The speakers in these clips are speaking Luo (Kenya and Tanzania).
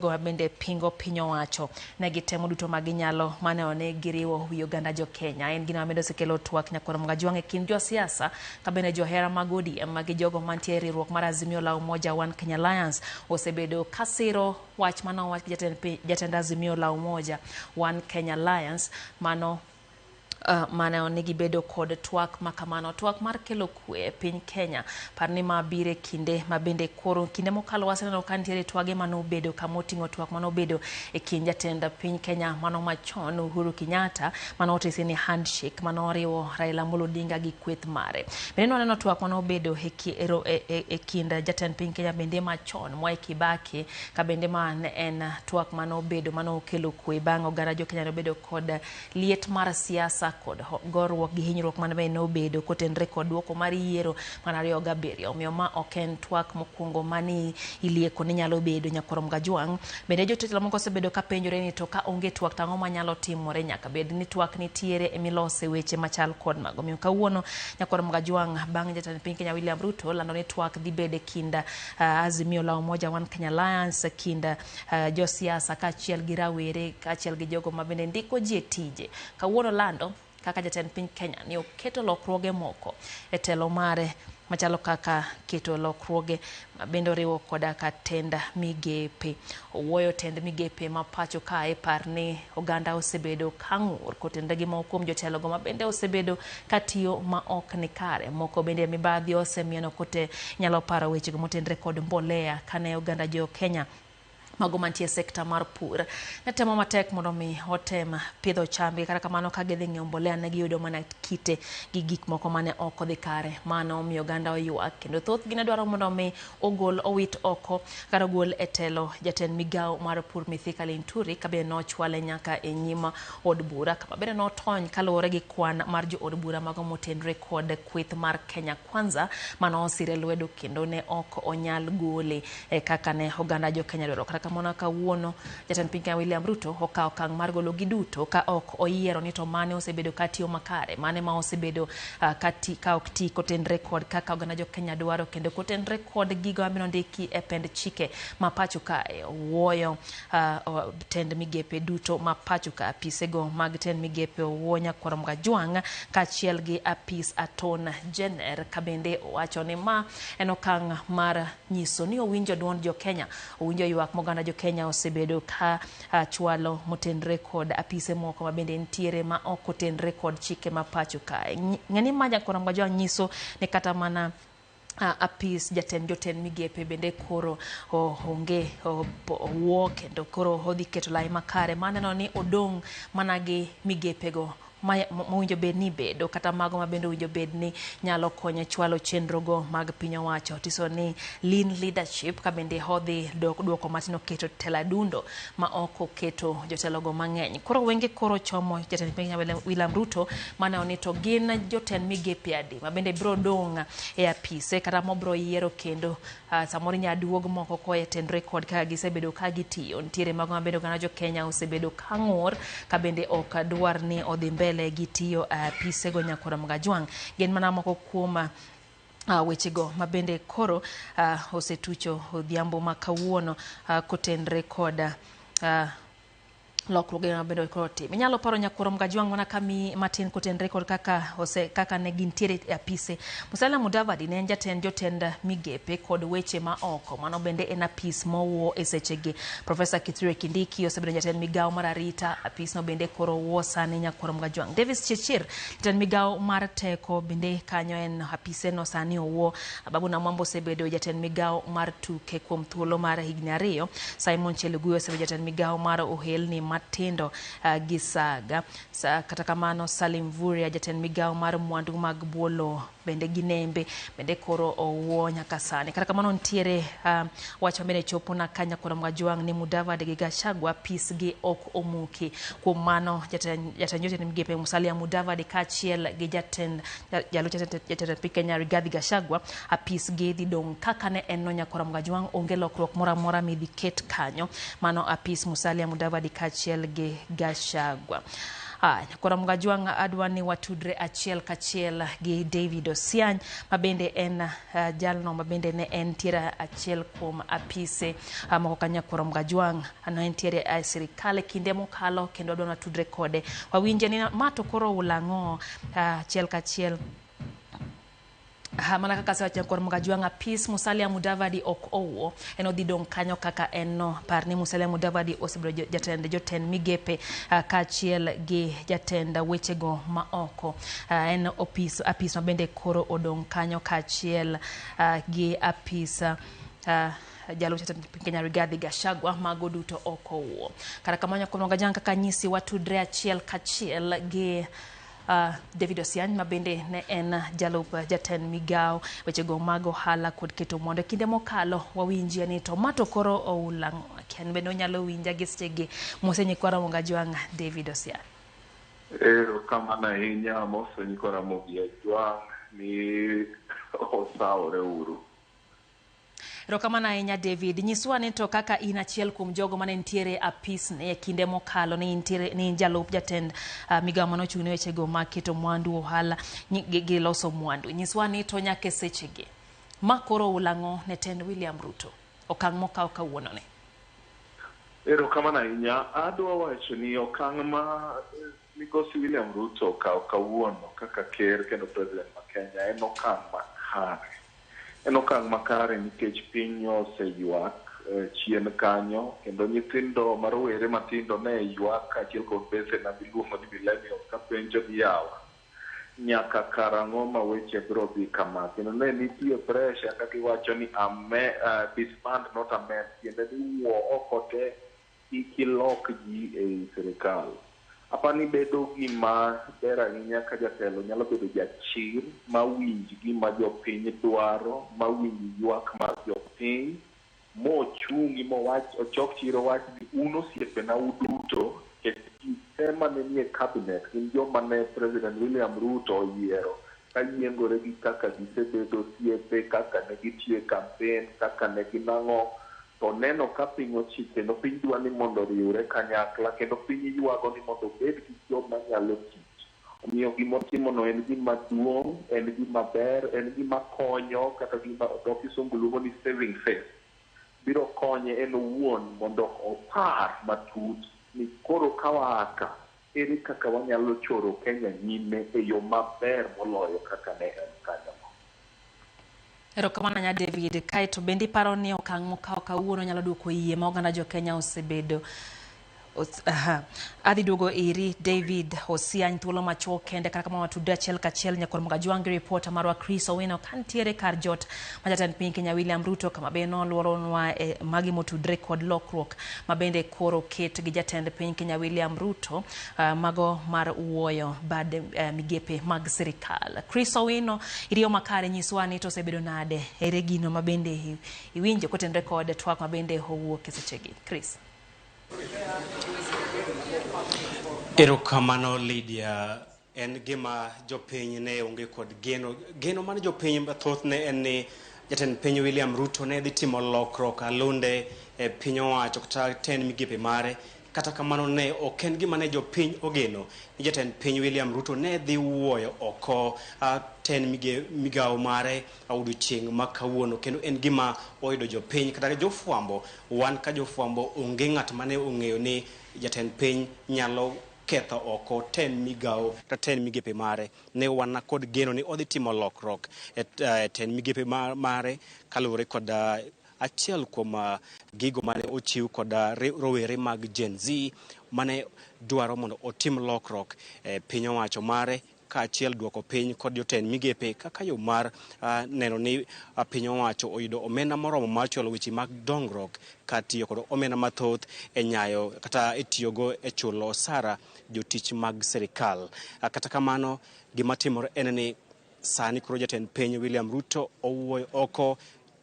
go bende pingo pinyo wacho ne gitemo duto maginyalo mane one giriwo wi oganda jo Kenya. En gino mamedo sekelo twak nyakoro mgajwang' e kind jo siasa ka bende johera mag ODM magi jogo mantie riwruok mar Azimio la Umoja One Kenya Alliance osebedo kasiro wach mano wach jatend Azimio la Umoja One Kenya Alliance mano mane onegi bedo kod twak makamano twak mar kelo kwe piny Kenya parni mabire kinde mabende koro kinde mokalo waseneno kantiere twage mano bedo kamoting'o twak mano bedo e kind jatend piny Kenya mano machon Uhuru Kenyatta mano otese ni handshake mano oriwo Raila Amolo Odinga gi kweth mare. Bende waneno twak mano bedo e kind jatend piny Kenya bende machon Mwai Kibaki ka bende man en twak mano bedo mano kelo kwe bang' oganda jo Kenya no bedo kod liet mar siasa kod gorruok gi hinyruok man be no bedo kotenre kod duoko mar yiero man 2007 omiyo ma oken twak mokwongo mani ilieko ni nyalo bedo nyakoro mgajwang'. Bende jotelo moko osebedo ka penjore ni to ka onge twak tang'o manyalo timore nyaka bed ni twak nitiere emilose weche machal kod mago. Omiyo kawuono nyakoro mgajwang' bang' jatend piny Kenya William Ruto lando ni twak dhi bede kinda Azimio la Umoja One Kenya Alliance kinda jo siasa kaachiel gi rawere kaachiel gi jogo mabende ndiko ji e tije. Kawuono lando kaka jatend piny Kenya ni oketo lokruoge moko e telo mare machalo kaka keto lokruoge mabende oriwo koda ka tend migepe. Owuoyo tend migepe ma pacho kae parni oganda osebedo kang'ur kotende gi moko kuom jotelo go mabende osebedo katiyo ma ok ni kare. Moko bende mibadhi osemieno kote nyalo paro weche go motendre kod mbolea kane oganda jo Kenya mago mantie sekta mar pur netemo matek mondo mi otem pidho chambi kata kamano ka gidhi ng'iewo mbolea ne giyudo mana kite gi gik moko mane ok odhi kare. Mano omiyo oganda oywak kendo thoth gi ne dwaro mondo mi ogol owit oko kata ogol e telo jatend migawo mar pur Mithika Linturi ka bende nochwale nyaka e nyima od bura kama bende notony kaluwore gi kwan mar jo od bura mago motenre kod kweth mar Kenya Kwanza mano osire lwedo kendo ne ok onyal gole kaka ne oganda jo Kenya dwaro. Kamano kawuono jatend piny Kenya William Ruto okawo okang' mar golo gi duto ka ok oyiero ni to mane osebedo katiyo makare mane ma osebedo ka ok ti kotenre kod kaka oganda jo Kenya dwaro kendo kotenre kod gigo mabiro ndiki e pend chike ma pacho kae. Wuoyo tend migepe duto ma pacho ka apisego mag tend migepe owuo nyakoro mgajwang' kaachiel gi apis Attorney General ka bende owacho ni ma en okang' mar nyiso ni owinjo duond jo Kenya owinjo ywak moganda jo Kenya osebedo ka chwalo motenre kod apise moko mabende ntiere ma ok otenre kod chike ma pacho kae. Ng'eni ma nyakoro mgajwang' nyiso ni kata mana apis jotend migepe bende koro onge owuo kendo koro odhi keto lai makare maneno ni odong' mana gi migepego mowinjo bed ni bedo kata mago mabende owinjo bed ni nyalo konyo chwalo chenro go mag piny owacho. Tiso ni lean leadership ka bende hodhi duoko matino keto tela dundo ma ok oketo jotelo go mang'eny. Koro wenge koro chomo jatend piny William Ruto mane onito gin jotend migepe adi mabende biro dong' e apise kata mobro yiero kendo samoro nyaduog moko koe tenre kod kaka gisebedo ka gitiyo. Ntiere mago mabende oganda jo Kenya osebedo kang'ur ka bende ok dwar ni odhi mbele gitiyo apisego nyakoro mgajwang'. Gin mana moko kuom wechego mabende koro osetucho odhiambo ma kawuono kotenre kod lokruoge mabende koro tim. Inyalo paro nyakoro mgajwang' mana kami matin kotenre kod kaka ne gintiere e apise. Musalia Mudavadi ne en jotend migepe kod weche ma oko mano bende en apis mowuo e sechegi. Professor Kithure Kindiki osebedo jatend migawo mar arita apis no bende koro wuo sani nyakoro mgajwang'. Davis Chirchir jatend migawo mar teko bende kanyo en apise no sani owuo. Babu Namwambo osebedo jatend migawo mar tuke kuom thuolo mar higni 2. Simon Chelugui osebedo jatend migawo mar ohelni matindo gisaga. Kata kamano Salim Vuria jatend migawo mar mwandu mag buolo bende ginembe bende koro owuo nyaka sani. Kata kamano ntiere wach mabende chopo na kanya koro mgajwang' ni Mudavadi gi Gachagua pis gi ok omuki. Kuom mano jatend migepe Musalia Mudavadi kaachiel gi jatend piny Kenya Rigathi Gachagua apis gi dhi dong' kaka ne en no nyakoro mgajwang' onge lokruok moro amora midhi ket kanyo. Mano apis Musalia Mudavadi kaachiel gi Gachagua. Nyakora Mgajwang' adwani watudre achiel kachiel gi David Osiany mabende en jalno mabende ne en tiere achiel kuom apise moko ka Nyakora Mgajwang' en tiere sirikal kinde mokalo kendo adwani watudre kode wawinje ni mato koro ulang'o achiel kachiel. Mana kaka sewacho Nyakora Mgajwang' apis Musalia Mudavadi ok owuo en odhi dong' kanyo kaka en no par ni Musalia Mudavadi osebedo jotend migepe kaachiel gi jatend wechego ma oko en apis mabende koro odong' kanyo kaachiel gi apis Jalup Jatend Piny Kenya Rigathi Gachagua mago duto ok owuo. Kata kamano Nyakora Mgajwang' kaka nyisi watudre achiel kachiel gi David Osiany mabende ne en jalup jatend migao wechego mag ohala kod keto mwandu kinde mokalo wawinjie ni to mato koro oulang'o ken bende onyalo winja gi sechegi mose Nyakora Mgajwang' David Osiany. Kamano ahinya mose Nyakora Mgajwang' ni osaore uru. Erokamano ahinya David, nyiswa ni to kaka in achiel kuom jogo mane nitiere apis ne kinde mokalo ni jalup jatend migao manochung' ne wechego mag keto mwandu ohala gi loso mwandu. Nyiswa ni to nyaka sechegi ma koro ulang'o ne tend William Ruto okang' mokaw kawuono ne. Erokamano ahinya, adwa wacho ni okang' ma migosi William Ruto okaw kawuono kaka ker kendo president ma Kenya en okang' makare. En okang' makare nikech piny oseywak chien kanyo kendo nyithindo marowere matindo ne ywak achiel kod besen miluongo ni millennials ka penjo ni yawa nyaka karang'o ma weche biro dhi kama kendo ne nitie pressure ka giwacho ni disband not amend kendo ni wuo oko te ikilok ji ei sirikal. Apani bedo gima ber ahinya ka jatelo nyalo bedo jachir mawinj gima jopiny dwaro, mawinj ywak mar jopiny, mochungi mowach ochok chiro wach ni un osiepena uduto ema ne nie cabinet gin joma ne President William Ruto oyiero kayiengore gi kaka gisebedo osiepe, kaka ne gitiyo campaign, kaka ne ginang'o to neno ka piny ochik kendo piny dwa ni mondo oriwre kanyakla kendo piny ywago ni mondo obed gi joma nyalo tich. Omiyo gimotimono en gima duong', en gima ber, en gima konyo kata gima dho kisungu luongo ni saving face. Biro konye en owuon mondo opar matut ni koro kawaaka ere kaka wanyalo choro Kenya nyime e yo maber moloyo kaka ne en kanyo. Erokamano nya David, kaeto bende paro ni okang' mokaw kawuono nyalo duoko yie ma oganda jo Kenya osebedo. Adhi duogo iri David Osiany thuolo machuok kende kaka kama watudre achiel kachiel Nyakora Mgajwang' reporter marwa Chris Owino kantiere kar jot ma jatend piny Kenya William Ruto kama be noluoronwa magi motudre kod lokruok mabende koro ket gi jatend piny Kenya William Ruto mago mar wuoyo bad migepe mag sirikal. Chris Owino iriyo makare nyiswa ni to osebedo nade ere gino mabende iwinjo kotenre kod twak mabende owuok e sechegi. Chris. Erokamano Lydia, en gima jopiny ne onge kod geno mane jopiny mathoth ne en ni jatend piny William Ruto ne dhi timo lokruok alunde e piny owacho kata tend migepe mare. Kata kamano ne ok en gima ne jopiny ogeno ni jatend piny William Ruto ne dhi wuoyo oko tend migao mare odiochieng' ma kawuono kendo en gima oyudo jopiny kata jofwambo. Wan ka jofwambo onge ng'at mane ong'eyo ni jatend piny nyalo ketho oko tend migao kata tend migepe mare. Ne wan kod geno ni odhi timo lokruok e tend migepe mare kaluwore kod achiel kuom gigo mane ochiw kod rowere mag Gen Z mane dwaro mondo otim lokruok e piny owacho mare kaachiel duoko piny kod jotend migepe kaka yo mar neno ni piny owacho oyudo omenda moromo mar chulo weche mag dongruok katiyo kod omenda mathoth e nyayo kata e tiyogo e chulo osara jotich mag sirikal. Kata kamano gima timore en ni sani koro jatend piny William Ruto owuoyo oko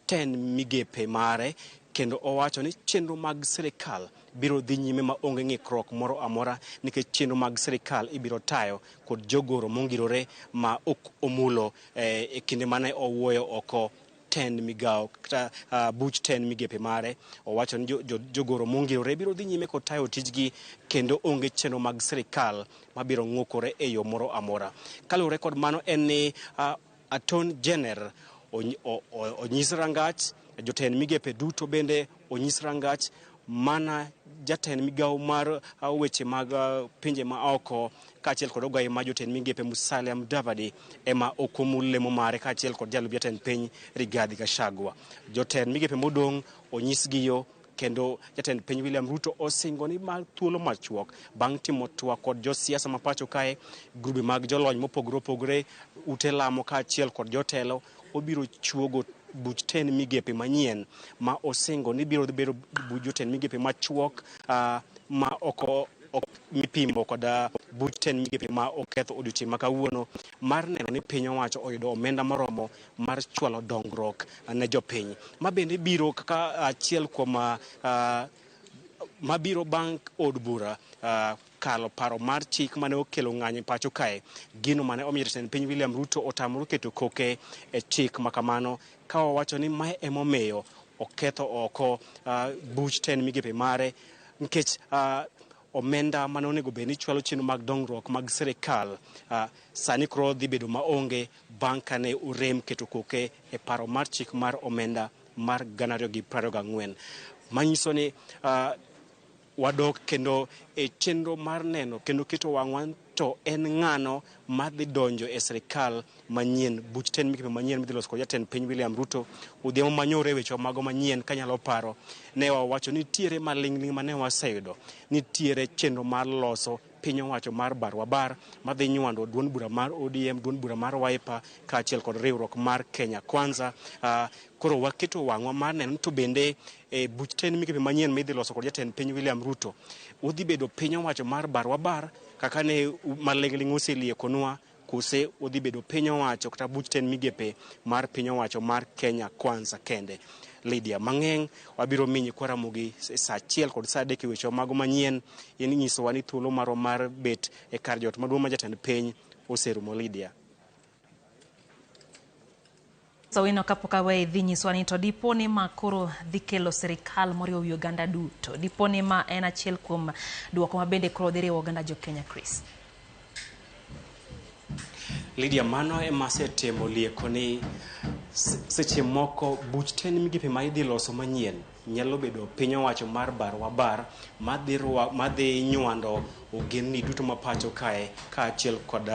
tend migepe mare kendo owacho ni chenro mag sirikal biro dhi nyime ma onge ng'ikruok moro amora nikech chenro mag sirikal ibiro tayo kod jogoro mongirore ma ok omulo e kinde mane owuoyo oko tend migao kata buch tend migepe mare. Owacho ni jogoro mongirore biro dhi nyime kod tayo tijgi kendo onge chenro mag sirikal mabiro ng'ukore e yo moro amora. Kaluwore kod mano en ni Attorney General onyis rangach, jotend migepe duto bende onyis rangach, mana jatend migao mar weche mag pinje ma oko kaachiel kod ogayi ma jotend migepe Musalia Mudavadi ema okomul lemo mare kaachiel kod jalup jatend piny Rigathi Gachagua. Jotend migepe modong' onyisgi yo, kendo jatend piny William Ruto osingo ni mag thuolo machuok bang' timo twak kod josiasa ma pacho kae, grube mag jolony mopogore opogore, ute lamo kaachiel kod jotelo, obiro chuogo buch tend migepe manyien ma osingo ni biro bedo buch jotend migepe machuok ma oko mipimo kod buch tend migepe ma oketho odiochieng' ma kawuono mar neno ni piny owacho oyudo omenda moromo mar chwalo dongruok ne jopiny. Ma bende biro kaka achiel kuom mabiro bang' od bura kalo paro mar chik mane okelo ng'anyo pacho kae, gino mane omiyo jatend piny William Ruto otamore keto koke e chik makamano, ka owacho ni mae emomiyo oketho oko buch tend migepe mare, nikech omenda mane onego bed ni chwalo chenro mag dongruok mag sirikal sani koro dhi bedo maonge bang' kane orem keto koke e paro mar chik mar omenda mar 2024. Manyiso ni wadok kendo e chenro mar neno kendo keto wang'wa to en ng'ano madhi donjo e sirikal manyien, buch tend migepe manyien midhi loso kod jatend piny William Ruto. Odhiambo manyore weche mago manyien kanyalo paro, ne wawacho nitiere maling'ling' mane waseyudo, nitiere chenro mar loso piny owacho mar barwabar madhi nywando duond bura mar ODM, duond bura mar Wiper kaachiel kod riwruok mar Kenya Kwanza. Koro waketo wang'wa mar neno to bende buch tend migepe manyien midhi loso kod jatend piny William Ruto udhi bedo piny owacho mar barwabar kaka ne maling'ling' oseliekonwa, kose udhi bedo piny owacho kata buch tend migepe mar piny owacho mar Kenya Kwanza kende. Lydia Mang'eng, wabiro minyi kwa Ramogi sa 1 kod sa 3 weche mago manyien. Yeni nyisowa ni thuolo maro mar bet e kar jot maduong' ma jatend piny oserumo. Lydia. Sawino kapok awe dhi nyiswa ni to dipo ni ma koro dhi kelo sirikal moriwo wi oganda duto, dipo ni ma en achiel kuom duoko ma bende koro dhi riwo oganda jo Kenya, Chris? Lydia, mano ema setemo lieko ni seche moko buch tend migepe ma idhi loso manyien nyalo bedo piny owacho mar barwabar madhi nywando ogendni duto ma pacho kae, kaachiel kod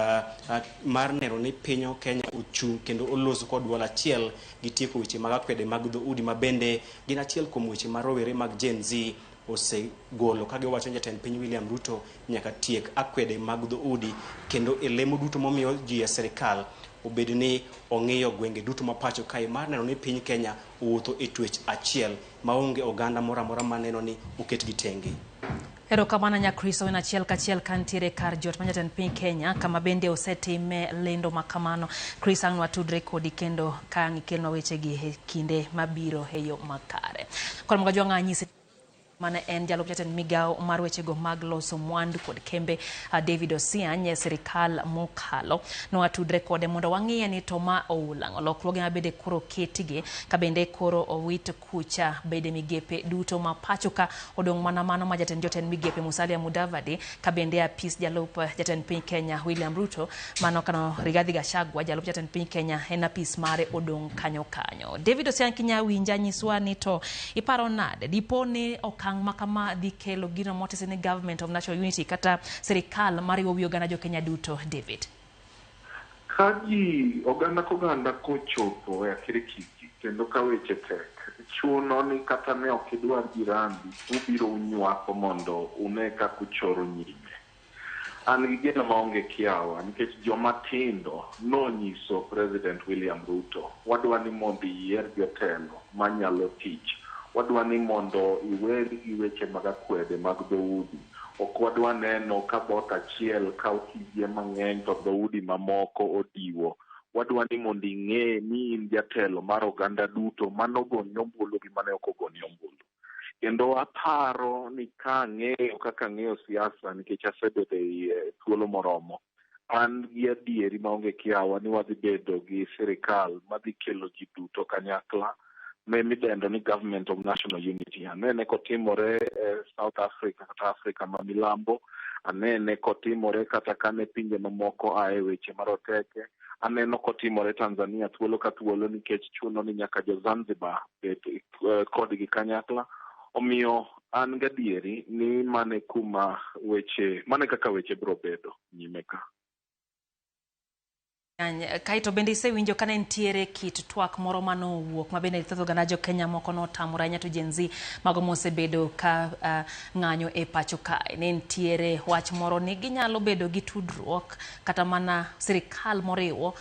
mar neno ni piny Kenya ochung' kendo oloso kod duol achiel gi tieko weche mag akwede mag dhoudi ma bende gin achiel kuom weche mar rowere mag Gen Z osegolo ka giwacho ni jatend piny William Ruto nyaka tiek akwede mag dhoudi kendo e lemo duto momiyo ji e sirikal obed ni ong'iyo gwenge duto ma pacho kae mar neno ni piny Kenya owuotho e twech achiel maonge oganda moro amora ma neno ni oket gi tenge. Erokamano nya Chris, wena achiel kachiel kantiere kar jot ma jatend piny Kenya kama bende osetime lendo makamano. Chris, ang' watudre kodi kendo ka ikelnwa wechegi e kinde mabiro e yo makare. Koro mga jwang'a nyisi mane en jalup jatend migao mar wechego mag loso mwandu kod kembe David Osiany e sirikal mokalo no atudre kode mondo wang'iye ni to ma oulang' lokruoge ma bende koro ketige ka bende koro owit kucha bede migepe duto ma pacho ka odong' mana mano ma jatend migepe Musalia Mudavadi ka bende apis jalup jatend piny Kenya William Ruto mano kano Rigathi Gachagua jalup jatend piny Kenya en apis mare odong' kanyo. David Osiany kinya winja nyiswa ni to iparo nade dipo ni okang' makama dhi kelo gino motese ni Government of National Unity kata sirikal mariwo wi oganda jo Kenya duto? David, kaji oganda koganda kochopo e akirikiki kendo ka weche tek chuno ni kata ne okidwar jirani ubiro unywako mondo une kaka uchoro nyime. An gi geno maonge kiawa nikech joma tindo nonyiso President William Ruto wadwa ni mondo yier jotelo manyalo tich, wadwa ni mondo iweri gi weche mag akwede mag dhoudi, ok wadwa neno ka bot achiel kawo tije mang'eny to dhoudi mamoko odiwo. Wadwa ni mondo ing'e ni in jatelo mar oganda duto manogo nyombulu gi mane ok ogo nyombulu. Kendo aparo ni ka ng'eyo kaka ng'eyo siasa nikech asebedo e thuolo moromo, an gi adieri maonge kiawa ni wadhi bedo gi sirikal madhi kelo ji duto kanyakla midendo ni Government of National Unity. Anene kotimore South Africa kata Afrika ma milambo, anene kotimore kata kane pinje mamoko ae weche maroteke, aneno kotimore Tanzania thuolo ka thuolo nikech chuno ni nyaka jo Zanzibar bet kodgi kanyakla. Omiyo an gadieri ni mane kaka weche biro bedo nyime ka. Kaito bende isewinjo ka ne ntiere kit twak moro manowuok ma bende thoth oganda jo Kenya moko notamore ahinya to Gen Z mago mosebedo ka ng'anyo e pacho ka. Ne ntiere wach moro ni ginyalo bedo gi tudruok kata mana sirikal moriwo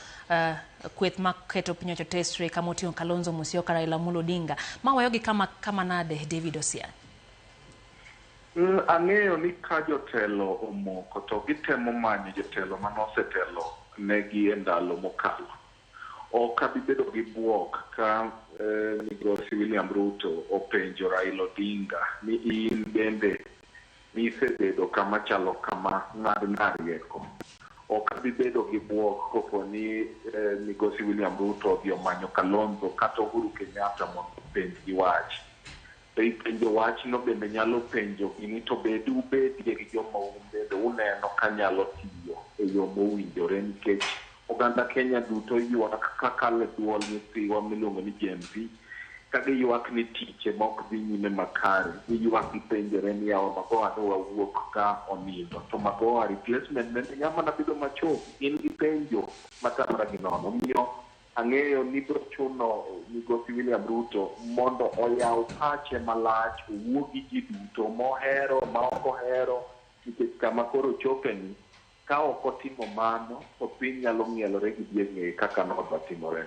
kweth maketo piny ocho tesre kama oting'o Kalonzo Musyoka, Raila Amolo Odinga. Mawayogi kama nade David Osian? Ang'eyo ni ka jotelo omoko to gitemo manyo jotelo manosetelo negi e ndalo mokalo. Ok abi bedo gi buok ka migosi William Ruto openjo Raila Odinga ni in bende nisebedo kama chalo kama ng'ad rieko. Ok abi bedo gi buok kopo ni migosi William Ruto odhi omanyo Kalonzo kata Uhuru Kenyatta mondo openj gi wach. Penjo wach no bende nyalo penjo ini to ubedie gi joma bende uneno ka nyalo tiyo e yo mowinjore, nikech oganda Kenya duto ywak kakale duol nyithiwa miluongo ni Gen Z ka giywak ni tiche mok dhi nyime makare. Giywak penjore ni yawa magoa no wawuok ka onindo to magoa replacement bende nyama na bedo macho in gi penjo matamra gi nono. Omiyo ang'eyo ni biro chuno migosi William Ruto mondo oyaw pache malach, owuo gi ji duto mohero ma ok ohero, nikech kama koro chopeni ka ok otimo mano to piny nyalo ng'ielore gi dieng'e kaka nodwa timore.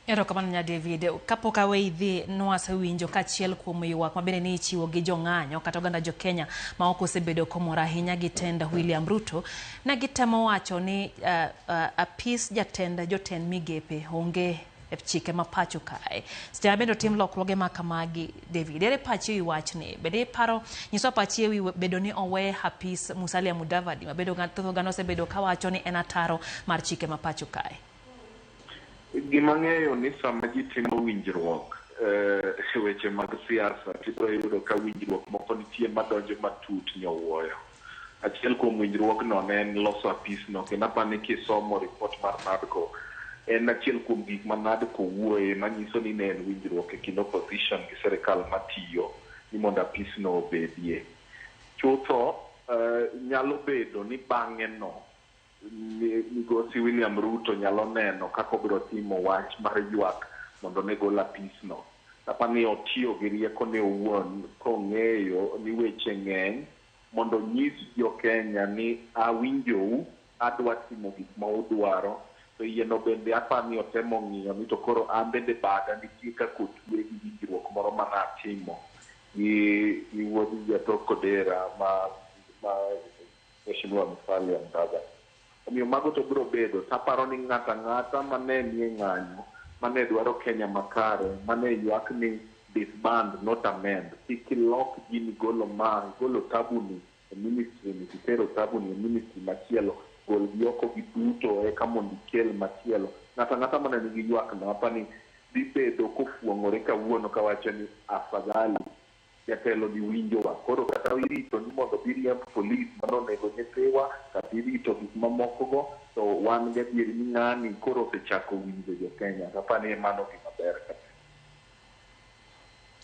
Erokamano nya David. Kapok aweyi dhi, nwasewinjo kachiel kuom ywak ma bende ni ichiwo gi jong'anyo kata oganda jo Kenya ma ok osebedo komor ahinya gi tend William Ruto. Ne gitemo wacho ni apis jotend migepe onge e chike ma pacho kae. Seche bende otim lokruoge ma kamagi, David, ere pachi ewi wachni? Bende iparo nyiso pachi ewi bedo ni owe apis Musalia Mudavadi ma bedo thoth oganda osebedo kawacho ni en ataro mar chike ma pacho kae? Gima ng'eyo ni sama ji timo winjruok weche mag siasa, tibiro yudo ka winjruok moko nitie madonjo matut nyowuoyo. Achiel kuom winjruokno ne en loso apisno, kendo apani kisomo ripot mar NADCO, en achiel kuom gik ma NADCO wuoye manyiso ni ne en winjruok e kind opposition gi sirikal matiyo ni mondo apisno obedie. Chutho nyalo bedo ni bang'e no migosi William Ruto nyalo neno kaka obiro timo wach mar ywak mondo ne gol apisno. Apani otiyo gi rieko ne owuon kong'eyo ni weche ng'eny mondo nyis jo Kenya ni awinjou, adwa timo gik ma udwaro. To yieno bende apani otemo ng'iyo ni to koro an bende baga nitie kaka otwe gi winjruok moro manatimo gi wuodhi Jatok Kodera ma Mheshimiwa Musalia Mudavadi. Omiyo mago to biro bedo, taparo ni ng'ata mane nie ng'anyo, mane dwaro Kenya makare, mane ywak ni disband not amend, ikilok gini golo tabuni e ministry ni kitero tabuni e ministry machielo, gol gioko gi duto eka mondo ikel machielo. Ng'ata mane nigi ywak no apani dhi bedo kofuong'ore kawuono kawacho ni afadhali jatelo ni winjowa. Koro kata irito ni mondo biriemb polis manonego nyithiwa, kata irito gik mamokogo, to wan gadieri ni ng'ani koro osechako winjo jo Kenya. Apani mano gima ber kabisa.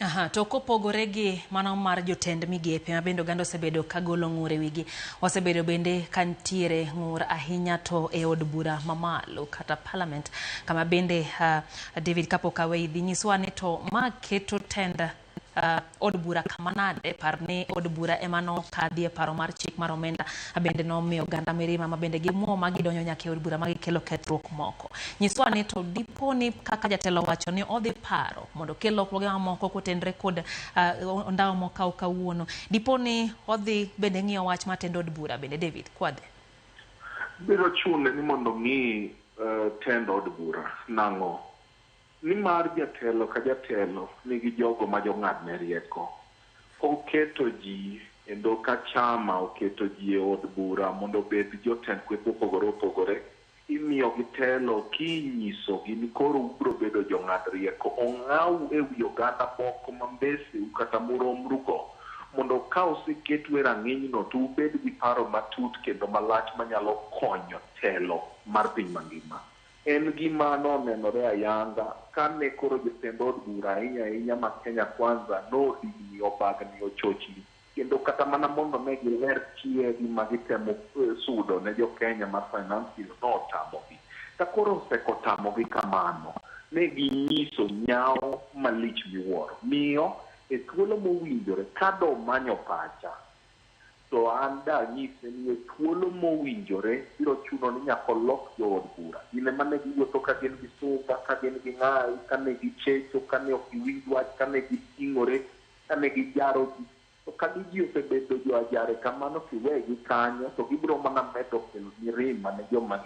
Aha, to kopogore gi mano mar jotend migepe ma bende oganda osebedo ka golo ng'ur e wigi, osebedo bende ka ntiere ng'ur ahinya to e od bura mamalo kata parliament, kama bende David kapok aweyi dhi, nyiswa ni to ma keto tend od bura kama nade? Par ni od bura emano kadhi e paro mar chik mar omenda bende nomiyo oganda mirima ma bende gimuo ma gidonjo nyaka e od bura ma gikelo kethruok moko. Nyiswa ni to dipo ni kaka jatelo wacho ni odhi paro mondo kel lokruoge mamoko kotenre kod ondao mokaw kawuono, dipo ni odhi bende ng'iyo wach matend od bura bende, David kwade? Biro chune ni mondo ng'i tend od bura nang'o ni mar jatelo ka jatelo nigi jogo ma jong'ad ne rieko. Oketo ji Kendo ka chama oketo ji e od bura mondo obed jotend kweth opogore opogore, imiyo gi telo kinyisogi ni koro ubiro bedo jong'ad rieko, ong'aw e wi oganda moko ma mbeseu kata muromrugo, mondo ka oseketu e rang'inyno to ubed gi paro matut kendo malach manyalo konyo telo mar piny mangima. En gima nonenore ayanga kane koro jotend od bura ahinya ma Kenya Kwanza nodigni obagni ochochni, kendo kata mana mondo ne giler chiegi ma gitemo sudo ne jo Kenya mar finance bill notamogi. Ka koro osekotamogi kamano, ne ginyiso nyawo malich miwuoro. Miyo e thuolo mowinjore kado manyo pacha, to an danyise ni e thuolo mowinjore biro chuno ni nyaka olok jood bura. Gine mane giwuotho ka gin gi suga, ka gin gi ng'ai, kane gichecho, kane ok giwinj wach, kane giting'ore, kane gijaro ji. To ka ji osebedo jo ajare kamano kiwegi kanyo, to gibiro mana medo kelo mirima ne joma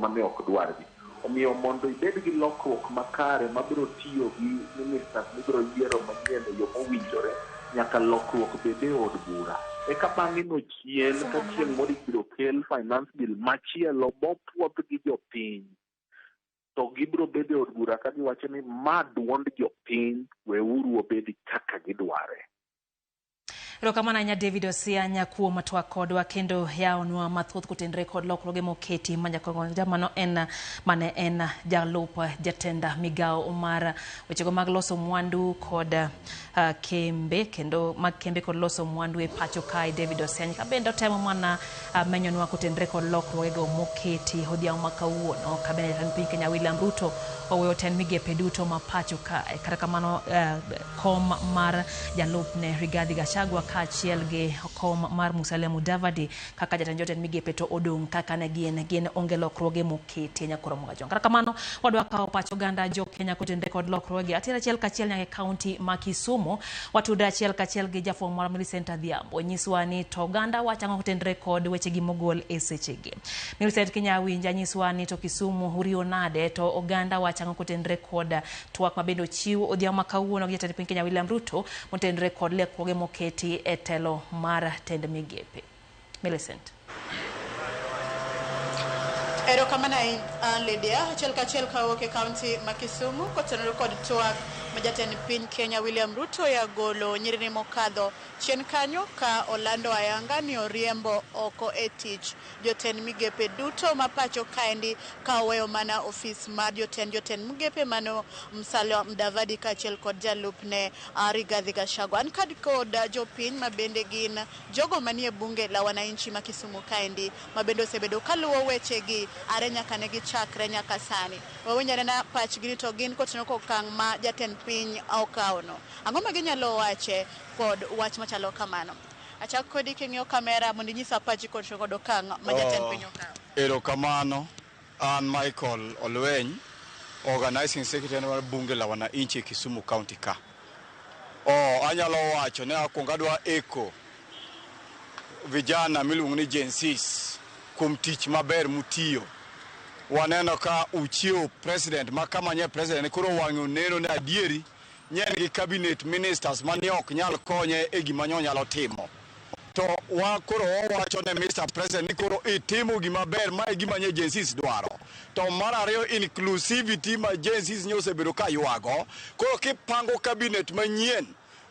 ne ok dwargi. Omiyo mondo ibed gi lokruok makare mabiro tiyo gi ministers mibiro yiero manyien e yo mowinjore, nyaka lokruok bede od bura. Eka bang'e no chien ka chieng' moro ibiro kel finance bill machielo mopuodh gi jopiny, to gibiro bedo od bura ka giwacho ni ma duond jopiny, weuru obed kaka gidware. Erokamano ahinya David Osianya kuom twak kodwa kendo yaonwa mathoth kotenre kod lokruoge moketi jamano mane en jalup jatenda migao mar wechego mag loso mwandu kod kembe kendo mag kembe kod loso mwandu e pacho kae. David Osianya kabende otemo mana menyonwa kotenre kod lokruogego moketi odhiambo ma kawuono. Kabende jatend piny Kenya William Ruto oweyo ten migepe duto ma pacho kae. Kata kamano kom mar jalupne Rigathi Gachagua kaachiel gi kom mar Musalia Mudavadi kaka jatend migepe to odong' kaka ne gin onge lokruoge moketi nyakoro mga. Kata kamano wadwa kawo pacho ganda jo Kenya kotenre kod lokruoge atira achiel kachiel nyaka kaunti ma Kisumu. Watuda achiel kachiel gi jafwambo mar Millicent Adhiambo nyiswa ni to ganda wachang'o kotenre kod wechegi mogol e sechegi. Millicent Kinyawinja nyiswa ni to Kisumu uriyo nade to oganda wachang'o kotenre kod twak mabende ochiw odhiambo ma kawuono gi jatend piny Kenya William Ruto motenre kod lekruoge moketi e telo mar tend migepe. Millicent. Erokamano Lydia, achiel kachiel kawuok e kaunti ma Kisumu kotenore kod twak ma jatend piny Kenya William Ruto yagolo nyiriri mokadho chien kanyo ka olando ayanga ni oriembo oko e tich jotend migepe duto ma pacho kaendi ka oweyo mana ofis mar jotend migepe mano Musalia Mudavadi kaachiel kod jalupne Rigathi Gachagua. An kod jopiny ma bende gin jogo manie bunge la wananchi ma Kisumu kaendi ma bende osebedo kaluwo wechegi are nyaka ne gichakre nyaka sani. Wawinjore na pachgi ni to gin kotenore kod okang' ma jatend piny okawono. Ang'o ma ginyalo wache kod wach machalo kamano? Achak kodi king'iyo kamera mondo inyisa pachi kotenore kod okang' ma jatend piny okawo. Erokamano, an Michael Olweny, organizing secretary mar bunge la wananchi Kisumu County ka. Anyalo wacho ne akwongo adwa eko vijana miluongo ni Gen Zs kuom tich maber mutiyo. Waneno ka uchio president makamanye president koro wang'o neno ne adieri nyen gi cabinet ministers mane ok nyal konye e gima nyalo timo. To koro wacho ne Mr. President ni koro itimo gima ber ma e gima nye Gen Zs dwaro. To mar ariyo inclusivity ma Gen Zs osebedo ka ywago. Koro kipango cabinet manyien,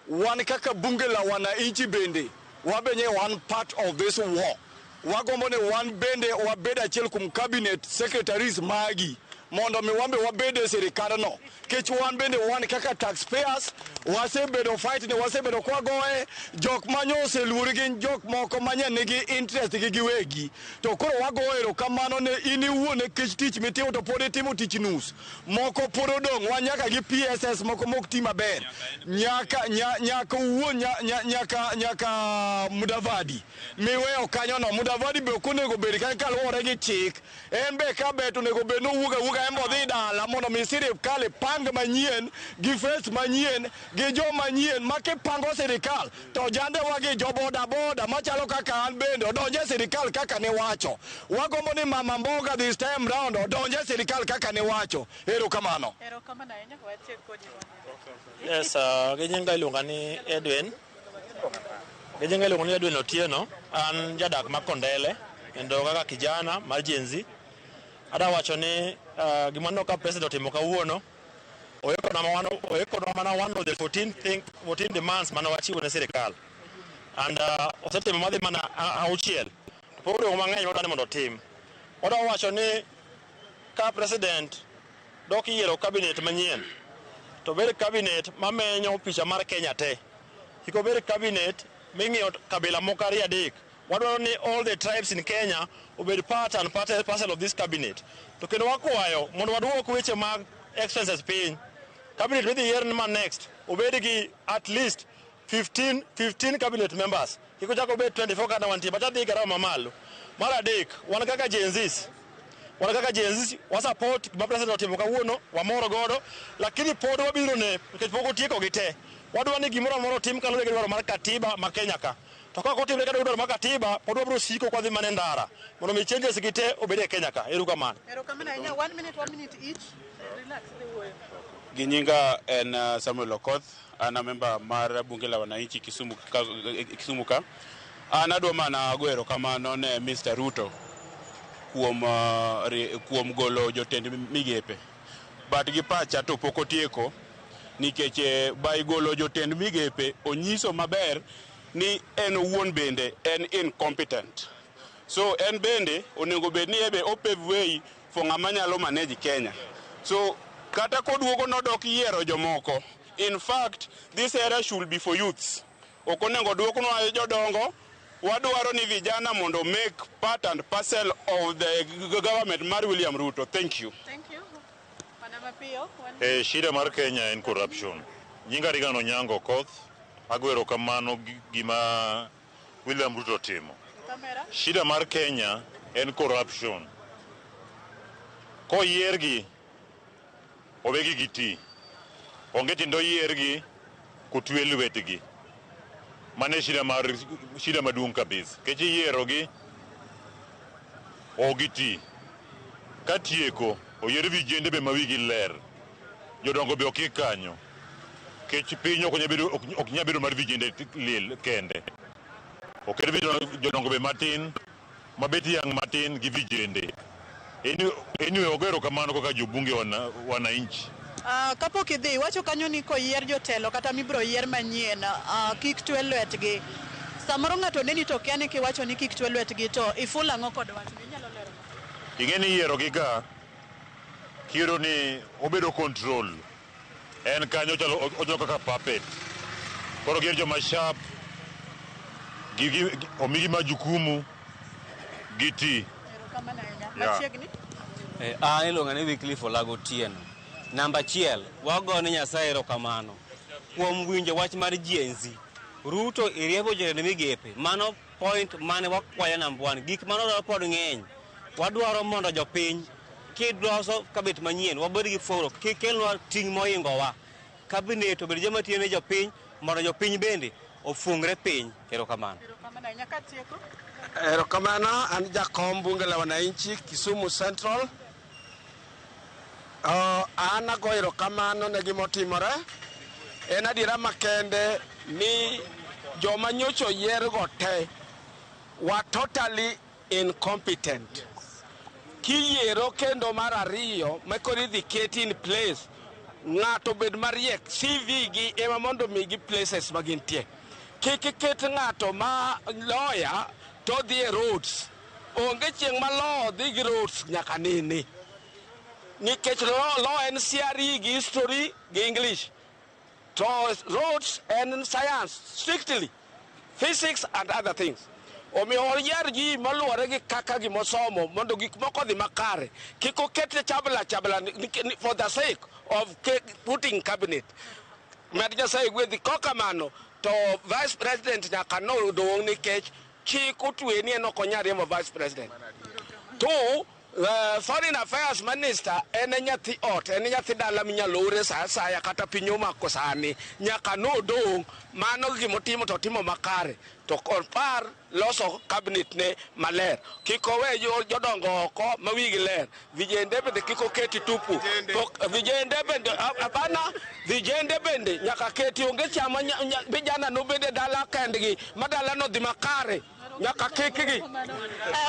wan kaka bunge la wananchi bende wabenye one part of this war. Wagombo ne wan bende wabed achiel kuom cabinet secretaries magi mondo mi wambe wabede sirikadno. Kech wan bende wan kaka taxpayers wasebedo fight ne wasebedo kwa goe jok manyo oseluori gin jok moko manye nigi interest gi giwegi. To koro wagoero kamano ne ini wuone kech tich mitimo to pod itimo tich nus. Moko pod odong' wanyaka gi PSS moko mok ti maber. Nyaka wuon nyaka Mudavadi. Miweyo kanyo no Mudavadi be okonego bed kaluwore gi chik. En be ka bet onego bed no wuga embo dhi dala mondo mi sirikal pang manyien gi face manyien gi jo manyien ma kipango sirikal to jande wagi jo boda machalo kaka an bende odonje sirikal kaka ne wacho. Wagombo ni Mama Mboga this time round odonje sirikal kaka ne wacho. Erokamano. Erokamano ahinya wache kodi. Yes, ginyinga iluonga ni Edwin. Gejengele kuni Edwin Otieno an jadak makondele endo kaka kijana mar Gen Z. Ada wacho ni gimano ka president otimo kawuono oyeko mana one of the 14 demands mana wachiwo ne sirikal. And osetimo madhi mana auchiel. Pogore mang'eny wadwani mondo otim. Oda wacho ni ka president dok yiero cabinet manyien to bed cabinet mamenyo picha mar Kenya te. Kiko bed cabinet ming'iyo kabila moko ariyo adek. Wadwaro ni all the tribes in Kenya obed part and parcel of this cabinet. To kendo wakwayo mondo waduok weche mag expenses piny. Cabinet midhi yier ni man next obed gi at least 15 cabinet members. Kiko chako obed 24 kana wantie bacha dhi garama mamalo. Mar adek wan kaka Gen Z wasupport gima president otimo kawuono wamoro godo, lakini pod wabiro ne nikech pok otieko gi te. Wadwa ni gimoro amora otim kaluwore gi dwaro mar katiba ma Kenya ka. To ka otimre ka dwaro mar katiba pod wabiro siko kwa dhi mane ndara mondo mi changes gi te obed e Kenya ka. Erokamano. Ahinya. 1 minute each. Relax. Ginyinga en Samuel Okoth, ana member mar bunge la wananchi Kisumu ka. Ana adwa mana go erokamano ne Mr. Ruto kuom golo jotend migepe. But gi pacha to pok otieko nikech bai golo jotend migepe onyiso maber ni en wuon bende en incompetent. So en bende onego bed ni ebe opave way for ng'ama nyalo manage Kenya. So kata koduogo nodok yiero jomoko. In fact, this era should be for youths. Okonego duoknwa jodongo. Wadwaro ni vijana mondo make part and parcel of the government mar William Ruto. Thank you. Thank you. Panama Pio. Shida mar Kenya en corruption. Nyinga Rigano Nyango Okoth, agwero kamano gima William Ruto timo. Kamera. Shida mar Kenya en corruption. Ko yiergi obegi giti. Onge tindo yiergi kutwe lwetgi. Mane shida maduong' kabisa. Kechi yierogi ogiti. Katieko oyier vijende be mawigi ler. Jodongo be okikanyo. Kech piny ok nya bedo mar vijende lil kende. Oker jodongo be matin, mabeti yang matin gi vijende. Eni ogero kamano kaka jobunge wananchi. Kapok idhi wacho kanyo ni koyier jotelo kata mibro yier manyien kik twe lwetgi. Samoro ng'ato neni to kia ni kiwacho ni kik twe lwetgi to ifula ng'o kod wach ni nyalo lero. Ing'eni yiero gi ka kiro ni obedo control. En kanyo ochalo kaka puppet. Koro gier joma sharp omigi majukumu giti. Machiegni. Iluonga ni Wycliffe Olago Otieno. Namba 1, wagone Nyasaye erokamano kuom winjo wach mar Gen Z. Ruto iriebo jotend migepe. Mano point mane wakwayo number 1. Gik mano dwaro pod ng'eny. Wadwaro mondo jopiny kidloso kabet manyien wabed gi foro kikelnwa ting' moingowa. Cabinet obed joma tiyo ne jopiny mondo jopiny bende ofungre piny. Erokamano. Erokamano, an jakom bunge la wananchi Kisumu Central. An ago erokamano ne gimotimore. En adiera makende ni joma nyocho yiergo te were totally incompetent. Kiyiero kendo mar ariyo makori dhi keti in place ng'ato bed mariek CV gi ema mondo migi places magintie. Kik ket ng'ato ma lawyer to dhi e roads. Onge chieng' ma law dhi gi roads nyaka nini. Nikech law en CRE gi history gi English. To roads and science strictly. Physics and other things. Omiyo yier ji maluwore gi kaka gimosomo mondo gik moko dhi makare. Kik oket chabla for the sake of putting cabinet. Med Nyasaye gwedhi kokamano to vice president nyaka no dong' nikech chik otwe ni en ok onyal riembo vice president. To Foreign Affairs Minister en nyathi ot, en nyathi dala minyalore sa asaya kata pinyo makosani nyaka no dong mano gimotimo to timo makare to par loso cabinet ne maler kiko we jodongo oko mawigi ler vijende bende kiko keti tupu vijende bende apana vijende bende nyaka keti onge chama vijana no bende dala kendgi madala no dhi makare nyaka kikigi.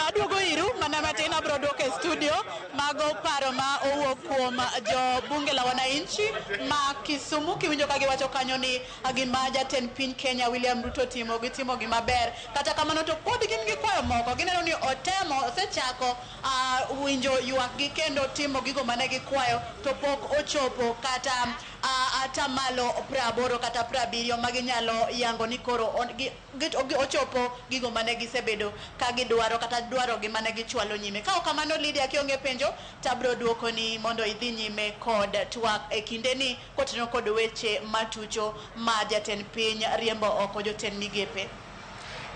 Aduogo iru mana matin abro dok e studio mago paro ma owuok kuom jo bunge la wananchi ma Kisumu kiwinjo ka giwacho kanyo ni gima jatend piny Kenya William Ruto timo gima ber kata kamano to pod gin gi kwayo moko gineno ni otemo osechako winjo ywak gi kendo timo gigo mane gikwayo to pok ochopo kata atamalo 80 kata 70 maginyalo yango ni koro ochopo gigo mane gisebedo ka gidwaro kata dwaro gi mane gichwalo nyime. Ka kamano Lydia kionge penjo tabro duoko ni mondo idhi nyime kod twak e kinde ni koteno kod weche matucho ma jatend piny riembo oko jotend migepe.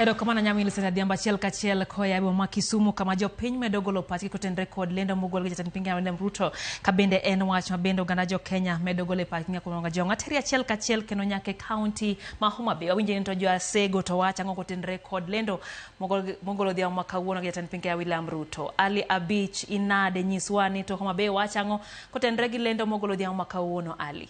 Edo kamana nyamili sena diamba chiel kachiel koya bo Kisumu kama jo piny medo golo pachgi kotenre kod lendo mogol gi jatend piny William Ruto kabende en wach mabende oganda jo Kenya medo golo pachgi ng'akonga jo ng'ateri achiel kachiel keno nyake county ma Homa Bay winje to jo asego to wacha ngo kotenre kod lendo mogolo dia makawuono gi jatend piny William Ruto. Ali Abich inade nyiswani to Homa Bay wacha ngo kotenre gi lendo mogolo dia makawuono. Ali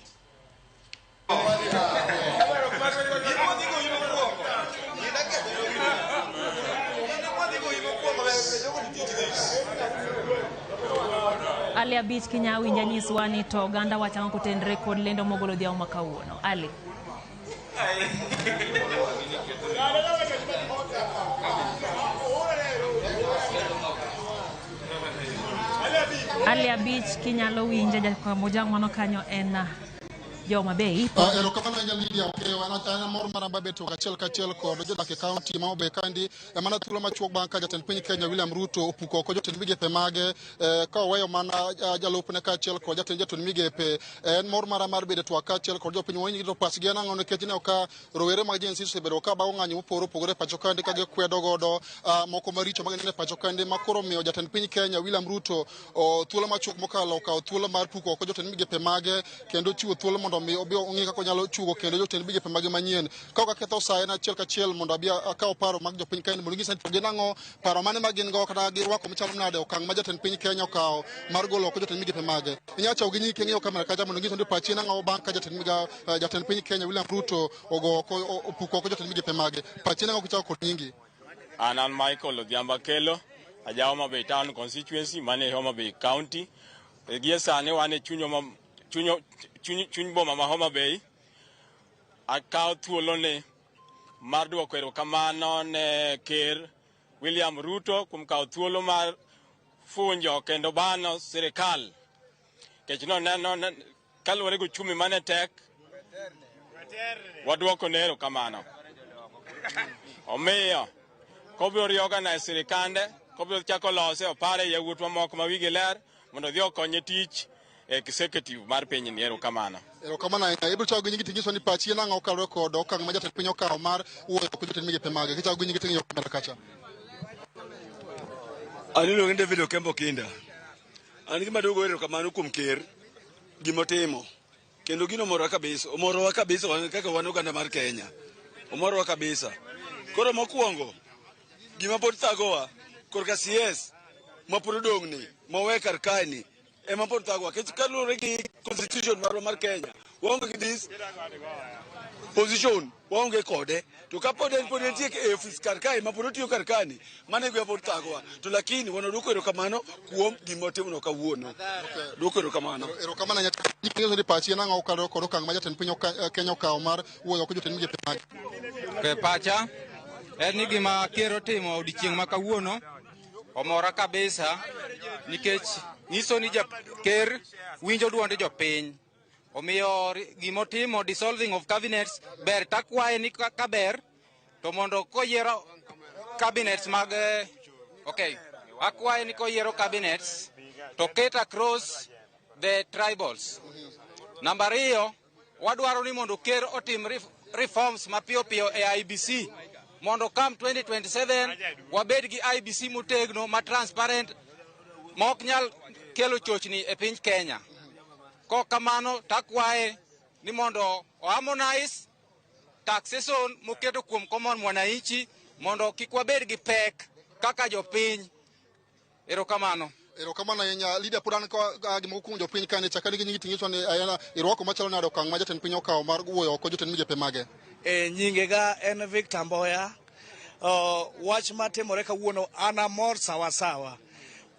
Ali Abich kinya winja nyiswani to oganda wacha ngo kotenre kod lendo mogolo dia makawuono. Ali Ali Abich kinyalo winja jakmojang mano kanyo en Homa Bay. Ero kamano Lydia ana mor maramba beto kachiel kod jodak e county ma Homa Bay kandi mana thuolo machuok bang' ka jatend piny Kenya William Ruto opuko ko jotend migepe mage ka weyo mana jalupne kachiel kod jatend migepe en mor mar bedo twak kachiel kod jopiny woni to pasgi anang'o nikech ne ka rowere mag Gen Z osebedo ka bago ng'anyo mopogore pacho kandi ka gikwedo godo moko maricho mag ne pacho kandi makoro miyo jatend piny Kenya William Ruto thuolo machuok mokalo ka thuolo mar puko ko jotend migepe mage kendo chiwo thuolo mondo mi obio ongi kako nyalo chugo kendo jotend migepe mage manyien ka ketho sa en achiel kachiel mondo abia akaw paro mag jopiny Kenya mondo gisen to ginango paro mane magin go kata girwako machalo nade okang ma jatend piny Kenya okaw mar golo ko jotend migepe mage inyacha gi nyike ng'iyo kamera kaja mondo gisen pachi nango bang' ka jatend piny Kenya William Ruto ogo ko opuko ko jotend migepe mage pachi nango kichako kod nyingi. Anan Michael Odhiamba Kelo aja Homa Bay Town constituency mane Homa Bay County gie sane wane chuny boma ma Homa Bay akaw thuolo ne mar duoko erokamano ne Ker William Ruto kuom kawo thuolo mar funjo kendo bano sirikal kech no kaluwore gi chumi mane tek waduoko ne erokamano omiyo kobiro reorganize sirikande kobiro chako lose opare yawuot mamoko ma wigi ler mondo dhi okonye tich executive mar piny ni erokamano. Erokamano ibiro chago gi nyingi tingiso ni pachi nango kalwe kod okang ma jatend piny okaw mar wuoyo ko jotend migepe mage kichago gi nyingi tingiyo kamera kacha. Anilo ngende video Kembo Kinda. An gima dogo erokamano kuom ker gimotimo. Kendo gino morowa kabisa kaka wan oganda mar Kenya. Omorowa kabisa. Koro mokwongo gima pod thagowa korka CS mapod dongni mowe kar kaeni ema pod thagowa kech kaluwore gi constitution mar Kenya waonge gi this position waonge kode to kapod en pod entie e office kar kae mapod otiyo kar kani mane gwa pod thagowa to lakini wan duoko erokamano kuom gimotimo kawuono. Duoko erokamano. Erokamano nyaka ni pachi nango kalwe kod okang ma jatend piny Kenya okaw mar wuoyo ko jotend migepe mage. Ke pacha en ni gima ker otimo odiochieng' ma kawuono omora kabisa nikech nyiso ni ker winjo duonde jopiny omiyo gimotimo dissolving of cabinets ber takwaye ni kaber to mondo koyiero cabinets mag akwaye ni koyiero cabinets to ket across the tribals. Namba 2 wadwaro ni mondo ker otim reforms mapiyo e IBC mondo come 2027 wabed gi IBC motegno ma transparent mok nyal kelo chochni e piny Kenya. Ko kamano takwaye ni mondo harmonize taxation moketo kuom common mwananchi mondo kik wabed gi pek kaka jopiny. Erokamano. Erokamano ahinya. Leader pod an gima okuongo jopiny kane chakani gi nyingi ting'iso ni ayana irwako machalo nade okang' ma jatend piny okawo mar wuoyo oko jotend migepe mage. Nyingega en Victor Mboya. Wach matimore kawuono anamor sawasawa.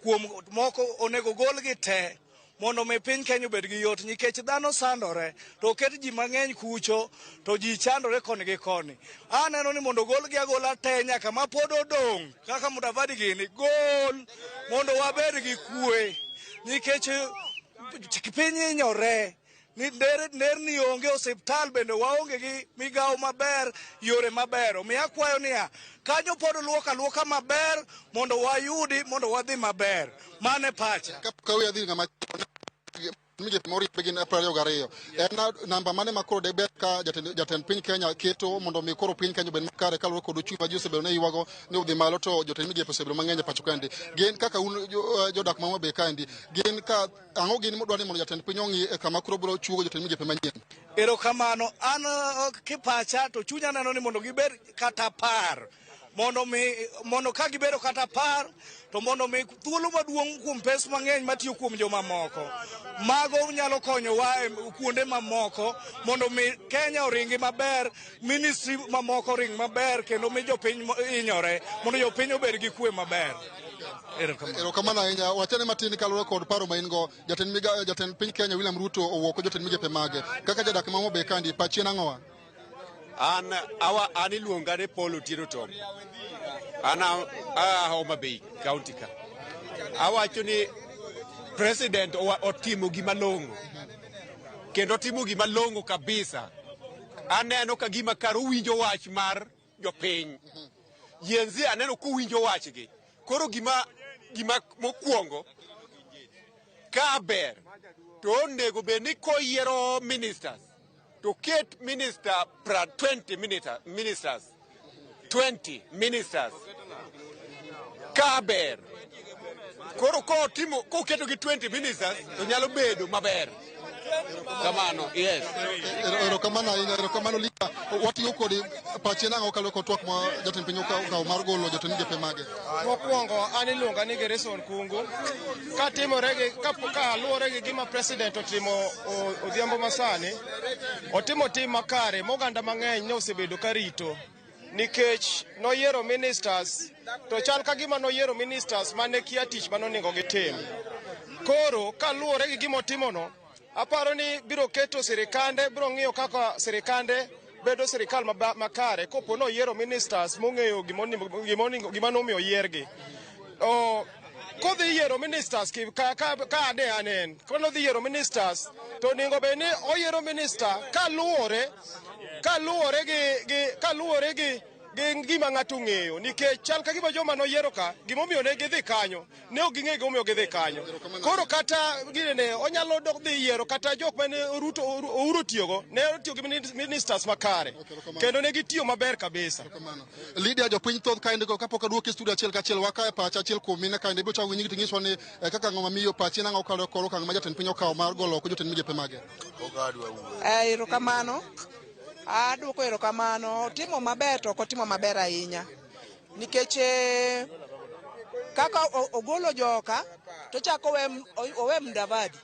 Kuom moko onego golgi te mondo mi piny Kenya obed gi yot nikech dhano sandore to oket ji mang'eny kucho to ji chandore koni gi koni. Aneno ni mondo golgi agola te nyaka ma pod odong' kaka Mudavadi gini gol mondo wabed gi kwe nikech piny inyore. Nerni onge osiptal bende waonge gi migawo maber yore maber. Omiyo akwayo niya kanyo pod luoka maber mondo wayudi mondo wadhi maber. Mane pacha. Kawi adhi ngama migepe mori begin April 22. En namba mane makoro de ka jatend piny Kenya keto mondo mi koro piny Kenya ben makare kaluwore kod chuny ma ji osebedo ne yuago ne udhi malo to jotend migepe osebedo mang'eny e pacho kandi. Gin kaka un jodak ma be kandi. Gin ka ang'o gin modwani mondo jatend piny ong'i kama koro biro chugo jotend migepe manyien. Erokamano an kipacha to chunya neno ni mondo gibed kata par. Mondo ka gibedo kata par to mondo mi thuolo maduong' kuom pes mang'eny matiyo kuom joma moko. Mago nyalo konyo wa kuonde mamoko mondo mi Kenya oringi maber, ministry mamoko ring maber kendo mi jopiny inyore mondo jopiny obed gi kwe maber. Erokamano ahinya. Wachane matin kaluwore kod paro ma in go jatend piny Kenya William Ruto owuok jotend migepe mage kaka jadak ma Homa Bay kandi pachien ang'owa. An iluonga ni Paul Otieno Tom. An Homa Bay County ka. Awacho ni president otimo gima long'o. Kendo otimo gima long'o kabisa. Aneno ka gima karo winjo wach mar jopiny. Yenzi aneno ko winjo wachgi. Koro gima mokwongo ka ber to onego bed ni koyiero ministers to ket minister 20 ministers ka ber koro koketo gi 20 ministers to nyalo bedo maber kamano. Yes. Erokamano ahinya. Erokamano Lita. Watiyo kodi pachien ang'o kaluwore kod twak ma jatend piny okawo mar golo jotend migepe mage. Mokwongo an iluonga ni Gerson Kungu. Ka luwore gi gima president otimo odhiambo masani, otimo tim makare moganda mang'eny ne osebedo karito nikech noyiero ministers to chal ka gima noyiero ministers mane kia tich manonego gitim. Koro kaluwore gi gima otimono, aparo ni biro keto sirikande, biro ng'iyo kaka sirikande bedo sirikal makare kopo noyiero ministers mong'eyo gima nomiyo yiergi. Kodhi yiero ministers ka ane anen kono dhi yiero ministers to onego bed ni oyiero minister kaluwore gi gima ng'ato ng'eyo nikech chal ka gima joma noyiero ka gimomiyo ne gidhi kanyo ne ok ging'e gimomiyo gidhi kanyo. Koro kata gine onyalo dok dhi yiero kata jok mane Uhuru tiyogo ne otiyo gi ministers makare kendo ne gitiyo maber kabisa. Lydia jopiny thoth kaende go kapok aduoki studio achiel kachiel waka e pacha achiel kuom mine kaende biro chawo nyingi ting'iswa ni kaka ng'oma miyo pachien ang'o kaluwore kod okang' ma jatend piny okawo mar golo oko jotend migepe mage. Erokamano. Aduoko erokamano. Otimo maber to ok otimo maber ahinya nikech kaka ogolo joka to chako owe Mudavadi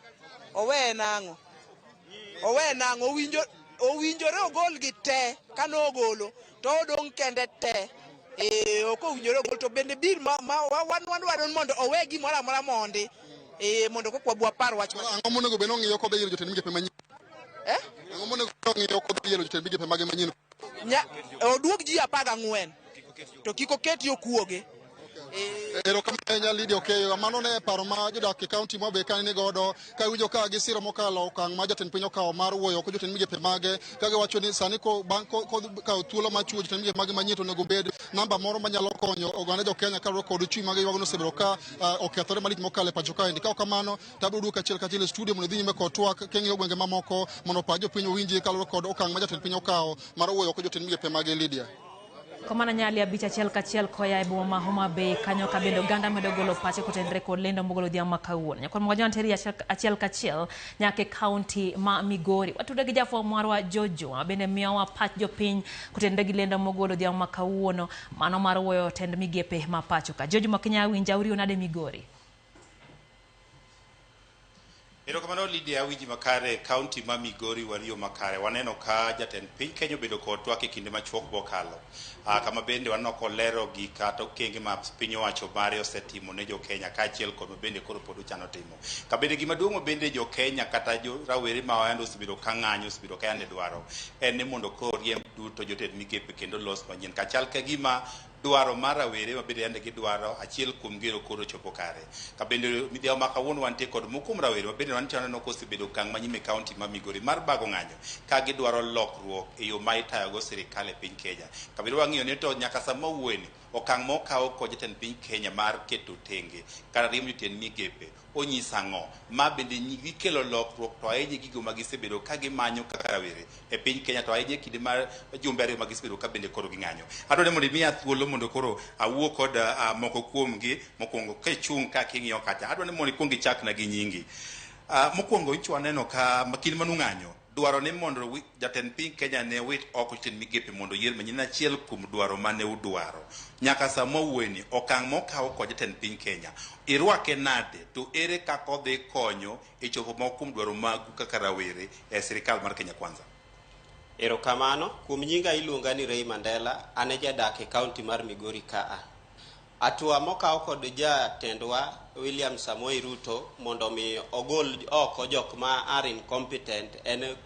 owe nang'o owinjore ogol gi te kano ogolo to odong' kende te ok owinjore ogol to bende bir wan mondo owe gimoro amora mondi mondo kok wabwa par wach ang'o monego bed nong'iyo kodhi yiero jotend migepe manyien. Ang'o monego ng'iyo kodhi yiero jotend migepe mage manyien. Oduok ji 14 to kik oketi okuoge. Erokamano ahinya Lydia Okeyo. Mano ne paro ma jodak e kaunti ma Homa Bay kani godo ka winjo ka gisiro mokalo okang' ma jatend piny okawo mar wuoyo oko jotend migepe mage ka giwacho ni sani bang' kawo thuolo ma chuo jotend migepe mage manyien to onego bed namba moro manyalo konyo oganda jo Kenya kaluwore kod chuny mage yuago nosebedo ka okethore malich mokalo e pacho kaendi. Ka ok kamano tabiro duogo achiel kachiel e studio mondo dhi nyime kod twak keng'iyo gwenge mamoko mondo pa jopiny owinji kaluwore kod okang' ma jatend piny okawo mar wuoyo oko jotend migepe mage. Lydia. Komana nyali abich achiel kachiel koya e boma ma Homa Bay kanyo ka bendo ganda medo golo pache kotendre kod lendo mogolo dhiang' ma kawuono. Nyakon mga joan teri achiel kachiel nyake county ma Migori. Watude gi jafo marwa Jojo bende miyowa pach jopiny kotendre gi lendo mogolo dhiang' ma kawuono mano mar wuoyo tend migepe ma pacho ka. Jojo makinya winja uri onade Migori. Erokamano Lydia Awinji makare county ma Migori wariyo makare waneno ka jatend piny Kenya obedo kod twak e kinde machuok bokalo kama bende waneno kolero gi kata okenge ma piny owacho mare osetimo ne jo Kenya kaachiel kod bende koro pod ochano timo ka bende gima duong' bende jo Kenya kata jo rawere ma wayando osebedo ka ng'anyo osebedo ka yande dwaro en ni mondo koro riemb duto jotend migepe kendo los manyien kachal ka gima dwaro mar rawere ma bende yande gidwaro achiel kuom gero koro chopo kare ka bende midhiao ma kawuono wantie kod mokum rawere ma bende wantiano no kosebedo kang' manyime county ma Migori mar bago ng'anyo ka gidwaro lokruok e yo ma itayogo sirikal e piny Kenya ka bende wang'iyo ni to nyaka sama wuweni okang' mokawo kod jatend piny Kenya mar keto tenge kata riembo jotend migepe onyisa ng'o ma bende gikelo lokruok to ahinya gigo ma gisebedo ka gimanyo kaka rawere e piny Kenya to ahinya kinde mar jumbe ariyo ma gisebedo ka bende koro ging'anyo adwaro mondo imiya thuolo mondo koro awuo kod moko kuomgi mokwongo kechung' ka king'iyo kacha adwaro mondo ikwong ichakna gi nyingi mokwongo inchwa neno ka kinde manu ng'anyo dwaro ni mondo jatend piny Kenya ne wit oko jotend migepe mondo yier manyien achiel kuom dwaro mane udwaro nyaka sama wuweni okang' mokawo kod jatend piny Kenya irwake nade to ere kaka odhi konyo e chopo moko kuom dwaro magu kaka rawere e sirikal mar Kenya Kwanza. Erokamano kuom nyinga iluonga ni Ray Mandela ane jadak e county mar Migori kaa atua mokaw kod jatendwa William Samoei Ruto mondo mi ogol oko jok ma are incompetent en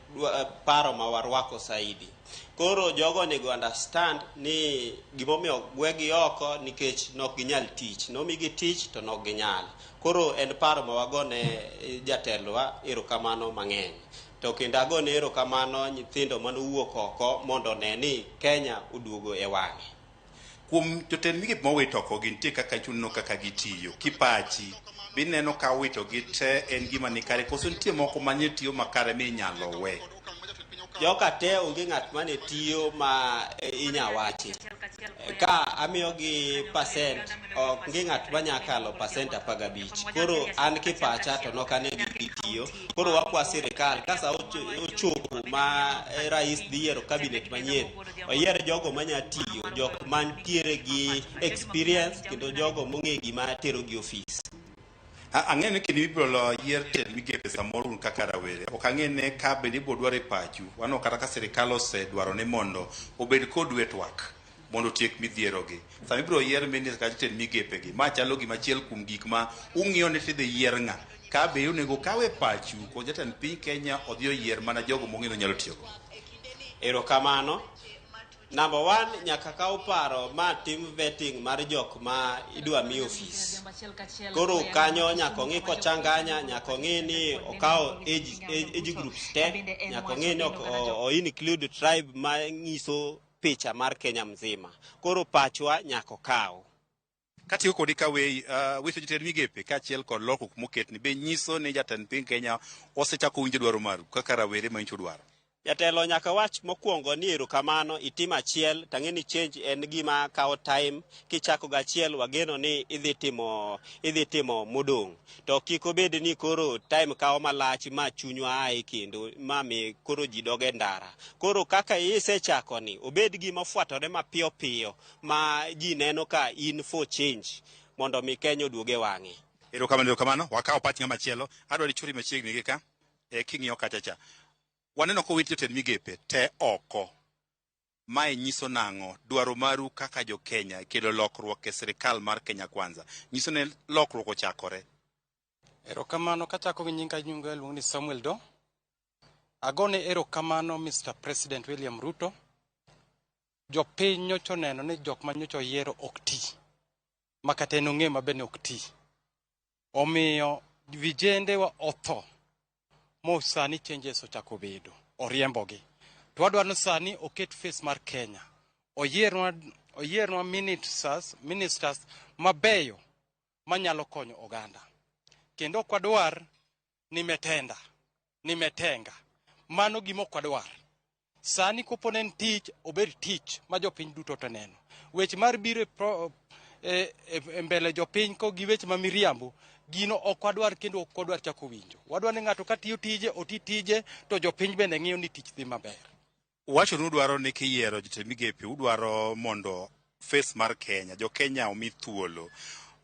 paro ma warwako saidi koro jogo nego understand ni gimomiyo gwegi oko nikech nok ginyal tich nomigi tich to nok ginyal koro en paro ma wagone jatelwa erokamano mang'eny to kendo agone erokamano nyithindo manowuok oko mondo ne ni Kenya uduogo e wang'e kuom jotend migepe mowito oko gintie kaka chuno kaka gitiyo kipachi bineno ka wito gi te en gima ni kare koso nitie moko manie tiyo makare minyalo we joka te onge ng'at mane tiyo ma inyawachi ka amiyo gi percent onge ng'at manyakalo percent 15 koro an kipacha to nokane gitiyo koro wakwa sirikal kasa ochopo ma rais dhi yiero cabinet manyien oyier jogo manyatiyo jok mantiere gi experience kendo jogo mong'e gima tero gi office ang'e ni kendo ibiro yier tend migepe samoro kaka rawere ok ang'e ne ka bende ibiro dwaro e pachu wano kata ka sirikal osedwaro ni mondo obed kod wetwak mondo tiek midhierogi sama ibiro yier minister kata jotend migepegi ma chalo gimachiel kuom gik ma ung'iyo ni tidhi yier ng'a ka be onego kawe pachu kod jatend piny Kenya odhi oyier mana jogo mong'eyo nyalo tiyogo. Erokamano Number 1 nyaka kaw paro ma tim vetting mar jok ma idwa mi office. Koro kanyo nyaka ng'i ko changanya nyaka ng'i ni okaw age groups te nyaka ng'i ni o include tribe ma ngiso picha mar Kenya mzima. Koro pachwa nyaka kaw. Katiyo kodi ka weche jotend migepe kaachiel kod lokruok moket ni be nyiso ni jatend piny Kenya osechako winjo dwaro maru kaka rawere ma incho dwaro. Jatelo nyaka wach mokwongo ni erokamano itim achiel tang'e ni change en gima kawo time kichako gachiel wageno ni idhi timo modong to kik obed ni koro time kawo malach ma chunywa ai kendo mami koro ji doge ndara koro kaka isechako ni obed gima fuatore mapiyo piyo ma ji neno ka in for change mondo mi Kenya oduoge wang'e. Erokamano wakawo pach ng'ama chielo adwa ni churi machiegni gi ka king'iyo kachacha waneno ko wit jotend migepe te oko mae nyiso nang'o dwaro maru kaka jo Kenya kelo lokruok e sirikal mar Kenya Kwanza nyiso ne lokruok ochakore. Erokamano kachako gi nyinga nyunga luong ni Samuel Do agone erokamano Mr. President William Ruto jopiny nyocho neno ni jok ma nyocho yiero ok ti makata en ong'e mabende ok ti omiyo vijende wa otho mo sani changes ochako bedo oriembogi to wadwaro sani oket face mar Kenya oyierwa ministers mabeyo manyalo konyo oganda kendo kwadwar ni metenga mano gimo kwadwar sani koponen tich obed tich ma jopiny duto to neno weche mar biro mbele jopiny ko gi weche ma miriambo gino ok wadwar kendo ok wadwar chako winjo. Wadwar ni ng'ato ka tiyo tije oti tije to jopiny bende ng'iyo ni tich dhi maber. Wacho ni udwaro ni kiyiero jotend migepe udwaro mondo face mar Kenya, jo Kenya omi thuolo.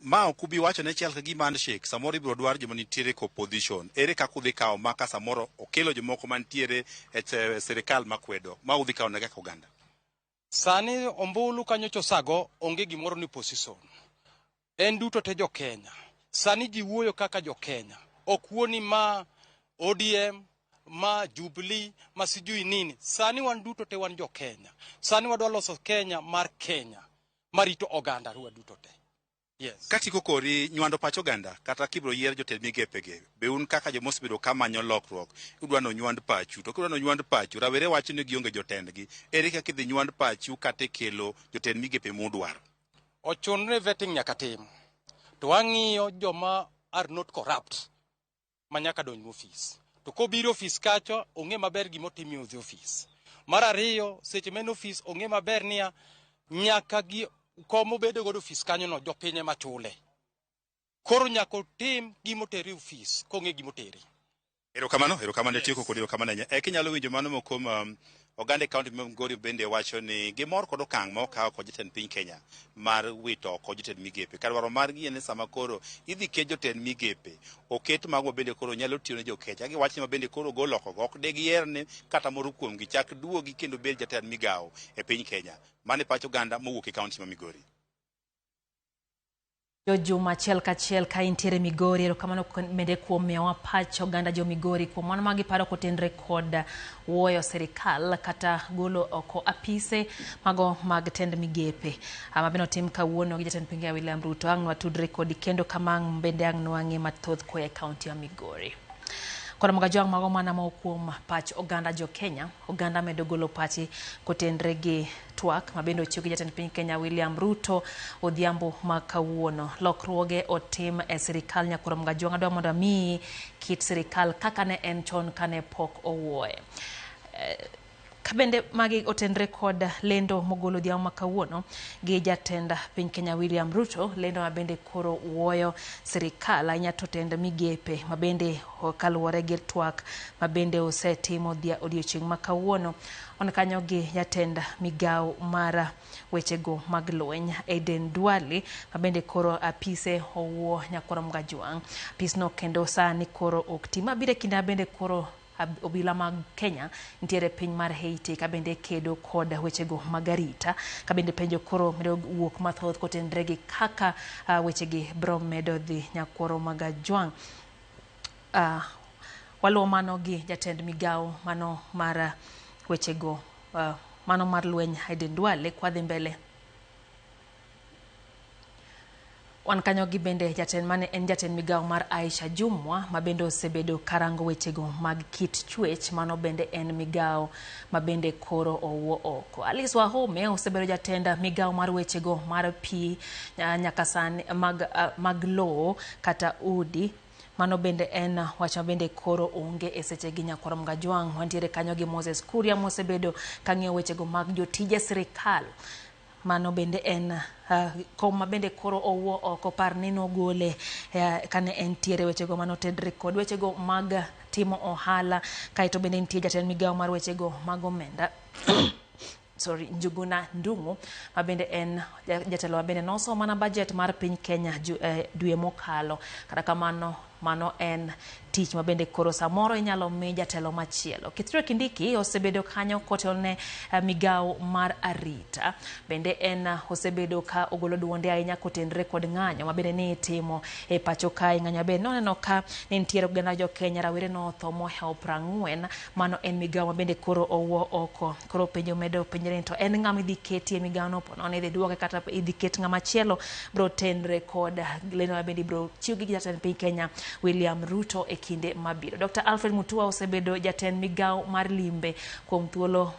Ma ok ubi wacho ne chal ka gima handshake, samoro ibiro dwar joma nitiere ko opposition. Ere kaka udhi kawo maka samoro okelo jomoko mantiere e sirikal makwedo. Ma udhi kawo ne kaka oganda. Sani ombulu kanyocho sago onge gimoro ni position. En duto te jo Kenya. Sani ji wuoyo kaka jo Kenya. Ok wuoni ma ODM, ma Jubilee, ma sijui nini. Sani wan duto te wan jo Kenya. Sani wadwa loso Kenya mar Kenya. Marito oganda ruwa duto te. Yes. Kati kokori nywando pacho oganda kata kibro yier jotend migepege. Be un kaka jomosebedo kamanyo lokruok. Udwa no nywand pachu. To kudwa no nywand pachu, rawere wacho ni gionge jotendgi. Ere kaka idhi nywand pachu kata kelo jotend migepe mudwaro. Ochunre vetting nyaka tim. To ang'iyo joma are not corrupt manyaka donj office. To kobiro office kacho ong'e maber gimo timi odhi office. Mar ariyo seche men office ong'e maber niya nyaka gi komo bedo godo office kanyo no jopinye machule. Koro nyako tim gimo teri office kong'e gimo teri. Erokamano tieko kod erokamano nya. Kinyalo winjo mano mokom oganda county ma Migori bende wacho ni gimor kod okang' ma okawo kod jotend piny Kenya mar wito kod jotend migepe. Kadwaro margi en sama koro idhi ket jotend migepe. Oket mago bende koro nyalo tiyo ne jo Kenya. Giwacho ma bende koro gol oko ok de gier ne kata moro kuom gi chak duogi kendo bed jatend migawo e piny Kenya. Mane pacho oganda mowuok e county ma Migori. Juma achiel kachiel ka intiere Migori, erokamano bende kuom miyowa pach oganda jo Migori kuom mano magiparo kotenre kod wuoyo sirikal kata golo oko apise mago mag tend migepe. Mabende otim kawuono gi jatend piny William Ruto. Ang' watudre kodi kendo kamang' bende ang' nwang'e mathoth koa e kaunti ya Migori. Kora mga jwang mago mana ma kuom pach oganda jo Kenya, oganda medo golo pachi kotenre gi twak mabendo ochiw gi jatend piny Kenya William Ruto odhiambo ma kawuono. Lokruoge otim e sirikal nyakoro mga jwang adwa mondo mi kit sirikal kaka ne en chon kane pok owuoye. Kabende magi otenre kod lendo mogolo dhiambo ma kawuono gi jatend piny Kenya William Ruto, lendo mabende koro wuoyo sirikal ahinya to tend migepe mabende kaluwore gi twak mabende osetimo odiochieng' ma kawuono. On kanyo gi jatend migawo mar wechego mag lweny Aden Duale mabende koro apise owuo nyakoro mga jwang. Apisno kendo sani koro ok ti mabire kinde bende koro obila mag Kenya ntiere piny mar Haiti kabende kedo kod wechego magarita kabende penjo koro medo wuok mathoth kotenre gi kaka wechegi bro medo dhi nyakoro maga jwang. Waluwo mano gi jatend migawo mano mar wechego mano mar lweny Aden Duale kwadhi mbele. Wan kanyo gi bende jatend mane en jatend migawo mar Aisha Jumwa mabende osebedo karango wechego mag kit chwech mano bende en migawo mabende koro owuo oko. Alice Wahome osebedo jatend migawo mar wechego mar pi nyaka sani mag lowo kata udi. Mano bende en wacha bende koro onge e seche gi nyakoro mga jwang. Wantiere kanyo gi Moses Kuria mosebedo kang'iyo wechego mag jotije sirikal. Mano bende en koma bende koro owuo oko par nino gole kane entiere wechego mano tedre kod wechego mag timo ohala kaito bende nitie jatend migawo mar wechego mag omenda Njuguna Ndung'u mabende en jatelo mabende noso mana budget mar piny Kenya dwe mokalo. Kata kamano mano en tich mabende koro samoro inyalo mi jatelo machielo. Kithure Kindiki osebedo kanyo kotelne migawo mar arita. Bende en osebedo ka ogolo duonde ahinya kotenre kod ng'anyo mabende ni itimo e pacho kae. Ng'anyo bende noneno ka ne nitiere oganda jo Kenya rawere notho mohewo 40. Mano en migawo mabende koro owuo oko. Koro penjo medo penjre to en ng'ama idhi keti e migawo no pono idhi duoke kata idhi ket ng'ama chielo bro tenre kod leno mabende bro chiw gi jatend piny Kenya William Ruto e kinde mabiro. Dr. Alfred Mutua osebedo jatend migawo mar limbe kuom thuolo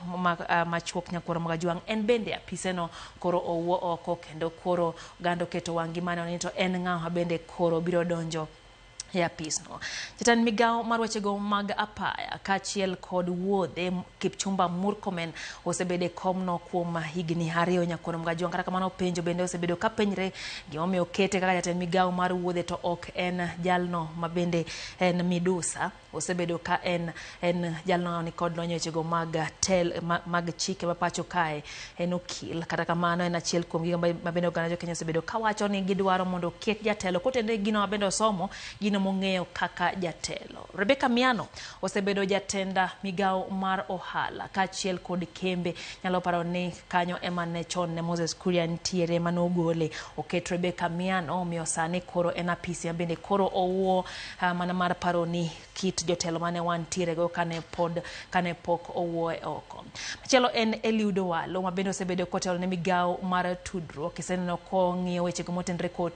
machuok nyakoro mga jwang. En bende apise no koro owuo oko kendo koro gando keto wangi mano ni to en ng'ama bende koro biro donjo ya pisno. Jatend migao mar wechego mag apaya kachiel kod wuodhe Kipchumba Murkomen osebede komno kuom higni 2 nyakoro Mgajwang'. Kata kamano penjo bende osebedo ka penjre gimomiyo okete kaka jatend migao mar wuodhe to ok en jalno mabende en midusa. Osebedo ka en jalno ni kod lony wechego mag chike mapacho kae, en okil. Kata kamano en achiel kuom gigo mabende oganda jo Kenya osebedo kawacho ni gidwaro mondo ket jatelo kotende gino mabende osomo gino mong'eyo kaka jatelo. Rebecca Miano osebedo jatenda migao mar ohala kachiel kod kembe. Nyalo paro ni kanyo emane chon ne Moses Kuria ntiere manogole. Oket Rebecca Miano omiyo sani koro en apisi bende koro owuo mana mar paro ni kit jotelo mane wantiere go kane pok owuoe oko. Machielo en Eliud Owalo mabende osebedo kotelo ne migao mar tudruok. Kiseneno ko ng'iyo wechego motenre kod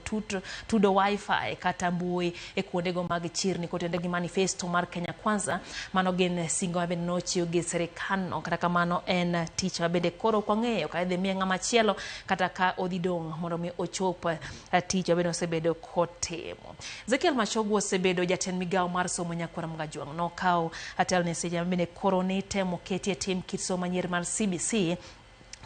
tudo wifi kata mbui e kuondego mag chirni kotende gi manifesto mar Kenya Kwanza. Mano gin singo mabende nochiw gi sirikano. Kata kamano en tich mabende koro kwang'eyo ka idhi miye ng'ama chielo kata ka odhi dong' mondo mi ochop tich mabende osebedo kotimo. Ezekiel Machogu osebedo jatend migao mar somo Nyakwara Mgajwang'. Nokawo atel ne seche mabende koro ni temo ketie tim kit somo manyien mar CBC.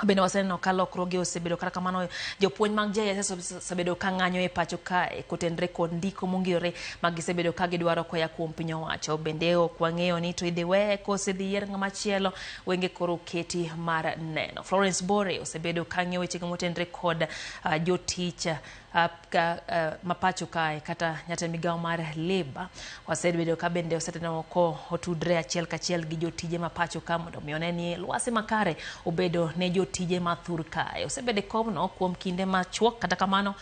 Bende waseneno ka lokruoge osebedo. Kata kamano jopuonj mag JSS osebedo ka ng'anyo e pacho kae kotendre kod ndiko mongirore magisebedo ka gidwaro koya kuom piny owacho. Bende ok wang'eyo ni to idhi we kose dhi yier ng'ama chielo, wenge koro keti mar neno. Florence Bore osebedo ka ng'iyo wechego motendre kod jotich mapacho kae kata jatend migao mar Labour. Wasebedo ka bende oseteno ko otudre achiel kachiel gi jotije mapacho ka mondo mi oneni lwasi makare obedo ne jotije mathur kae. Osebede komno kuom kinde machuok. Kata kamano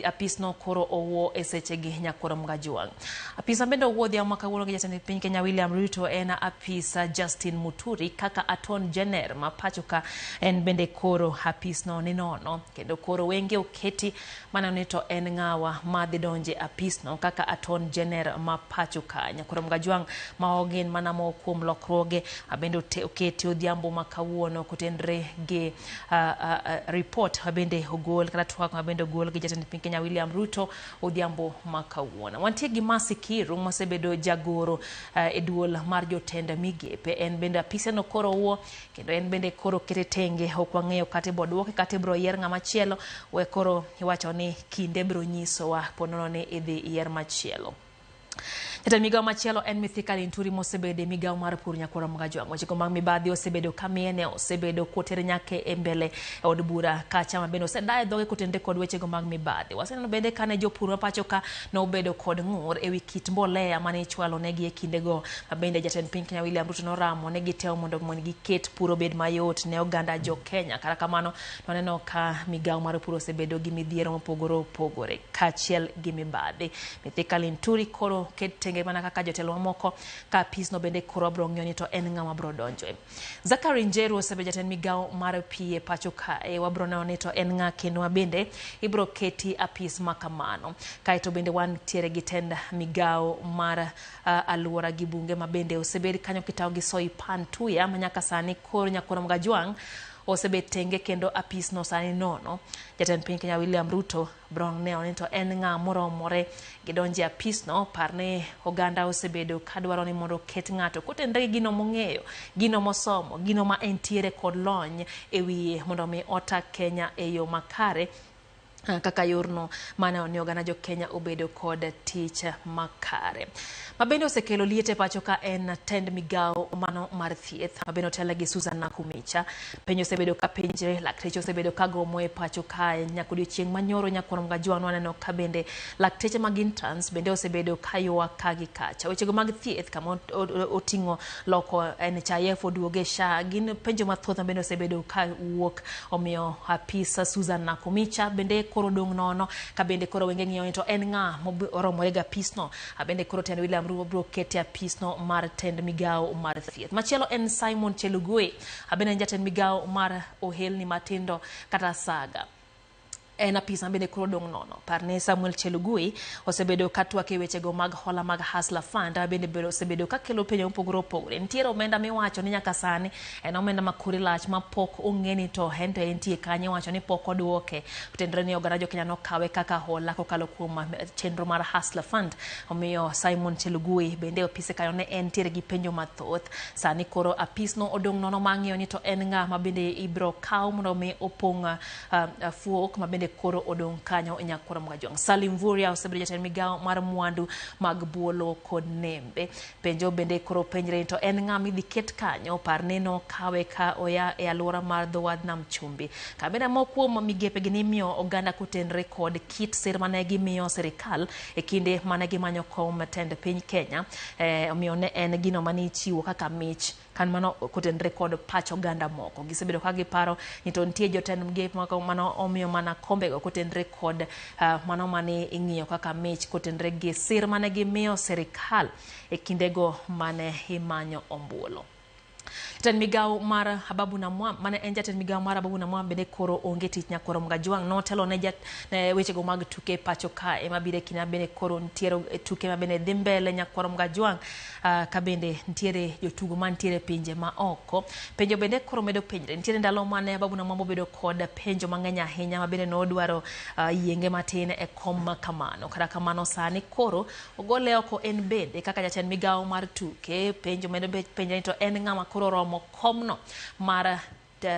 apisno koro owuo e sechegi Nyakwara Mgajwang'. Apisa bende owuodhi ama kawuono gi jatend piny Kenya William Ruto en apisa Justin Muturi kaka Attorney General mapacho ka en bende koro apisno ni nono kendo koro wenge oketi mana ni to en ng'awa madhi donje apisno kaka Attorney General mapacho ka. Nyakwara Mgajwang' ma ogin mana mo kuom lokruoge bende oketi odhiambo makawuono kotendre gi report bende ogol kata twak bende ogol gi jatend piny Kenya William Ruto odhiambo makawuono. Wantie gi Mercy Kiru mosebedo jagoro e duol mar jotend migepe. En bende apise no koro owuo kendo en bende koro kete tenge. Ok wang'eyo kata bro duoke kata bro yier ng'ama chielo. We koro iwacho ni kinde bro nyisowa ponono ni idhi yier machielo. Jatend migao machielo en Mithika Linturi mosebede migao mar pur Nyakwara Mgajwang'. Wechego mag mibadhi osebedo kamiene osebedo kotere nyake e mbele od bura kacha mabende osedaye dhoge kotende kod wechego mag mibadhi. Waseneno bende kane jopur mapacho ka no obedo kod ng'ur ewi kit mbolea mane ichwalo negi e kindego. Bende jatend piny Kenya William Ruto noramo ne giteo mondo giket puro bed mayot ne oganda jo Kenya. Kata kamano waneno ka migao mar pur osebedo gi midhiero mopogore kachiel gi mibadhi. Mithika Linturi koro ket tenge mana kaka jotelo mamoko ka pisno bende koro bro ng'iyo ni to en ng'ama bro donjoe. Zachary Njeru osebedo jatend migao mar pie pacho kae. Wabro neno ni to en ng'a kendo bende ibro keti apis makamano. Kaeto bende wantiere gi tend migao mar aluora gi bunge mabende osebedo kanyo kitao gi Soipan Tuya manyaka sani koro Nyakwara Mgajwang' osebet tenge kendo apisno sani nono. Jatend piny Kenya William Ruto brong neo ni to en ng'a moromore gidonje apisno. Parne oganda osebedo kadwaro ni mondo ket ng'ato kotendre gino mong'eyo, gino mosomo, gino ma entiere kod lony e wiye mondo mi ota Kenya e yo makare kaka yorno mana ni oganda jo Kenya obedo kod tich makare. Mabende osekelo liete pacho ka en tend migao mano mar thieth mabende otela gi Susan Nakumicha. Penjo osebedo ka penje, lakteche osebedo ka gomo e pacho ka nyakodi chieng' manyoro Nyakwara Mgajwang' waneno ka bende lakteche mag interns bende osebedo ka ywa kagi kacha. Wechego mag thieth kama oting'o loko NHIF oduoge SHA gin penjo mathoth bende osebedo ka wuok omiyo apisa Susan Nakumicha bende koro dong' nono ka bende koro wenge ng'iyo ni to en ng'a moromore ga pisno. Bende koro tend William Ruto bro kete apisno mar tend migao mar thieth. Machielo en Simon Chelugwe. Bende jatend migao mar ohelni matindo kata saga. en apisa bende koro dong nono. Parne Samuel Chelugui osebedo katwa ke wechego mag hola mag Hustler Fund bende osebedo kakelo penjo mopogore opogore. Nitiere omenda miwacho ni nyaka sani en omenda makuri lach ma pok ong'eni to hente entie kanye wacho ni pok oduoke. Kutendre ni oganda Jokenya nokawe kaka hola kokalo kuom chenro mar Hustler Fund. Omiyo Simon Chelugui bende opise kayo ne entiere gi penjo mathoth. Sani koro apisno odong nono mang'iyo ni to en ng'a ma bende ibro kaw mondo mi opong' fuok ma bende koro odong kanyo Nyakoro Mgajwang. Salim Vuria osebedo jatend migawo mar mwandu mag buolo kod nembe. Penjo bende koro penjre to en ng'a midhi ket kanyo. Parne no kawe ka oya e alwora mar dho wadh Nam Chumbi. Kabende moko kuom migepe gi nimiyo oganda kotenre kod kit sir mane gimiyo sirikal e kinde mane gimanyo kom tend piny Kenya. Omiyo ne en gino mane ichiwo kaka mich kan mano kotenre kod pach oganda moko. Gisebedo ka giparo ni to nitie jotend migepe moko mano omiyo mana kombe go kotenre kod mano mane ing'iyo kaka mich kotenre gi sir mane gimiyo sirikal e kindego mane imanyo ombulu. Jatend migawo mar Ababu Namwam mane en jatend migawo mar Ababu Namwam bende koro onge tich Nyakoro Mgajwang notelo ne wechego mag tuke pacho ka ema bire kina bende koro ntiere tuke ma bende dhi mbele Nyakoro Mgajwang ka bende ntiere jotugo mantiere pinje ma oko. Penjo bende koro medo penjre ntiere ndalo mane Ababu Namwam bedo kod penjo mang'eny ahinya ma bende nodwaro yienge matin e kom kamano. Kata kamano sani koro ogole oko en bende kaka jatend migawo mar tuke. Penjo medo penjre to en ng'ama koro romo komno mar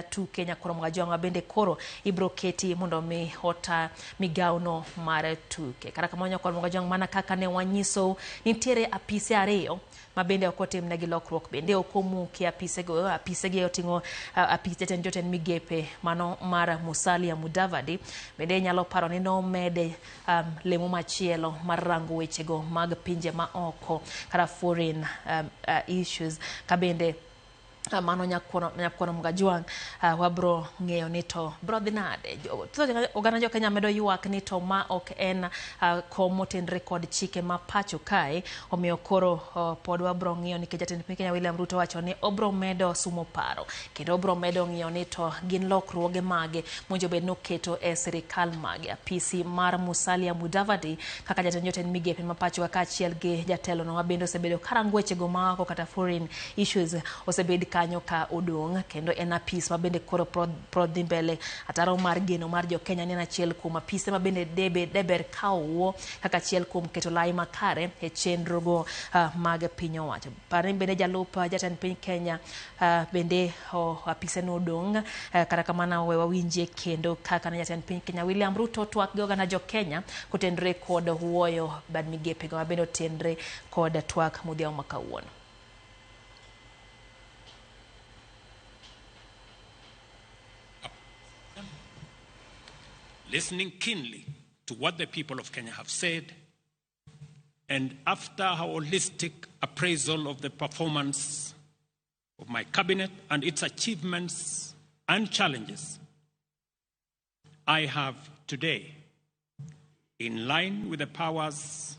tuke Nyakoro Mgajwang bende koro ibro keti mondo mi hota migawo no mar tuke. Kata kamano Nyakoro Mgajwang mana kaka ne wanyiso nitiere apise ariyo ma bende okotim negi lokruok bende okomuki apise gi otingo apise jotend migepe mano mar Musalia Mudavadi bende nyalo paro ni no mede lemo machielo mar rango wechego mag pinje ma oko kata foreign issues ka bende mano Nyakoro Mgajwang wabro ng'eyo ni to bro dhi nade. Oganda Jokenya medo ywak ni to ma ok en komo tenre kod chike ma pacho kae. Omiyo koro pod wabro ng'iyo ni jatend piny Kenya William Ruto wacho ni obro medo sumo paro kendo obro medo ng'iyo ni to gin lokruoge mage monjo bed noketo e sirikal mage. Apisi mar Musalia Mudavadi kaka jatend migepe ma pacho ka achiel gi jatelo no bende osebedo karango wechego ma oko kata foreign issues osebedo kanyo ka odong kendo en apis ma bende koro prodhi mbele ataro mar geno mar Jokenya ni achiel kuom apise ma bende deber kawo kaka achiel kuom keto lai makare e chenrogo mag piny owacho. Pare bende jalup jatend piny Kenya bende apise no odong kata kamano we wawinje kendo kaka ne jatend piny Kenya William Ruto twak gi oganda Jokenya kotenre kod wuoyo bad migepe go bende otenre kod twak modhiambo makawuono. Listening keenly to what the people of Kenya have said, and after a holistic appraisal of the performance of my cabinet and its achievements and challenges, I have today, in line with the powers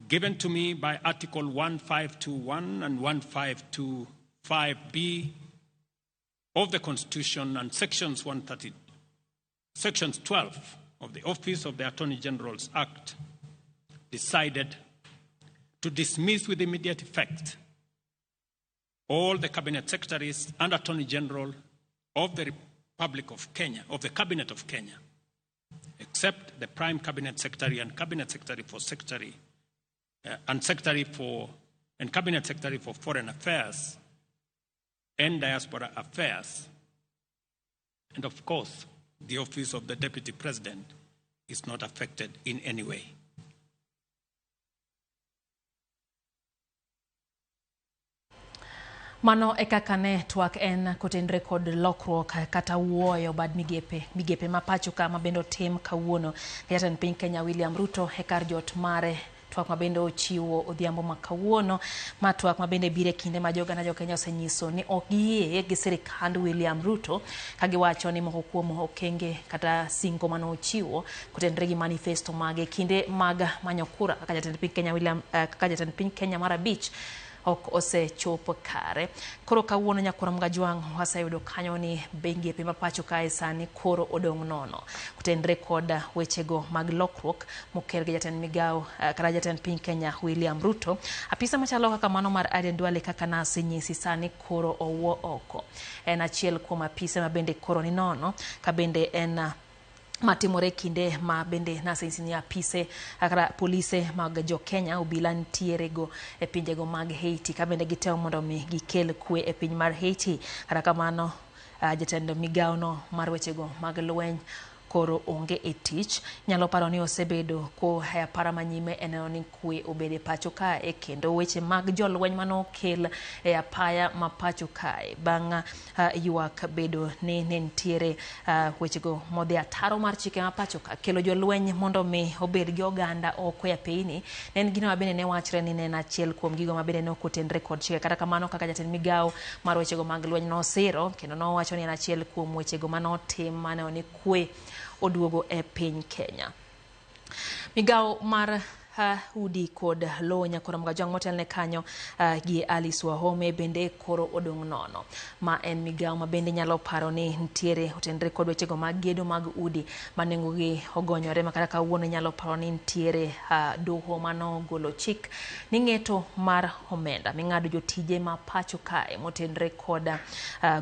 given to me by Article 1521 and 1525B of the Constitution and Sections 12 of the Office of the Attorney General's Act, decided to dismiss with immediate effect all the Cabinet Secretaries and Attorney General of the Republic of Kenya, of the Cabinet of Kenya, except the Prime Cabinet Secretary and Cabinet Secretary for Cabinet Secretary for Foreign Affairs and Diaspora Affairs. And of course, the office of the Deputy President is not affected in any way. Mano kaka ne twak en kotenre kod lokruok kata wuoyo bad migepe ma pacho ka ma bendo tim kawuono jatend piny Kenya William Ruto kar jot mare. Twak ma bende ochiwo odhiambo makawuono ma twak ma bende bire kinde ma joganda Jokenya osenyiso ni ok giyie gi sirikand William Ruto ka giwacho ni moko kuom okenge kata singo mano ochiwo kotenre gi manifesto mage kinde mag manyo kura kaka jatend piny Kenya mar abich ok osechopo kare. Koro kawuono nyakoro Mgajwang' waseyudo kanyo ni migepe ma pacho kae sani koro odong' nono kutendre kod wechego mag lokruok mokel gi jatend migao kata jatend piny Kenya William Ruto. Apisa machalo kaka mano mar Aden Duale kaka nasenyisi sani koro owuo oko. En achiel kuom apisa ma bende koro ni nono ka bende en matimore kinde ma bende nasenyisi apise kata polise mag jo Kenya obila ntiere go e pinjego mag Haiti ka bende gitemo mondo mi gikel kwe e piny mar Haiti. Kata kamano jatend migao no mar wechego mag lweny koro onge e tich. Nyalo paro ni osebedo ko para manyime eneno ni kwe obede pacho kae kendo weche mag jolweny manokel e apaya ma pacho kae bang' ywak bedo ni nentiere wechego modhi ataro mar chike ma pacho ka kelo jolweny mondo mi obed gi oganda oko ya piny. En gino mabende ne wachre ni en achiel kuom gigo mabende ne okotendre kod chike. Kata kamano kaka jatend migao mar wechego mag lweny nosiro kendo nowacho ni en achiel kuom wechego manotim mane ni kwe oduogo e piny Kenya. Migao mar udi kod lo nyakoro Mgajwang' motelne kanyo gi Alice Wahome bende koro odong' nono. Ma en migao ma bende nyalo paro ni ntiere otendre kod wechego mag gedo mag udi manengo gi ogonyore makata kawuono nyalo paro ni ntiere doho mano golo chik ni ng'eto mar omenda ming'ado jotije ma pacho kae motendre kod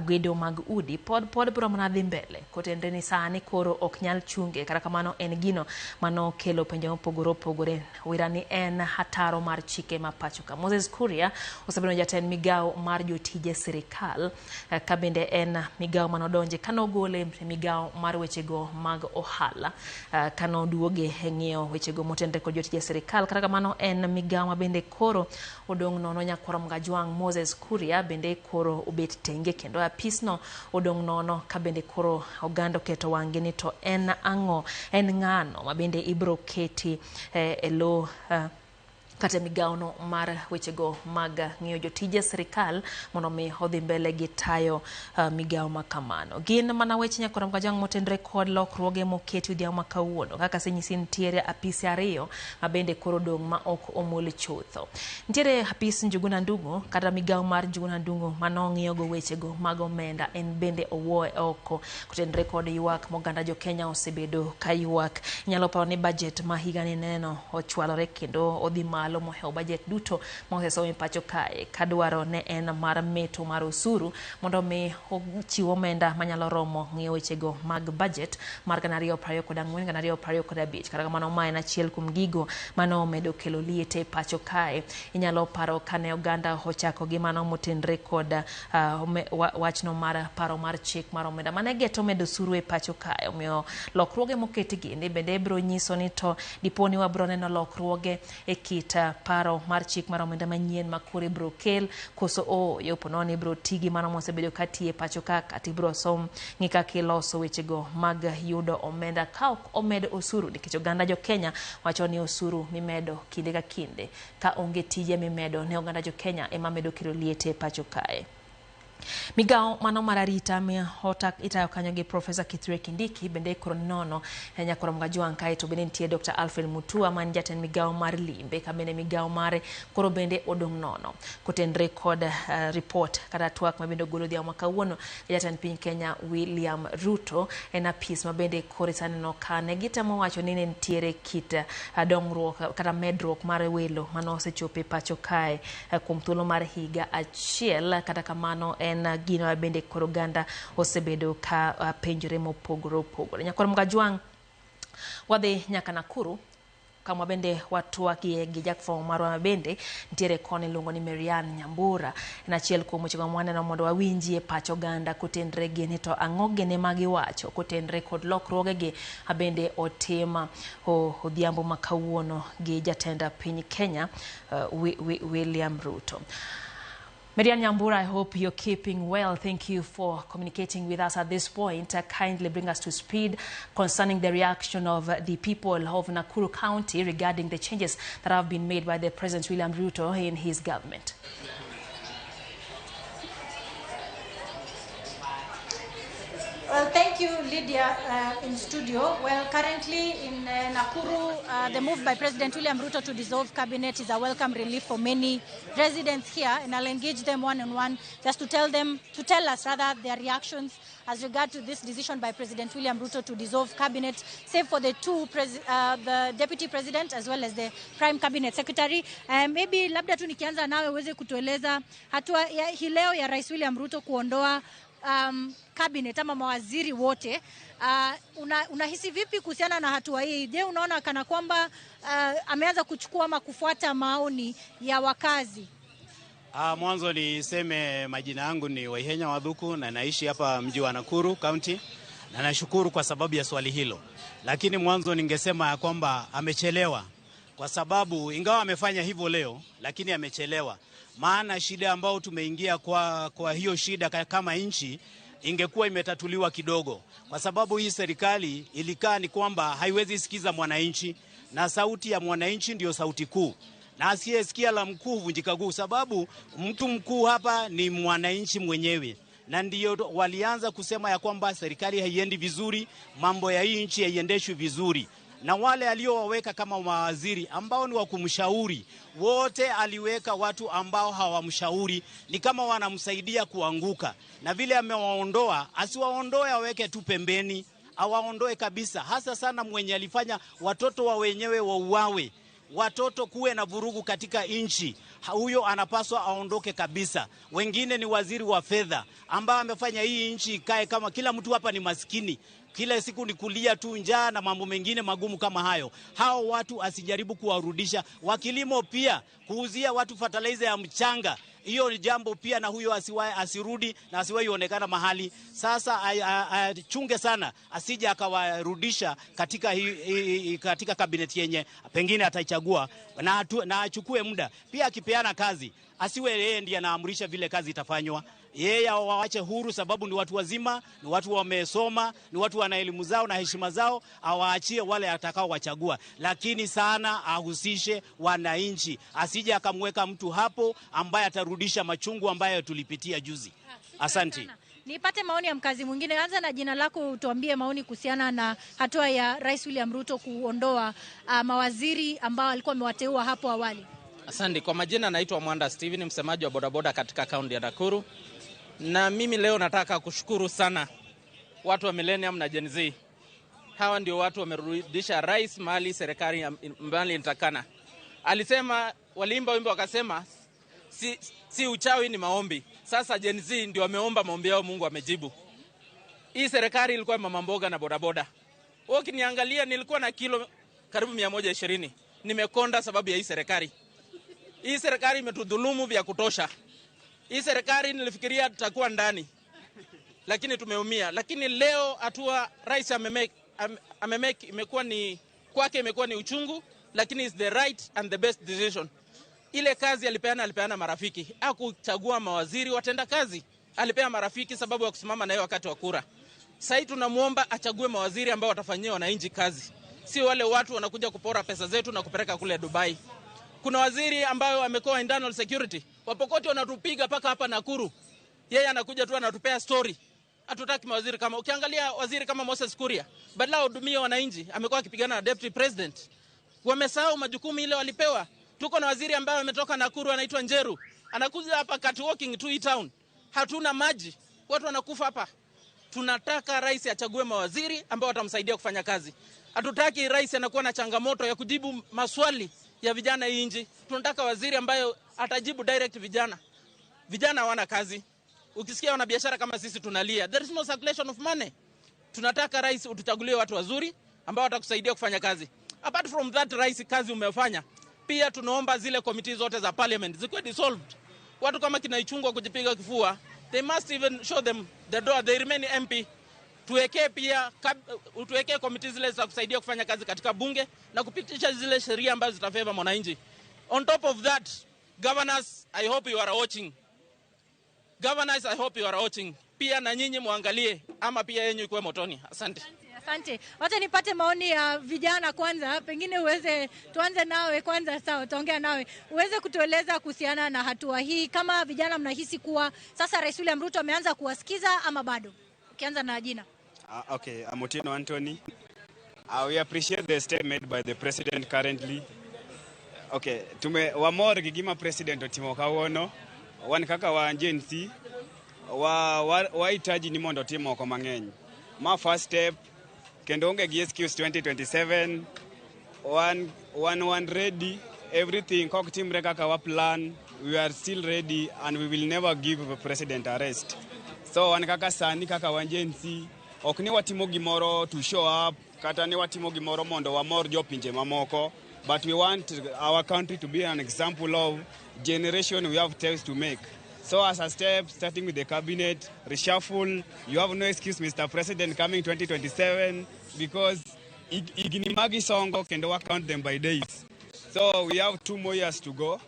gedo mag udi pod bro mana dhi mbele kotendre ni sani koro ok nyal chunge. Kata kamano en gino mano kelo penjo mopogore opogore wirani en hataro mar chike ma pacho ka. Moses Kuria osebedo jatend migao mar jotije sirikal ka bende en migao manodonje kanogole migao mar wechego mag ohala kanoduoge ng'iyo wechego motendre kod jotije sirikal. Kata kamano en migao ma bende koro odong' nono. Nyakoro Mgajwang' Moses Kuria bende koro obet tenge kendo apisno odong' nono ka bende koro oganda keto wang'e ni to en ang'o en ng'ano ma bende ibro keti e lo kata migao no mar wechego mag ng'iyo jotije sirikal mondo mi odhi mbele gi tayo migao makamano. Gin mana weche nyakoro Mgajwang' motendre kod lokruoge moketi odhiambo ma kawuono kaka senyisi ntiere apise ariyo ma bende koro dong' ma ok omul chutho. Ntiere apis Njuguna Ndung'u kata migao mar Njuguna Ndung'u mano ng'iyo go wechego mag omenda en bende owuo oko kotendre kod ywak moganda jo Kenya osebedo ka ywak. Nyalo paro ni budget ma higa ni neno ochwalore kendo odhi malo moheo budget duto mosesomi pacho kae kadwaro ne en mar meto mar osuru mondo mi chiwo omenda manyalo romo ng'iyo wechego mag budget mar 2024 2025. Kata kamano ma en achiel kuom gigo mano medo kelo liete pacho kae. Inyalo paro kane oganda ochako gi mano motendre kod wachno mar paro mar chik mar omenda mane geto medo osuru e pacho kae. Omiyo lokruoge moketi gini bende bro nyiso ni to diponi wabro neno lokruoge e kit paro mar chik mar omenda manyien ma kore bro kel koso yopo noni bro tigi mano mosebedo katie pacho ka kati bro som ng'ika kiloso wechego mag yudo omenda ka ok omed osuru nikech oganda jo Kenya wacho ni osuru mimedo kinde ka kinde ka onge tije mimedo ne oganda jo Kenya ema medo kelo liete pacho kae. Migao mano mar arita mi itayo kanyo gi Professor Kithure Kindiki bende koro nono nyakoro Mgajwang' kae to bende nitie Dr. Alfred Mutua man jatend migao mar limbe ka bende migao mare koro bende odong' nono kotendre kod report kata twak ma bende ogolo dhiambo ma kawuono jatend piny Kenya William Ruto en apis ma bende koro saneno kane gitemo wacho ni nitiere kit dongruok kata medruok mar welo mano osechope pacho kae kuom thuolo mar higa achiel. Kata kamano en gino bende koro ganda osebedo ka penjore mopogore opogore. Nyakoro Mgajwang' wadhi nyaka Nakuru kama bende watwakie gi jakfwambo marwa bende ntiere koni luongo ni Marian Nyambura. En achiel kuom weche mwaneno mondo wawinjie pacho ganda kotendre gi ni to ang'o gene magiwacho kotendre kod lokruoge gi abende otima odhiambo ma kawuono gi jatenda piny Kenya William Ruto. Marian Nyambura, I hope you're keeping well. Thank you for communicating with us at this point. Kindly bring us to speed concerning the reaction of the people of Nakuru County regarding the changes that have been made by the President William Ruto in his government. Well, thank you, Lydia. Lydia in studio. Well, currently in Nakuru, the move by President William Ruto to dissolve cabinet is a welcome relief for many residents here, and I'll engage them one-on-one just to tell us their reactions as regard to this decision by President William Ruto to dissolve cabinet, save for the two, the deputy president as well as the prime cabinet secretary. Maybe labda tu nikianza nawe uweze kutueleza hatua hii leo ya Rais William Ruto kuondoa cabinet ama mawaziri wote. Unahisi vipi kuhusiana na hatua hii? Je, unaona kana kwamba ameanza kuchukua ama kufuata maoni ya wakazi? Mwanzo niseme majina yangu ni Waihenya Wadhuku na naishi hapa mji wa Nakuru County, na nashukuru kwa sababu ya swali hilo. Lakini mwanzo ningesema ya kwamba amechelewa, kwa sababu ingawa amefanya hivyo leo, lakini amechelewa. Maana shida ambao tumeingia kwa hiyo shida kama nchi ingekuwa imetatuliwa kidogo, kwa sababu hii serikali ilikaa ni kwamba haiwezi sikiza mwananchi, na sauti ya mwananchi ndio sauti kuu, na asiyesikia la mkuu vunjika guu, sababu mtu mkuu hapa ni mwananchi mwenyewe. Na ndio walianza kusema ya kwamba serikali haiendi vizuri, mambo ya hii nchi haiendeshwi vizuri. Na wale aliowaweka kama mawaziri ambao ni wa kumshauri, wote aliweka watu ambao hawamshauri, ni kama wanamsaidia kuanguka. Na vile amewaondoa, asiwaondoe aweke tu pembeni, awaondoe kabisa. Hasa sana mwenye alifanya watoto wa wenyewe wauawe, watoto kuwe na vurugu katika nchi, huyo anapaswa aondoke kabisa. Wengine ni waziri wa fedha ambao amefanya hii nchi ikae kama kila mtu hapa ni maskini, kila siku ni kulia tu njaa na mambo mengine magumu kama hayo. Hao watu asijaribu kuwarudisha. Wakilimo pia kuuzia watu fertilizer ya mchanga, hiyo ni jambo pia, na huyo asirudi na asiwahi onekana mahali. Sasa chunge sana asije akawarudisha katika kabineti yenye pengine ataichagua, na achukue muda pia. Akipeana kazi asiwe yeye ndiye anaamrisha vile kazi itafanywa. Yeye waache huru, sababu ni watu wazima, ni watu wamesoma, ni watu wana elimu zao na heshima zao. Awaachie wale atakao wachagua, lakini sana ahusishe wananchi, asije akamweka mtu hapo ambaye atarudisha machungu ambayo tulipitia juzi. Asante. Nipate maoni ya mkazi mwingine. Anza na jina lako, utuambie maoni kuhusiana na hatua ya Rais William Ruto kuondoa mawaziri ambao alikuwa amewateua hapo awali. Asante. Kwa majina naitwa Mwanda Steven, msemaji wa bodaboda katika kaunti ya Nakuru. Na mimi leo nataka kushukuru sana watu wa Millennium na Gen Z. Hawa ndio watu wamerudisha rais mahali serikali mbali inatakana. Alisema, waliimba wimbo wakasema si uchawi ni maombi. Sasa Gen Z ndio wameomba maombi yao, Mungu amejibu. Hii serikali ilikuwa mama mboga na bodaboda. Ukiniangalia nilikuwa na kilo karibu 120. Nimekonda sababu ya hii serikali. Hii serikali imetudhulumu vya kutosha. Hii serikali nilifikiria tutakuwa ndani, lakini tumeumia. Lakini leo hatua rais amemake imekuwa ni kwake, imekuwa ni uchungu, lakini it's the right and the best decision. Ile kazi alipeana marafiki, hakuchagua mawaziri watenda kazi. Alipeana marafiki sababu ya kusimama naye wakati wa kura. Sasa tunamuomba achague mawaziri ambao watafanyia wananchi kazi, si wale watu wanakuja kupora pesa zetu na kupeleka kule Dubai. Kuna waziri ambayo amekuwa internal security, Wapokoti wanatupiga paka hapa Nakuru. Yeye anakuja tu anatupea story. Hatutaki mawaziri kama, ukiangalia waziri kama Moses Kuria, badala hudumia wananchi, amekuwa akipigana na deputy president. Wamesahau majukumu ile walipewa. Tuko na waziri ambaye ametoka Nakuru anaitwa Njeru, anakuja hapa catwalking to town. Hatuna maji, watu wanakufa hapa. Tunataka rais achague mawaziri ambao watamsaidia kufanya kazi. Hatutaki rais anakuwa na changamoto ya kujibu maswali ya vijana hii nchi. Tunataka waziri ambayo atajibu direct vijana. Vijana hawana kazi. Ukisikia wana biashara kama sisi tunalia, there is no circulation of money. Tunataka rais utuchagulie watu wazuri ambao watakusaidia kufanya kazi. Apart from that, rais kazi umefanya, pia tunaomba zile committees zote za parliament zikuwe dissolved. Watu kama kina Ichungwa kujipiga kifua, they must even show them the door, they remain MP. Tuwekee pia committees zile za kusaidia kufanya kazi katika bunge na kupitisha zile sheria ambazo zitafavor mwananchi. On top of that, governors, I hope you are watching. Governors, I hope you are watching. Pia na nyinyi muangalie ama pia yenyu ikuwe motoni. Asante. Asante. Wacha nipate maoni ya vijana kwanza. Pengine tuanze nawe kwanza, sawa, tuongea nawe. Uweze kutueleza kuhusiana na hatua hii, kama vijana mnahisi kuwa sasa Rais William Ruto ameanza kuwasikiza ama bado? Ukianza na jina. Okay, I'm Otieno Anthony. We appreciate the step made by the president currently. Okay, wamor gigima president otimo kawuono, wan kaka wa Gen Z, waitaji ni mondo timo oko mang'eny. Ma first step, kendo onge gi excuse 2027, one ready, everything kok timre kaka wa plan, we are still ready and we will never give the president a rest. So wan kaka sani kaka wa Gen Z, ok ni watimo gimoro to show up, kata ni watimo gimoro mondo wamor jopinje mamoko, but we want our country to be an example of generation we have steps to make. So as a step, starting with the cabinet, reshuffle, you have no excuse, Mr. President, coming 2027, because iginimagi songo kendo wa count them by days. So we have 2 more years to go.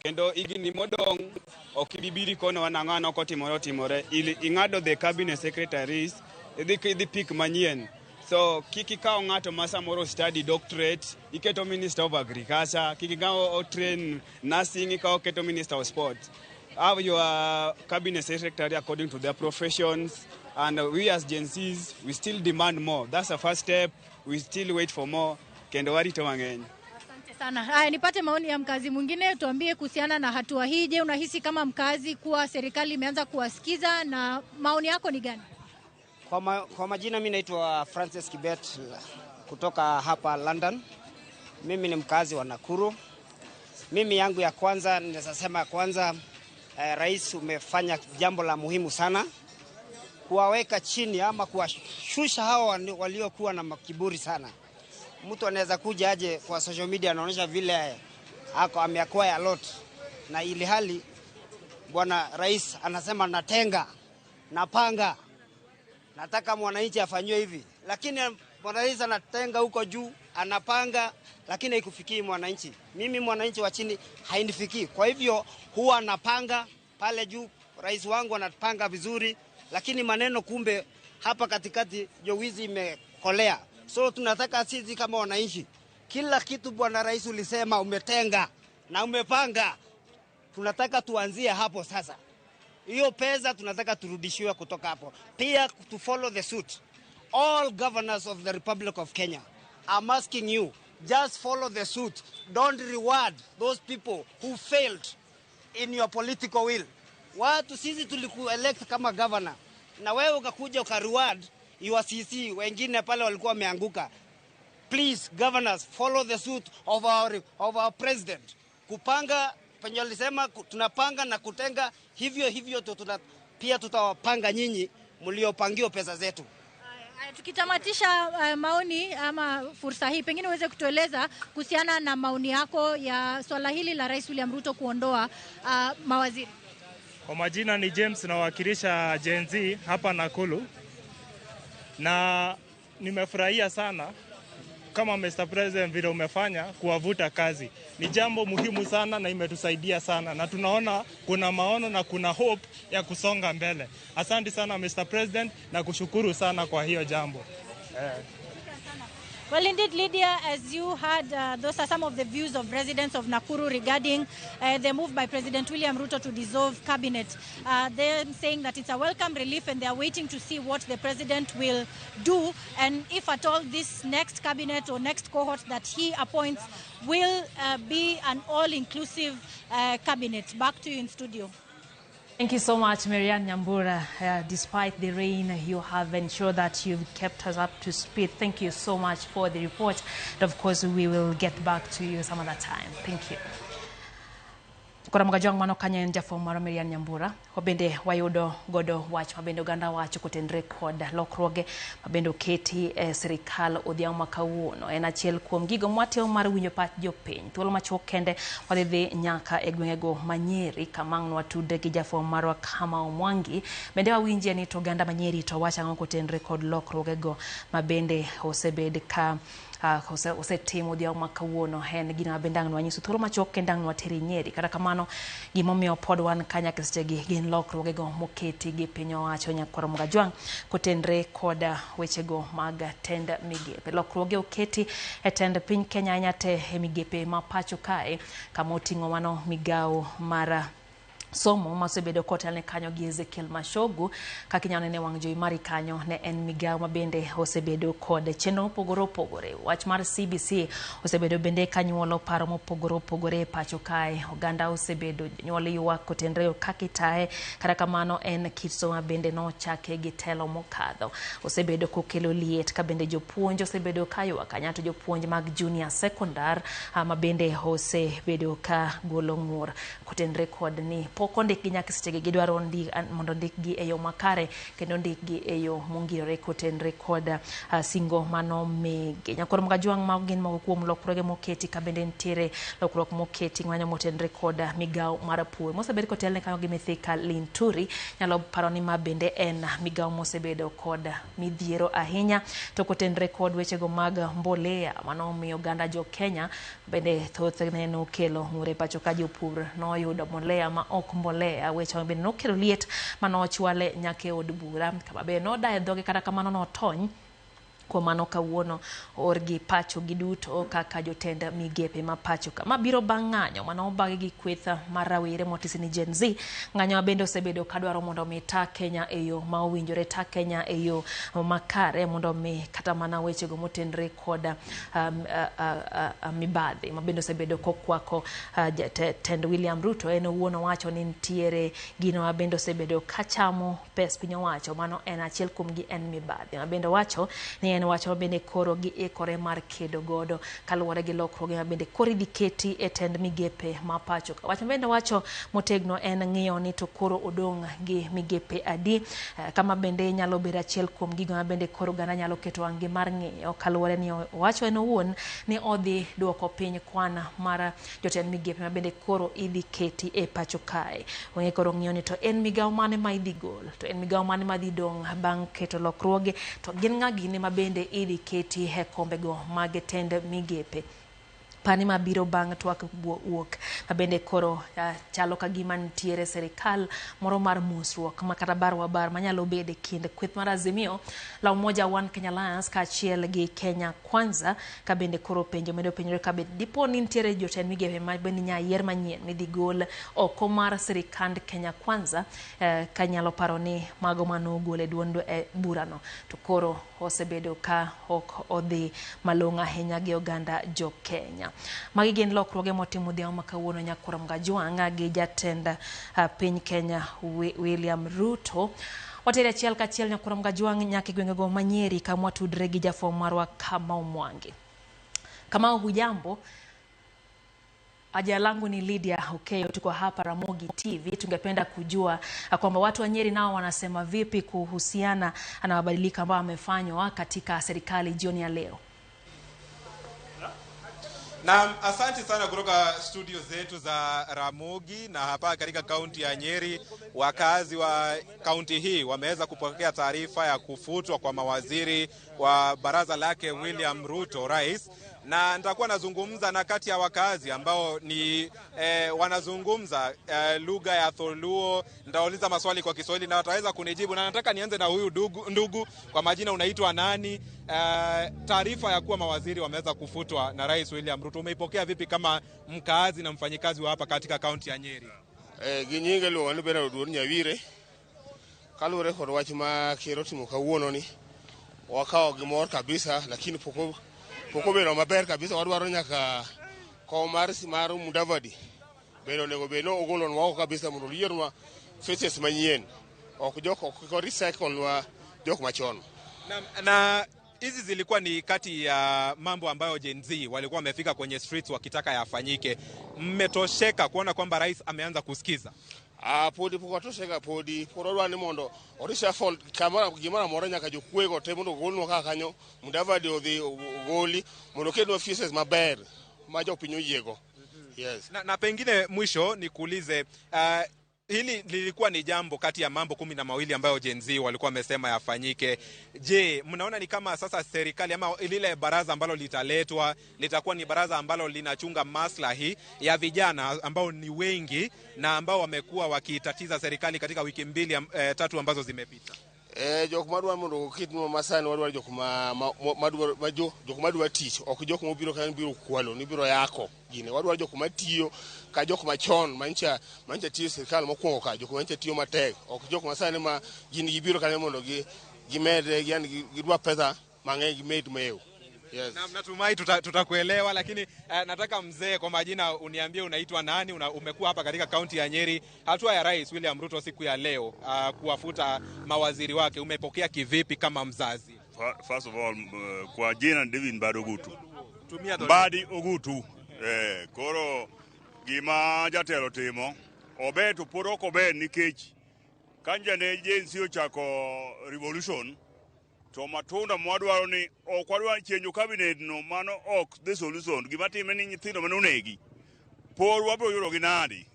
Kendo iginimodong okibibiri kono wanangano kotimore ingado the cabinet secretaries the pick manyien. So kiki kao ngato masa moro study doctorate iketo minister of agriculture, kiki kao train nursing ikao keto minister of sports. Have your cabinet secretary according to their professions, and we as Gen Zs, we still demand more. That's the first step. We still wait for more. Kendo warito wangeni. Sana. Haya, nipate maoni ya mkazi mwingine, tuambie kuhusiana na hatua hii. Je, unahisi kama mkazi kuwa serikali imeanza kuwasikiza, na maoni yako ni gani? Kwa majina mimi naitwa Francis Kibet kutoka hapa London. Mimi ni mkazi wa Nakuru. Mimi yangu ya kwanza ninaweza sema kwanza rais umefanya jambo la muhimu sana, kuwaweka chini ama kuwashusha hao waliokuwa na kiburi sana. Mtu anaweza kuja aje kwa social media anaonyesha vile ako ameacquire a lot, na ili hali bwana rais anasema natenga, napanga, nataka mwananchi afanywe hivi, lakini bwana rais anatenga huko juu, anapanga, lakini haikufikii mwananchi. Mimi mwananchi wa chini hainifikii. Kwa hivyo huwa anapanga pale juu, rais wangu anapanga vizuri, lakini maneno kumbe hapa katikati jowizi imekolea. So tunataka sisi kama wananchi, kila kitu bwana rais ulisema umetenga na umepanga, tunataka tuanzie hapo sasa. Hiyo pesa tunataka turudishiwe kutoka hapo. Pia to follow the suit. All governors of the Republic of Kenya, I'm asking you, just follow the suit. Don't reward those people who failed in your political will. Watu sisi tulikuelect kama governor, na wewe ukakuja ukareward your CC, wengine pale walikuwa wameanguka. Please, governors, follow the suit of our president. Kupanga, penye alisema tunapanga na kutenga, hivyo pia tutawapanga nyinyi mliopangio pesa zetu. Tukitamatisha maoni ama fursa hii, pengine uweze kutueleza kuhusiana na maoni yako ya swala hili la Rais William Ruto kuondoa mawaziri. Kwa majina ni James, nawakilisha Gen Z hapa Nakuru, na nimefurahia sana kama Mr. President vile umefanya kuwavuta kazi. Ni jambo muhimu sana na imetusaidia sana, na tunaona kuna maono na kuna hope ya kusonga mbele. Asante sana Mr. President, na kushukuru sana kwa hiyo jambo. Well, indeed, Lydia, as you heard, those are some of the views of residents of Nakuru regarding the move by President William Ruto to dissolve cabinet. They're saying that it's a welcome relief and they are waiting to see what the president will do, and if at all this next cabinet or next cohort that he appoints will be an all-inclusive cabinet. Back to you in studio. Thank you so much, Marianne Nyambura. Despite the rain, you have ensured that you've kept us up to speed. Thank you so much for the report. And of course, we will get back to you some other time. Thank you. Kora magajong mano kanya njafo maro Marianne Nyambura. Wabende wayudo godo wach mabende oganda wacho kutendre kod lokruoge mabende oketi serikal odhiambo makawuono. En achiel kuom gigo mwatimo mar winjo pach jopiny. Thuolo machuok kende wadhi nyaka e gwengego Manyeri kamang' watude gi jafo marwa Kamau Mwangi. Bende wawinje ni to oganda Manyeri to wacho ang'o kutendre kod lokruogego mabende osebed ka osetimo odhiambo makawuono. En gino bendang' wanyiso thuolo machuok kendang' wateri Nyeri. Kata kamano gimomiyo pod wan kanya kesechegi gin lokruogego moketi gi piny owacho Nyakwaro Mgajwang' kotendre koda wechego mag tend migepe. Lokruoge oketi e tend piny Kenya nyate e migepe ma pacho kae kama oting'o mano migawo mar somo masebedo kotel ne kanyo gi Ezekiel Mashogu kakinyano ne wang' jowi mari kanyo ne en migao mabende osebedo kod chenro mopogore opogore. Wach mar CBC osebedo bende kanyuolo paro mopogore opogore pacho kae. Oganda osebedo nyuolo ywak kotenre kakitae, kata kamano en kit somo bende no chake gi telo mokadho. Osebedo kokelo liet ka bende jopuonj osebedo kaywak, kanyato jopuonj mag junior secondary mabende osebedo ka golo ng'ur kotenre kod ni poko ndik gi nyaka sechegi gidwaro mondo ndik gi e yo makare kendo ndik gi e yo mongirore kotenre kod singo mano mege. Nyakoro mga juang' ma gin moko kuom lokruoge moketi ka bende ntiere lokruok moketi ng'anyo motenre kod migao mar pur mosebed kotelne kanyo gi Mithika Linturi. Nyalo paro ni ma bende en migao mosebedo kod midhiero ahinya to kotenre kod wechego mag mbolea mano miyo ganda jo Kenya bende thoth neno kelo ng'ure pacho ka jopur noyudo mbolea ma ok mbolea. Weche bende nokelo liet manochwale nyake od bura kama be nodaye dhoge kata kamano notony kwa mano kawuono orgi pacho giduto kaka jotend migepe mapacho kama biro bang'anyo mano bagi gi kwetha marawire motisi ni Gen Z. Ng'anyo bende osebedo kadwaro mondo mi ta Kenya eyo ma owinjore, ta Kenya eyo makare mondo mi kata mana wechego motenre kod mibadhi mabende osebedo kokwako tend William Ruto. En owuon owacho ni ntiere gino mabende osebedo kachamo pes piny owacho, mano en achiel kuom gi en mibadhi. Mabende wacho ni en wacho bende koro gi ikore mar kedo godo kaluwore gi lokruoge mabende koro idhi keti e tend migepe mapacho. Wacho bende wacho motegno en ng'iyo ni to koro odong' gi migepe adi, kama bende nyalo bedo achiel kuom gigo mabende koro gana nyalo keto wang'gi mar ng'iyo kaluwore ni wacho en owuon ni odhi duoko piny kwan mar jotend migepe mabende koro idhi keti e pacho kae. Wang'e koro ng'iyo ni to en migao mane ma idhi gol, to en migao mane ma dhi dong' bang' keto lokruoge, to gin ng'a gini mabende idhi keti he kombego mag tend migepe. Pani mabiro bang' twak wuok mabende koro chalo ka gima ntiere serikal moro mar musruok makata barwa bar manyalo bede kind kweth mar Azimio la Umoja One Kenya Alliance kachiel gi Kenya Kwanza ka bende koro penjo medo penjore ka bende dipo ni ntiere jotend migepe mabende nyayier manyien midhi gol oko mar serikand Kenya Kwanza kanyalo paro ni mago manogole duondo e burano to koro osebedo ka ok odhi malong'a ahinya gi oganda jo Kenya. Magi gin lokruoge motimo dhiao makawuono nyakoro mga juang' gi jatend piny Kenya William Ruto. Watere achiel kachiel nyakoro mga juang' nyaka gwengego manyeri kama tudre gi jafwambo marwa Kamau Mwangi. Kamau, hujambo? Aja langu ni Lydia Okeyo, tuko hapa Ramogi TV. Tungependa kujua kwamba watu wa Nyeri nao wanasema vipi kuhusiana na mabadiliko ambayo yamefanywa katika serikali jioni ya leo. Na asante sana kutoka studio zetu za Ramogi na hapa katika kaunti ya Nyeri. Wakazi wa kaunti hii wameweza kupokea taarifa ya kufutwa kwa mawaziri wa baraza lake William Ruto rais, na nitakuwa nazungumza na kati ya wakazi ambao ni wanazungumza lugha ya Tholuo. Nitauliza maswali kwa Kiswahili na wataweza kunijibu, na nataka nianze na huyu ndugu, kwa majina unaitwa nani? Taarifa ya kuwa mawaziri wameweza kufutwa na Rais William Ruto umeipokea vipi kama mkaazi na mfanyikazi wa hapa katika kaunti ya Nyeri? Ginyinge lo wanu bena oduor Nyawire kalure kod wach ma kero timo kawuono ni wakao gimor kabisa, lakini poko bedo maber kabisa. Wadwaro nyaka ko mar Mudavadi bedo nego beno ogolon wako kabisa mondo yierwa faces manyien, ok joko ko recycle wa jok machon. Na hizi zilikuwa ni kati ya mambo ambayo Gen Z walikuwa wamefika kwenye streets wakitaka yafanyike. Mmetosheka kuona kwamba rais ameanza kusikiza? Podi poko tosheka podi porodwa ni mondo orisha fall kamera gimara moro nyaka jokwego te mondo golno kaka kanyo Mudavadi odhi goli mondo kedwa faces maber ma jopinyo yiego. Yes. Na pengine mwisho nikuulize, hili lilikuwa ni jambo kati ya mambo 12 ambayo Gen Z walikuwa wamesema yafanyike. Je, mnaona ni kama sasa serikali ama lile baraza ambalo litaletwa litakuwa ni baraza ambalo linachunga maslahi ya vijana ambao ni wengi na ambao wamekuwa wakitatiza serikali katika wiki 2 3 ambazo zimepita? jok madwa mondo kit no masani wadwa jok madwa tich ok jok mobiro kan biro kwalo ni biro yako gine wadwa jok matiyo ka jok machon mancha tiyo sirkal mokwongo ka jok mancha tiyo matek ok jok masani ma gin gibiro kan mondo gimede yani gidwa pesa mang'eny gimed mew. Yes. Na natumai tutakuelewa, lakini nataka mzee, kwa majina uniambie unaitwa nani, umekuwa hapa katika kaunti ya Nyeri. Hatua ya Rais William Ruto siku ya leo kuwafuta mawaziri wake umepokea kivipi kama mzazi? First of all, kwa jina David Mbadi Ogutu. Tumia Mbadi Ogutu. Koro gima jatelo timo obeto poro ko ben nikech kanja ne jensi ochako revolution to matunda mwadwaro ni okwadwa chenjo cabinet no mano ok the solution gima time ni nyithindo manonegi por wabro yoro ginadi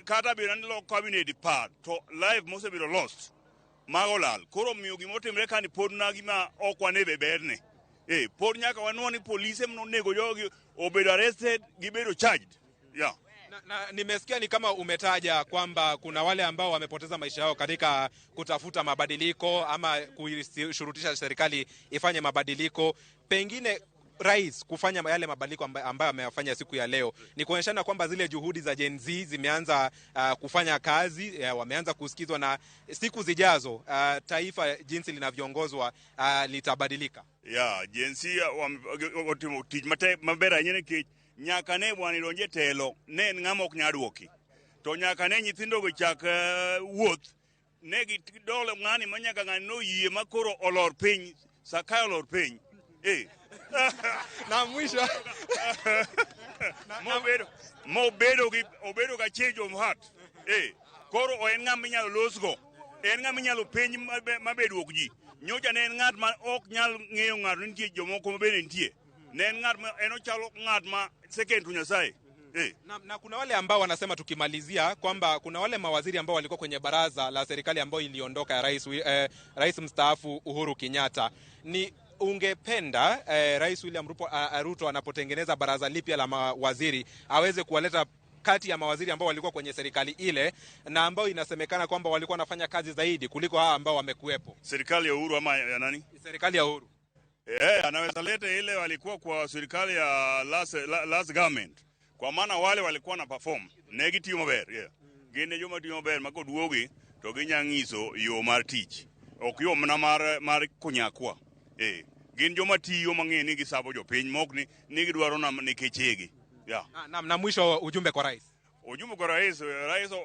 kata binandilo cabinet part to life mose biro lost magolal koro miyo gimotimre kani pod na gima okwane beberne pod nyaka wanwani police mnonego jogi obedo arrested gibedo charged. Yeah. Na nimesikia ni kama umetaja kwamba kuna wale ambao wamepoteza maisha yao katika kutafuta mabadiliko ama kushurutisha serikali ifanye mabadiliko. Pengine rais kufanya yale mabadiliko ambayo ameyafanya siku ya leo ni kuonyeshana kwamba zile juhudi za Gen Z zimeanza kufanya kazi, wameanza kusikizwa, na siku zijazo taifa jinsi linavyoongozwa litabadilika. Gen Z watimo tich mabera nyene ke nyaka ne bwani donje telo ne ng'ama ok nyadwoki to nyaka ne nyithindo go chak wuoth ne gidole ng'ani manyaka ng'ani no yie makoro olor piny saka olor piny na mwisho obedo ga change of heart koro en ng'ama inyalo losgo, en ng'ama inyalo piny mabedo ok ji nyocha ne en ng'at ma ok nyal ng'eyo ng'ato nitie jomoko mabende nitie ne en ng'at ma en ochalo ng'at ma second to Nyasaye. Na kuna wale ambao wanasema, tukimalizia, kwamba kuna wale mawaziri ambao walikuwa kwenye baraza la serikali ambao iliondoka ya rais mstaafu Uhuru Kenyatta. Ni ungependa Rais William Ruto anapotengeneza baraza lipya la mawaziri aweze kuwaleta kati ya mawaziri ambao walikuwa kwenye serikali ile na ambao inasemekana kwamba walikuwa wanafanya kazi zaidi kuliko hao ambao wamekuepo? Serikali ya Uhuru ama ya nani? Serikali ya Uhuru. Anaweza leta ile walikuwa kwa serikali ya last government. Kwa maana wale walikuwa na perform negative maber. Gine joma timo maber mako duogi to ginyangiso yo mar tich. Ok yo mna mar kunyakwa. Gin joma tiyo mang'eni gi sabo jopiny mok ni gidwaro ni kechegi. Na mwisho ujumbe kwa rais. Ujumbe kwa rais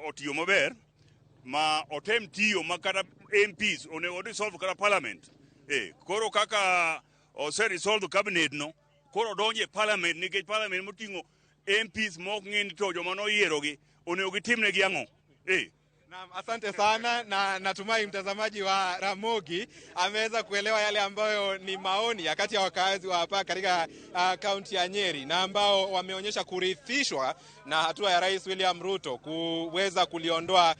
otiyo maber ma otem tiyo makata MPs onego dissolve kata parliament. Koro kaka resolve cabinet no koro donje parliament nikech parliament motingo MPs mok ng'eni to joma noyierogi onego gitimnegi ang'o. Asante sana, na natumai mtazamaji wa Ramogi ameweza kuelewa yale ambayo ni maoni ya kati ya wakazi wa hapa katika kaunti ya Nyeri, na ambao wameonyesha kurithishwa na hatua ya Rais William Ruto kuweza kuliondoa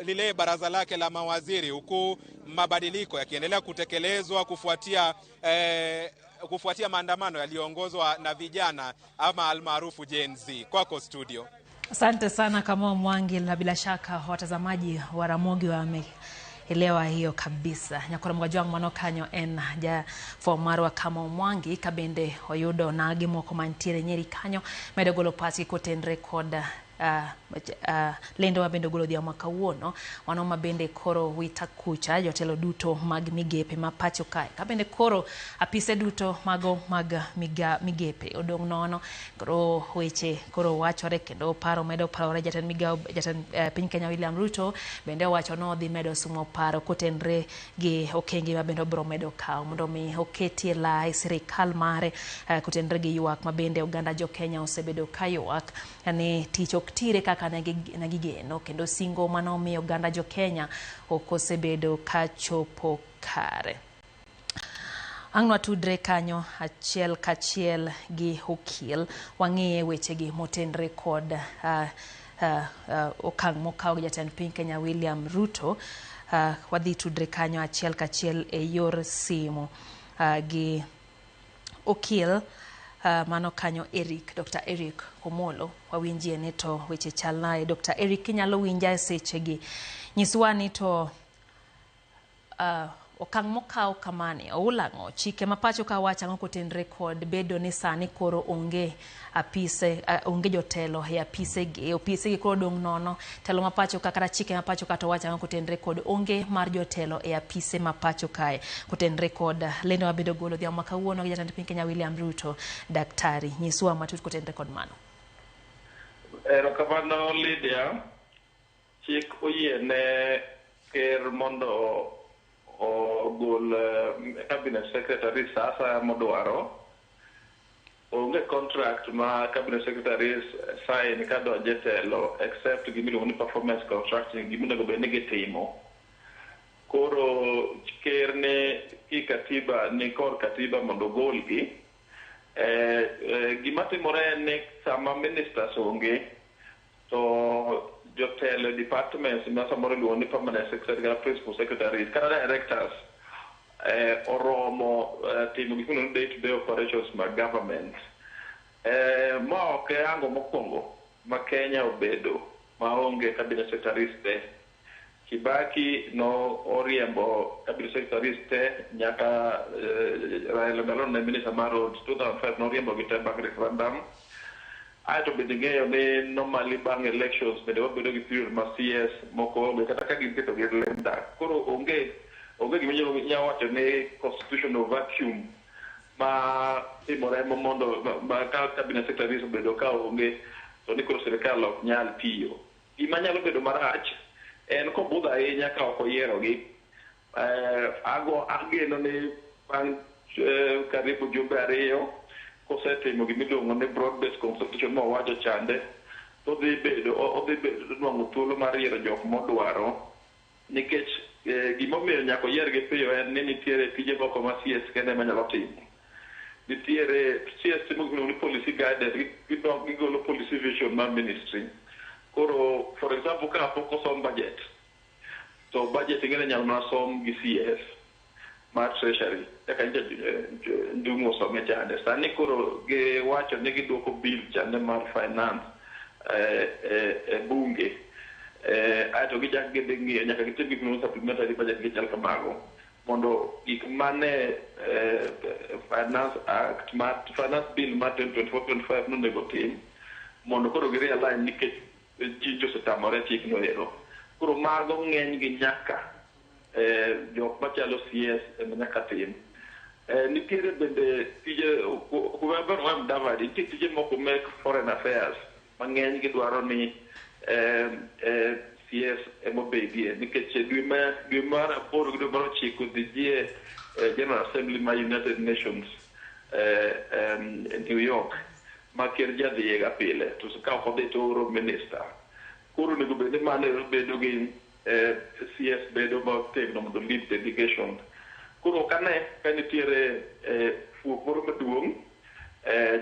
lile baraza lake la mawaziri, huku mabadiliko yakiendelea kutekelezwa kufuatia maandamano yaliyoongozwa na vijana ama almaarufu Gen Z. Kwako studio. Asante sana kama Mwangi, na bila shaka watazamaji wa Ramogi wameelewa hiyo kabisa. Nyakora mgajwang manokanyo en ja formarwa kama Mwangi kabende oyudo nagi moko mantiere Nyeri kanyo medo golo pasi kotenre kod lendo mabende golo dia makawuono wano mabende koro wita kucha jotelo duto mag migepe mapacho kae kabende koro apise duto mago mag migepe odong nono koro weche koro wachore kendo paro medo parore jatan piny Kenya William Ruto bende wacho no dhi medo sumo paro kotenre gi okenge mabende bro medo kawo mondo mi oketie lai sirikal mare kotenre gi ywak mabende oganda jo Kenya osebedo kaywak yani tich oktire kaka nagigeno kendo singo manomiyo oganda jo Kenya okosebedo kachopo kare. Ang'wa tudre kanyo achiel kachiel gi okil wang'iye weche gi motenre kod okang' mokaw jatend piny Kenya William Ruto. Wadhi tudre kanyo achiel kachiel e yor simu gi okil mano kanyo Dr. Eric Omolo wawinjie ne to weche chal nae. Dr. Eric, inyalo winja e seche gi nyiswa ni to okang' mokaw kamani oulang'o chike mapacho ka wacho ang'o kotenre kod bedo ni sani koro onge jotelo e apisegi koro dong' nono telo mapacho ka kata chike mapacho ka to wacho ang'o kotenre kod onge mar jotelo e apise mapacho kae kotenre kod lendo mabedo golo dhiambo makawuono gi jatend piny Kenya William Ruto. Daktari, nyiswa matut kotenre kod mano. Erokamano Lydia, chik oyiene ker mondo ogol cabinet secretary sasa modwaro. Onge contract ma cabinet secretary sign kadonje telo except gimiluongo ni performance contracting gimonego bed ni gitimo. Koro ker ne kikatiba ni kor katiba mondo ogolgi. Gimatimore ni sama ministers onge to jotelo departments ma samoro luongo ni permanent secretary kata principal secretaries kata directors oromo timo gik miluongo ni day-to-day operations mag government. Ma ok ango mokwongo ma Kenya obedo maonge cabinet secretaries te. Kibaki no oriembo cabinet secretaries te nyaka Raila Odinga ne minister mar roads 2005 no oriembo gi te bang' referendum. Aito bende ng'eyo ni normally bang' elections bende wabedo gi period ma CS moko onge kata ka giketo gi lenda. Koro onge giminyalo wacho ni constitutional vacuum ma timore mondo ma cabinet secretaries obedo ka onge to ni koro sirikal ok nyal tiyo. Gima nyalo bedo marach en kobudho ahinya ka ok oyierogi. Ageno ni bang' karibu jumbe 2 kosetimo gimiluongo ni broad based consultation mowacho chande to odhi bedo nwang'o thuolo mar yiero jok modwaro nikech gimomiyo nyaka oyiergi piyo en ni nitiere tije moko ma CS kende manyalo timo. Nitiere CS timo gimiluongo ni policy guidance, gigolo policy vision mar ministry. Koro for example ka pok osom budget to budget ingene nyalo mana som gi CS mar treasury kaka ndungu osome chande. Sani koro giwacho ni giduoko bill chande mar finance bunge. Aito gichak gidhi ng'iyo nyaka gitim gik miluongo supplementary budget gichal kamago mondo gik mane finance bill mar 2024-25 nonego tim mondo koro gi-realign nikech ji osetamore chikno ero. Koro mago ng'eny gi nyaka jok machalo CS nyaka tim. Nitiere bende tije kuweber Mudavadi, nitie tije moko mek foreign affairs mang'eny gidwaro ni CS emobedie nikech dwe mar 8 gi dwe mar 9 dhijie General Assembly ma United Nations New York ma ker jadhiye ga pile to ka ok odhi to oro minister. Koro onego bed ni mano bedo gi CS bedo motegno mondo lead delegation. Koro kane ka nitiere fuok moro maduong'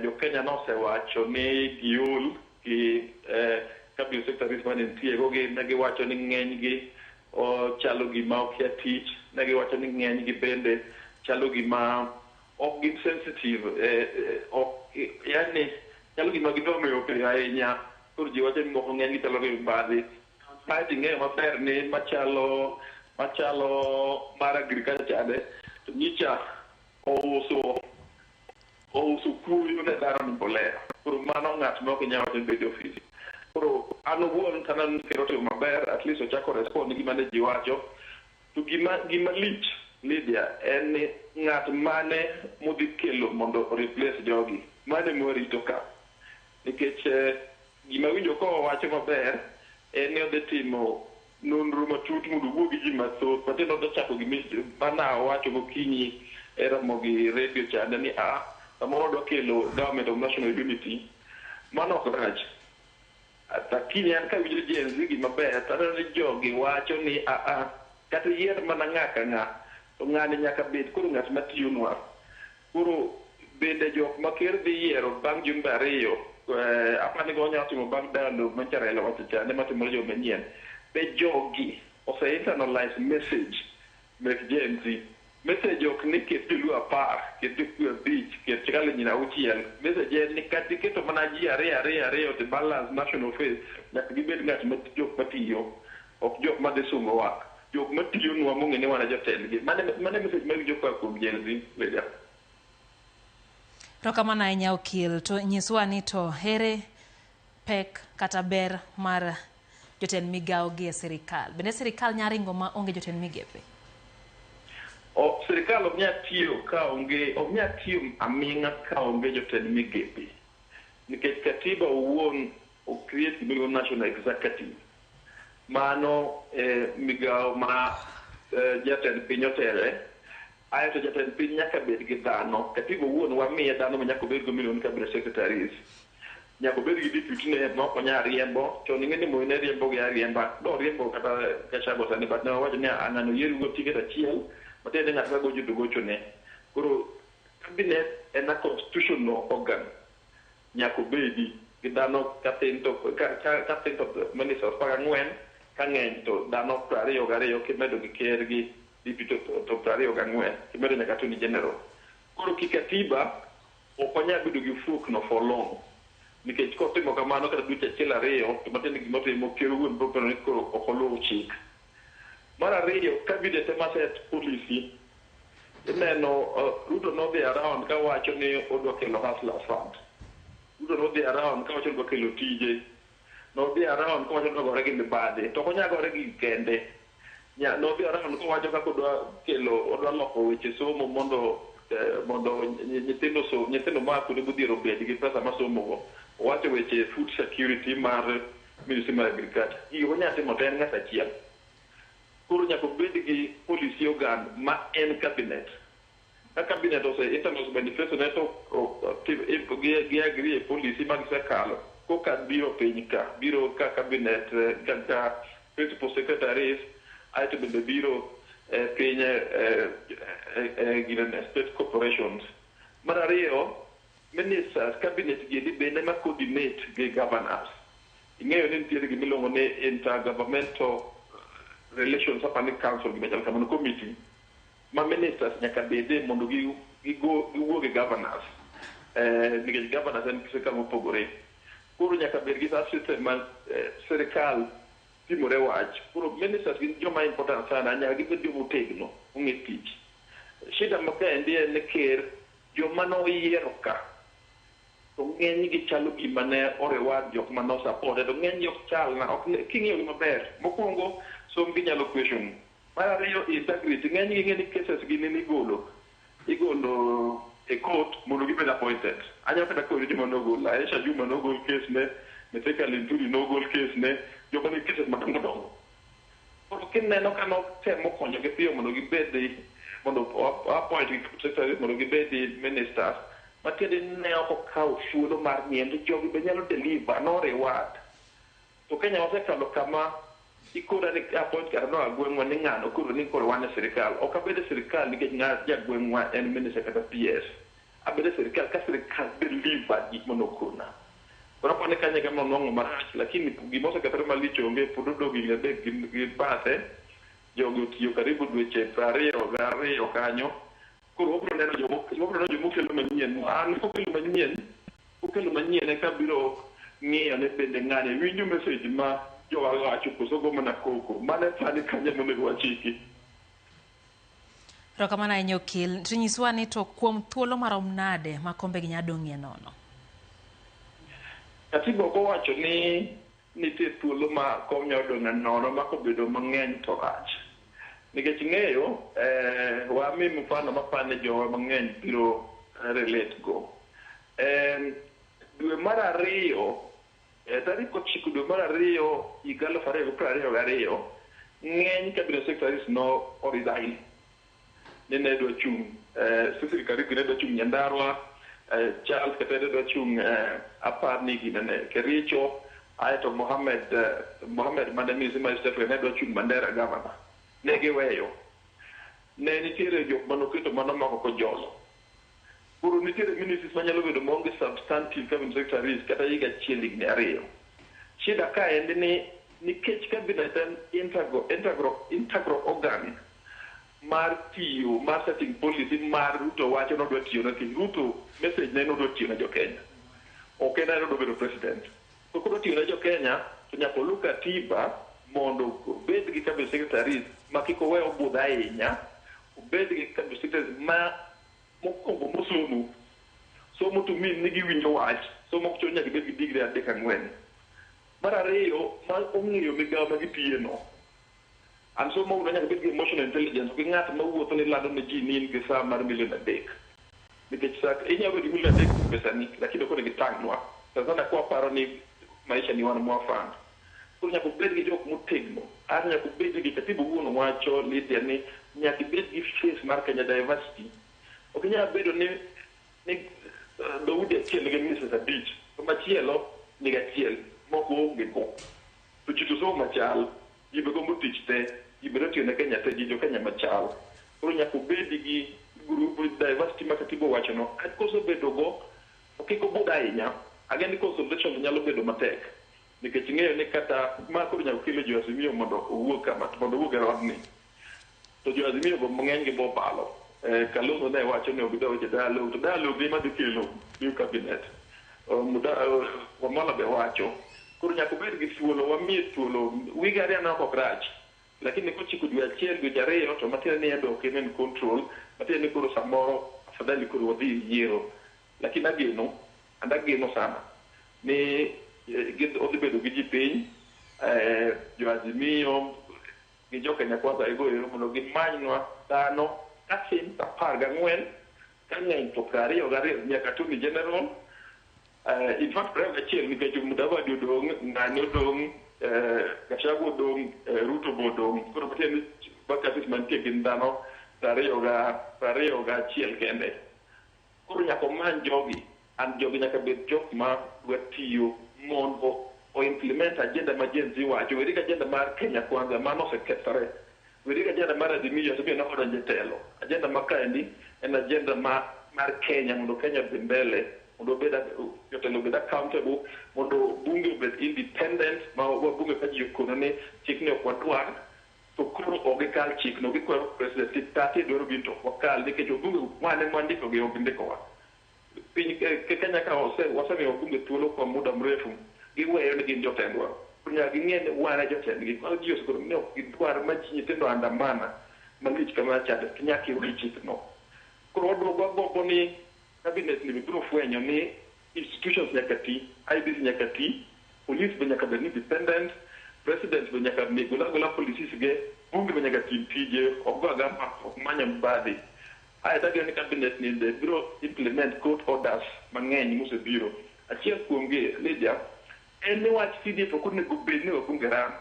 jo Kenya nosewacho ni giol gi cabinet secretaries mane nitie go ne giwacho ni ng'eny gi chalo gima okia tich, ne giwacho ni ng'eny gi bende chalo gima ok gin sensitive, yani chalo gima gidong'eyo piny ahinya. Koro ji wacho ni moko ng'eny gi chalo gi mbadhi. Kaeti ng'eyo maber ni machalo mar agriculture to nyicha ouso kuoyo ne dhano ni mbolea. Koro mano ng'at ma ok nyalo wacho ni bedo ofisi. Koro an owuon kana kero timo maber, at least ochako respond ni gima ne ji wacho. To gima lich Lydia en ni ng'at mane modhi kelo mondo replace jogi mane mwarito ka. Nikech gima winjo ko wacho maber en ni odhi timo nonro matut mondo owuo gi ji mathoth matindo odhi chako mana wacho gokinyi e Ramogi radio chande ni samoro odwa kelo government of national unity. Mano ok rach. Lakini an kawinjo Gen Z gi maber taneno ni jogi wacho ni kata yier mana ng'aka ng'a to ng'ani nyaka bed koro ng'at matiyonwa. Koro bende jok ma ker dhi yiero bang' jumbe 2 apani go nyalo timo bang' dalo Raila wacho chande matimore jo manyien. Be jogi ose internalize message mek Gen Z. Message ok ni ket joluo 10, ket joluo 5, ket Kalenjin 6. Message en ni kati keto mana ji 2 to balance national face nyaka gibed ng'at ma jok matiyo ok jok ma dhi sungo wak. jok matiyo nwa mong'e ni wana jotendgi. Mane message mar jokwa kuom Gen Z Lydia. To kamano ahinya okil, to nyiswa ni to here pek kata ber mar jotend migao gi e sirikal. Bende sirikal nyaringo ma onge jotend migepe? Sirikal ok nyal tiyo aming'a ka onge jotend migepe. Nikech katiba owuon o create gimiluongo national executive. Mano migao ma jatend piny otele. Aeto jatend piny nyaka bed gi dhano. Katiba owuon wamiye dhano ma nyaka bed go miluongo ni cabinet secretaries. Nyaka bed gi deputy ne ma ok onyal riembo. Chon ing'e ni Moi ne riembo gi ariemba. Do riembo kata Gachagua sani, but ne wawacho ni ng'ano yiero go ticket achiel. Matiende ng'at magocho to gocho ne. Koro cabinet en a constitutional organ. Nyaka bedi gi dhano captain to minister 14 ka ng'eny to dhano 22 kimedo gi ker gi deputy to 24 kimedo nyaka attorney general. Koro kikatiba ok onyal bedo gi fuok no for long. Nikech kotimo kamano kata dweche achiel ariyo to matiende gimotimo ker wuon bro ni koro ok oluwo chik. Mar ariyo, cabinet ema set policy. Ineno Ruto nodhi around ka wacho ni odwa kelo hustlers fund. Ruto nodhi around ka wacho ni odwa kelo tije. Nodhi around ka wacho ni odwa gore gi mibadhi. To ok onyal gore gi kende. Nodhi around ka wacho kaka odwa loko weche somo mondo nyithindo ma kuonde modhiero obed gi pesa ma somogo. Owacho weche food security mar Ministry mar Agriculture. Gigo onyalo timo te en ng'at achiel. Koro nyaka bed gi policy organ ma en cabinet. Ka cabinet ose internos manifesto ne to gi agree policy mag sekalo. Koka biro piny ka, biro ka cabinet kaka principal secretaries, aeto bende biro piny state corporations. Mar ariyo, ministers, cabinet gi bende ma coordinate gi governors. Ing'eyo ni nitiere gimiluongo ni intergovernmental relations upon council gimachal kamano committee ma ministers nyaka bede mondo giwuo gi governors. Nikech governors en sirikal mopogore. Koro nyaka bed gi system ma sirikal timore wach. Koro ministers gin joma important sana, nyaka gibed joma otegno, ong'e tich. Shida mokendi en ni ker joma noyiero ka to ng'eny gi chalo gima ne orewad jok ma no support. To ng'eny jok chal na king'iyo gi maber. Mokwongo som ginyalo question. Mar ariyo integrity. Ng'eny gi ng'e ni cases gi igolo e court mondo gibed appointed. Anyalo kata kod joma nogol. Aisha Juma nogol case ne, Metheka Linturi nogol case ne, joma ni cases madongo dongo. Koro kineno ka notemo konyo gi piyo mondo gibed mondo appoint secretary mondo gibed ministers. Matiende ne ok okawo thuolo mar niendo jogi be nyalo deliver no reward. To Kenya osekalo kama ikora ni appoint kata no agweng'wa ni ng'ano koro ni koro wane sirikal. Ok abede sirikal nikech ng'at jagweng'wa en minister kata PS. Abede sirikal ka sirikal deliver gik monokona. Koro pone Kenya kama nong'o marach, lakini gima osekethore malich onge pod odogi gi bathe. Jogi otiyo karibu dweche 22 kanyo. Koro obro neno jomo kelo manyien. An okelo manyien eka biro ng'iyo ne bende ng'ane winjo message ma jowa wacho koso go mana koko. Mane sani kanya monego wachiki. Rokamana ahinya okil. Tinyiswa ni to kuom thuolo marom nade ma kombe gi nyadong'ie nono? Katiba ok owacho ni nitie thuolo ma kom nyadong'ie nono ma kobedo mang'eny to rach. Nikech ng'eyo, wami mfano mapane jowa mang'eny biro relate go. Dwe mar ariyo, tarik 9 dwe mar ariyo, higa 2022, ng'eny cabinet secretaries no resign. Ne dwa chung', Cecily Kariuki ne dwa chung' Nyandarua, Charles Ketere dwa chung' Aparni ginene Kericho, aeto Mohamed Mandamisi Maistefre ne dwa chung' Mandera governor. Ne giweyo. Ne nitiere jok manoketo manomako kojolo. Koro nitiere ministries manyalo bedo maonge substantive cabinet secretaries kata higa achiel higni 2. Shida ka en ni nikech cabinet en integral organ mar tiyo, mar setting policy mar Ruto wacho nodwa tiyo na kiny. Ruto message ne nodwa tiyo na jo Kenya. Ok en nodwa bedo president. To koro tiyo na jo Kenya to nyaka olu katiba mondo obed gi cabinet secretaries ma kik owe obudh ahinya, obed gi cabinet secretaries ma mokwongo mosomo to min nigi winjo wach, somo kucho nyaka bed gi digri 3-4. Mar ariyo, ma ong'eyo migawo ma gitiyeno. An somo uno nyaka bed gi emotional intelligence, gi ng'at ma wuotho ni lando ne ji nin gi saa mar milion 3. Nikech inyalo bedo gi milion 3 pesani, lakini ok onego itang'nwa. Sasa kwa paro ni maisha ni wan mwafanda. Koro nyaka bed gi jok motegno. Ar nyaka bed gi katibu wuon wacho Lydia ni nyaka bed gi face mar Kenya diversity. Ok nyaka bedo ni Daudi achiel nigi Mrs. Abich, machielo nigi achiel, moko onge go. To chito somo machal, jibe gombo tich te, jibe rotio ne Kenya te, jijo Kenya machal. Koro nyaka bed gi group diversity ma katibu wacho no. Koso bedo go, okiko buda ahinya, ageni consultation nyalo bedo matek. Nikech ng'eyo ni kata ma koro nyaka kelo jo Azimio mondo owuok kama, mondo owuok e rodni. To jo Azimio go mang'eny gi bo balo. Kalonzo ne wacho ni obida weche dalo, to dalo gi madhi kelo new cabinet. Wamala be wacho. Koro nyaka bed gi thuolo, wamiye thuolo, wige ariyo na ok rach. Lakini kochiko dwe achiel, dwe ariyo, to matiende ni edok in control, matiende ni koro samoro, afadhali koro wadhi yiero. Lakini ageno sana, ni odhi bedo gi ji piny, jo Azimio, gi jo Kenya Kwanza igoyo mondo gimanywa dhano, kasin 14 kang'eny to 22 nyaka Attorney General. In fact, private achiel nikech Mudavadi odong', Ng'ani odong', Gachagua odong', Ruto bodong'. Koro matiende bakasis mantie gin dhano 21 kende. Koro nyaka omany jogi, jogi nyaka bed jok ma dwa tiyo mondo o implement agenda ma Gen Z wacho. Weri agenda mar Kenya Kwanza mano osekethore. Weri agenda mar Azimio to bende odonjo e telo. Agenda ma kaendi en agenda mar Kenya, mondo Kenya dhi mbele, mondo jotelo bed accountable, mondo bunge obed independent, ma bunge ka ji okono ni chikni ok wadwar, to koro ok gikal chikno, gikwero president tati dwaro gin to wakal, nikech bunge wane mwandiko gi ok ndikowa. Piny Kenya ka wasemiyo bunge thuolo kwa muda mrefu, giweyo ni gin jotendwa. Nyaka ging'e ni wane jotendgi. Koro ji osekoro ni ok gidwar ma ji nyithindo andamana malich kama chande, to nyaka iwe chikno. Koro wagombo ni cabinet ni biro fwenyo ni institutions nyaka ti, IBC nyaka ti, police be nyaka bed independent, president be nyaka gola policies ge, bunge be nyaka tim tije, ok go agamba, ok manya mbadhi. Dagio ni cabinet ni biro implement court orders mang'eny mosebiro. Achiel kuomgi, Lydia, en ni wach CDF ok onego bed ni wabunge ran.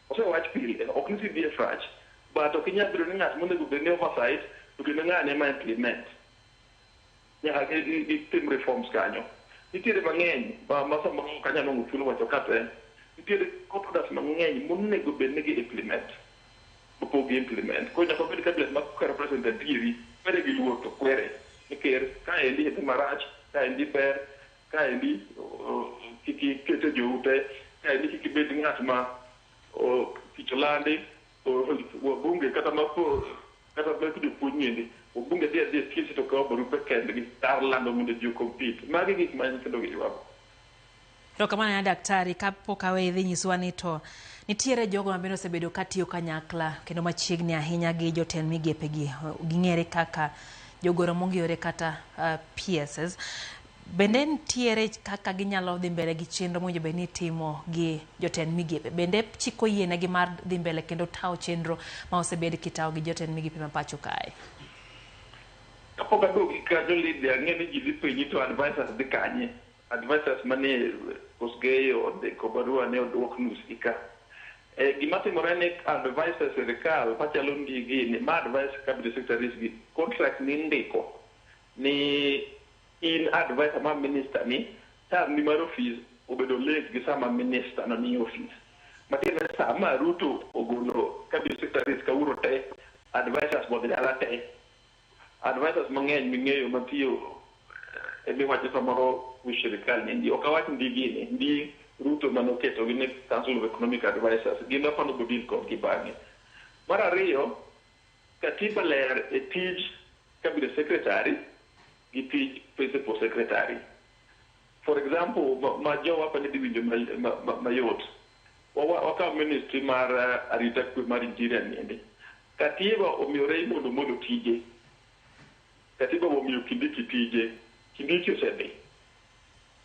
Osewach pile, ok ni CDF rach, but ok inyal bedo ni ng'at monego bed ni oversight, to kendo ng'ane ma implement. Nyaka gitim reforms kanyo. Nitiere mang'eny, ma samoro kanyalo ng'o thuolo wacho kate, nitiere court orders mang'eny monego bed ni gi-implement. Opogi implement. Koro nyaka bed cabinet ma kero president adieri, kwere gi luor to kwere. Niker, kaendi hete marach, kaendi ber, kaendi kiki kete joute, kaendi kiki bed ng'at ma kicholandi, wabunge kata mapo, kata bek jopuonj nyindi, wabunge dhia skisi to kawo barupe kendgi, tar lando mondo ji compete. Magi gik ma nyithindo giywako. Erokamano ne daktari, kapok idhi nyiswa ni to nitiere jogo mabende osebedo katiyo kanyakla kendo machiegni ahinya gi jotend migepegi, ging'ere kaka jogoro mong'eyore kata PSS. Bende nitiere kaka ginyalo dhi mbele gi chenro mowinjo bed ni timo gi jotend migepe. Bende chiko yienegi mar dhi mbele kendo tawo chenro ma osebed kitao gi jotend migepe ma pacho kae. Kapok aduogi kanyo, Lydia, ang'e ni ji dhi penji to advisors dhi kanye. Advisors mane Kosgei odeko barua ne odwok nus ika. Gima timore ni advisors sirikal machalo ndigi ni ma advice cabinet secretaries gi contract ni ndiko ni in advisor ma minister ni term ni mar office obedo late gi sama minister no ni office. Matiende sama Ruto ogolo cabinet secretaries kawuono te, advisors bodhi dala te. Advisors mang'eny ming'eyo matiyo miwacho samoro wi sirikal ni ok awach ndigini, ndi Ruto manoketo gi ne Council of Economic Advisors, gin apano godin kod kibang'e. Mar ariyo, katiba ler e tij cabinet secretary gi tij principal secretary. For example, ma jowa pa ni dhi winjo mayot. wakawo ministry mar arita kwe mar interior niende. Katiba omiyo Raymond Omolo tije. Katiba omiyo Kindiki tije. Kindiki osedhi.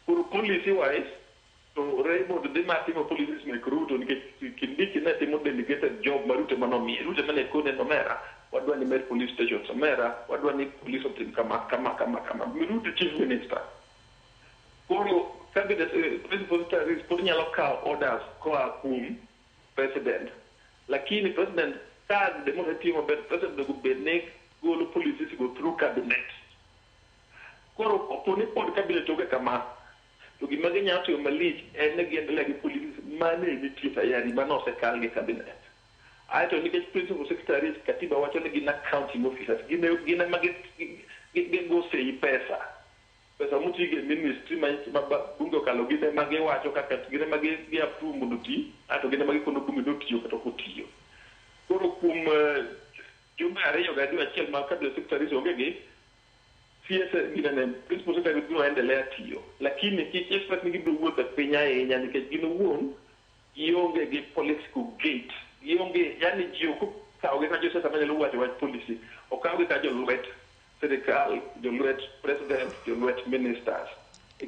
Koro policy wise, to Raymond dhi matimo policies mek Ruto nikech Kindiki ne timo delegated job ma Ruto manomiye. Ruto mane kone nomera, wadwa ni med police stations omera, wadwa ni police otim kama. Ruto chief minister. Koro cabinet president nyalo kawo orders koa kuom president. Lakini president kad demokratimo bet president go bedne golo policies go through cabinet. Koro oponi pod cabinet oge kama. To gima ginyalo timo malich en ne giendelea gi policies mane nitie tayari manose kal gi cabinet. Aito nikech principal secretaries katiba wacho ni gin accounting officers. Gin ma go sei pesa mutige ministry ma bungo kalo gine ma giwacho kaka gine ma gi approve mondo ti ato gine ma gikono bungo do tiyo kata kotiyo. Koro kuom jumbe ariyo ga dwe achiel ma cabinet secretaries onge gi CS gine principal secretary biro endelea tiyo. Lakini kik expect ni gibiro wuotho piny ahinya nikech gin owuon gionge gi political gate. Gionge yani jiyo kawogi ka josesa manyalo wacho wach policy okawgi ka jolwet serikal, jolwet president, jolwet ministers.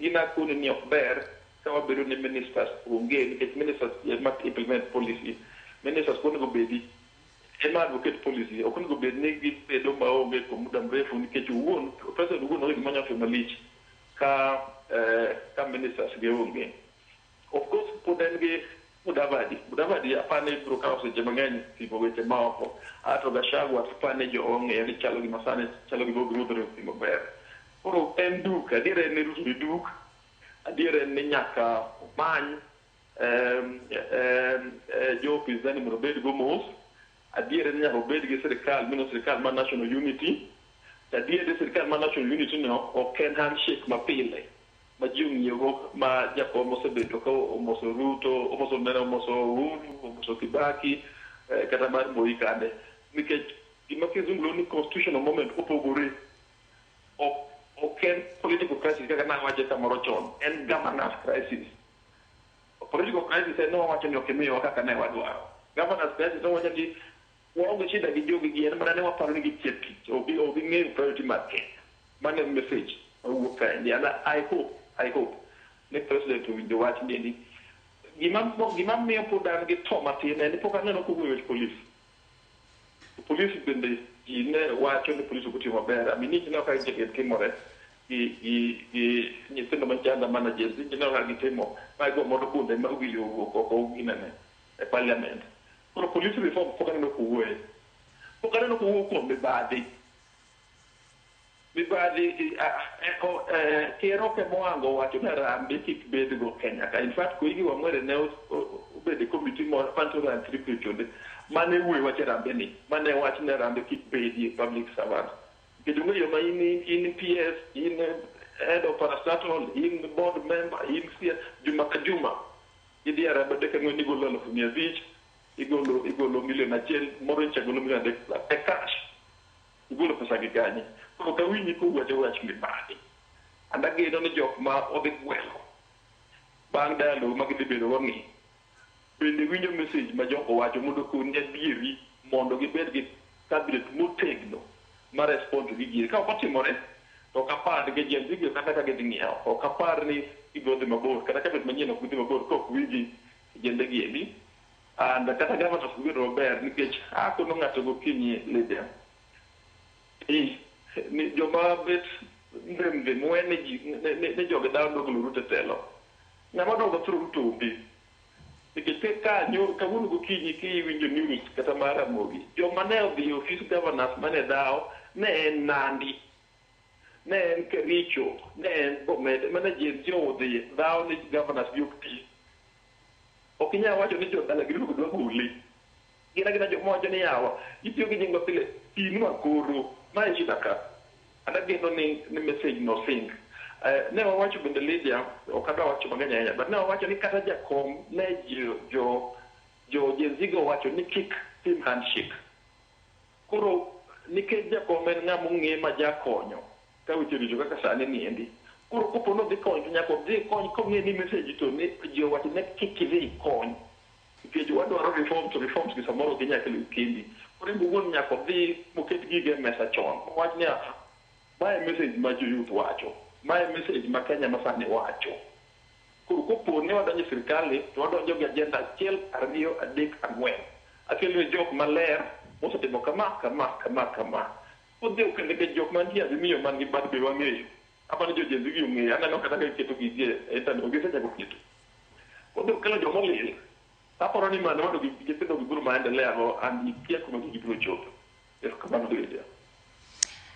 Gina kuni ni ok ber ka wabedo ni ministers onge nikech ministers ma implement policy. Ministers konego bedi ema advocate policy. Okonego bedi ni gibedo maonge kwa muda mrefu nikech uwuon president uwuon onge gima nyalo timo malich ka ministers geonge. Of course pod en gi Mudavadi apane biro kawo seche mang'eny timo weche maoko. Ato Gachagua apane jo ong'eyo ni chalo gi masane chalo gi Bob Rudolph timo ber. Koro en duk, adiera en ni Ruto ni duk, adiera en ni nyaka omany jo upinzani mondo obed go mos, adiera en ni nyaka obed gi sirikal ma National Unity, adiera sirikal ma National Unity no ok en handshake mapile. Majiungo ma jakom osebedo ka omoso Ruto, omoso Uhuru, omoso Kibaki, kata mar Moi kande. Nikech gima kizungulo ni constitutional moment opogore. Ok en political crisis kaka nawache samoro chon. En governance crisis. Political crisis en wacho ni ok miyo kaka ne wadwaro. Governance crisis en wacho ni waonge shida gi jogi gi en mana ne waparo ni gichiep tich. Obi ng'eyo priority market. Mane message owuok ka ndi. And I hope ne president winjo wach ni gima miyo pod an gi to matin en pok aneno kowuoyo police. Police bende ne wacho ni police okutimo maber. Amini ni ok ajeged kimore gi nyithindo machanda mana jezi ni ok gitimo mago mondo bunde ma owinjo oko ginene e parliament. Koro police reform pok aneno kowuoyo. Pok aneno kowuoyo kuom mibadhi kero ke moango wacho na Rambe kik bed go Kenya ka. In fact Koigi Wamwere ne obede committee more Pantoro and Tripoli mane wuoyo wacho Rambe ni mane wacho na Rambe kik bed public servant. Kidungo yo ma in PS in head of parastatal in board member in Juma Kajuma idi Rambe de kango ni golo lo fumia vich igolo milioni achiel moro chagolo milioni de cash igolo pesa gigani. Koro kawinyi kowacho wach mibadhi. Andageno ni jok ma odhi gwelo bang' ndalo ma gidhi bedo wang'i bende winjo message ma jogo wacho mondo okony adieri mondo gibed gi cabinet motegno ma respond gi giri. Ka ok otimore to ok apar gi jenzigi kata ka gidhi ng'iewo. Ok apar ni ibiro dhi mabor kata cabinet manyien ok dhi mabor kok winji jendegi endi. And kata governor ok biro maber nikech akono ng'ato gokinyi leader. Ni joma bet ndembe mwene ji ne joge dawo dogolo Ruto telo. Ng'ama dogo through Ruto umbi. Nikech kanyo kawuono gokinyi kiwinjo news kata mar Ramogi. Joma ne odhi office governors mane dawo ne en Nandi, ne en Kericho, ne en Bomet, mane jenzi odhi dawo ni governors gi ok ti. Ok inyalo wacho ni jodala gi Ruto dwa gole. Gina joma wacho ni yawa itiyo gi nyingo pile tinu akoro ma e shida ka. Andageno ni message no sing. Ne wawacho bende Lydia, ok adwa wacho mang'eny ahinya, but ne wawacho ni kata jakom ne jo jenzigo wacho ni kik tim handshake. Koro nikech jakom en ng'ama ong'e ma jakonyo ka weche richo kaka sani ni endi. Koro kopo no dhi kony to nyaka dhi kony kong'e ni message to ne ji owacho ne kik idhi kony. nikech wadwaro reforms gi samoro gi nyaka kindi. Koro wuon nyaka odhi moket gige mesa chon. Wach ni mae message ma jo-youth wacho. Mae message ma Kenya masani wacho. Koro kopo ni wadonjo e sirkal to wadonjo gi agenda 1, 2, 3, 4. Akelo jok maler mosetimo kama. Odhi okende ke jok mantie Azimio man gi bad be wang'eyo. Apani jo-Gen Z gi ong'eyo. Aneno kata ka keto gigi e internet gisechako keto. Odhi okelo joma olil. Aparo ni mano mondo gipidho gibiro maendelea go and ikia kuma gibiro chopo. Erokamano Lydia.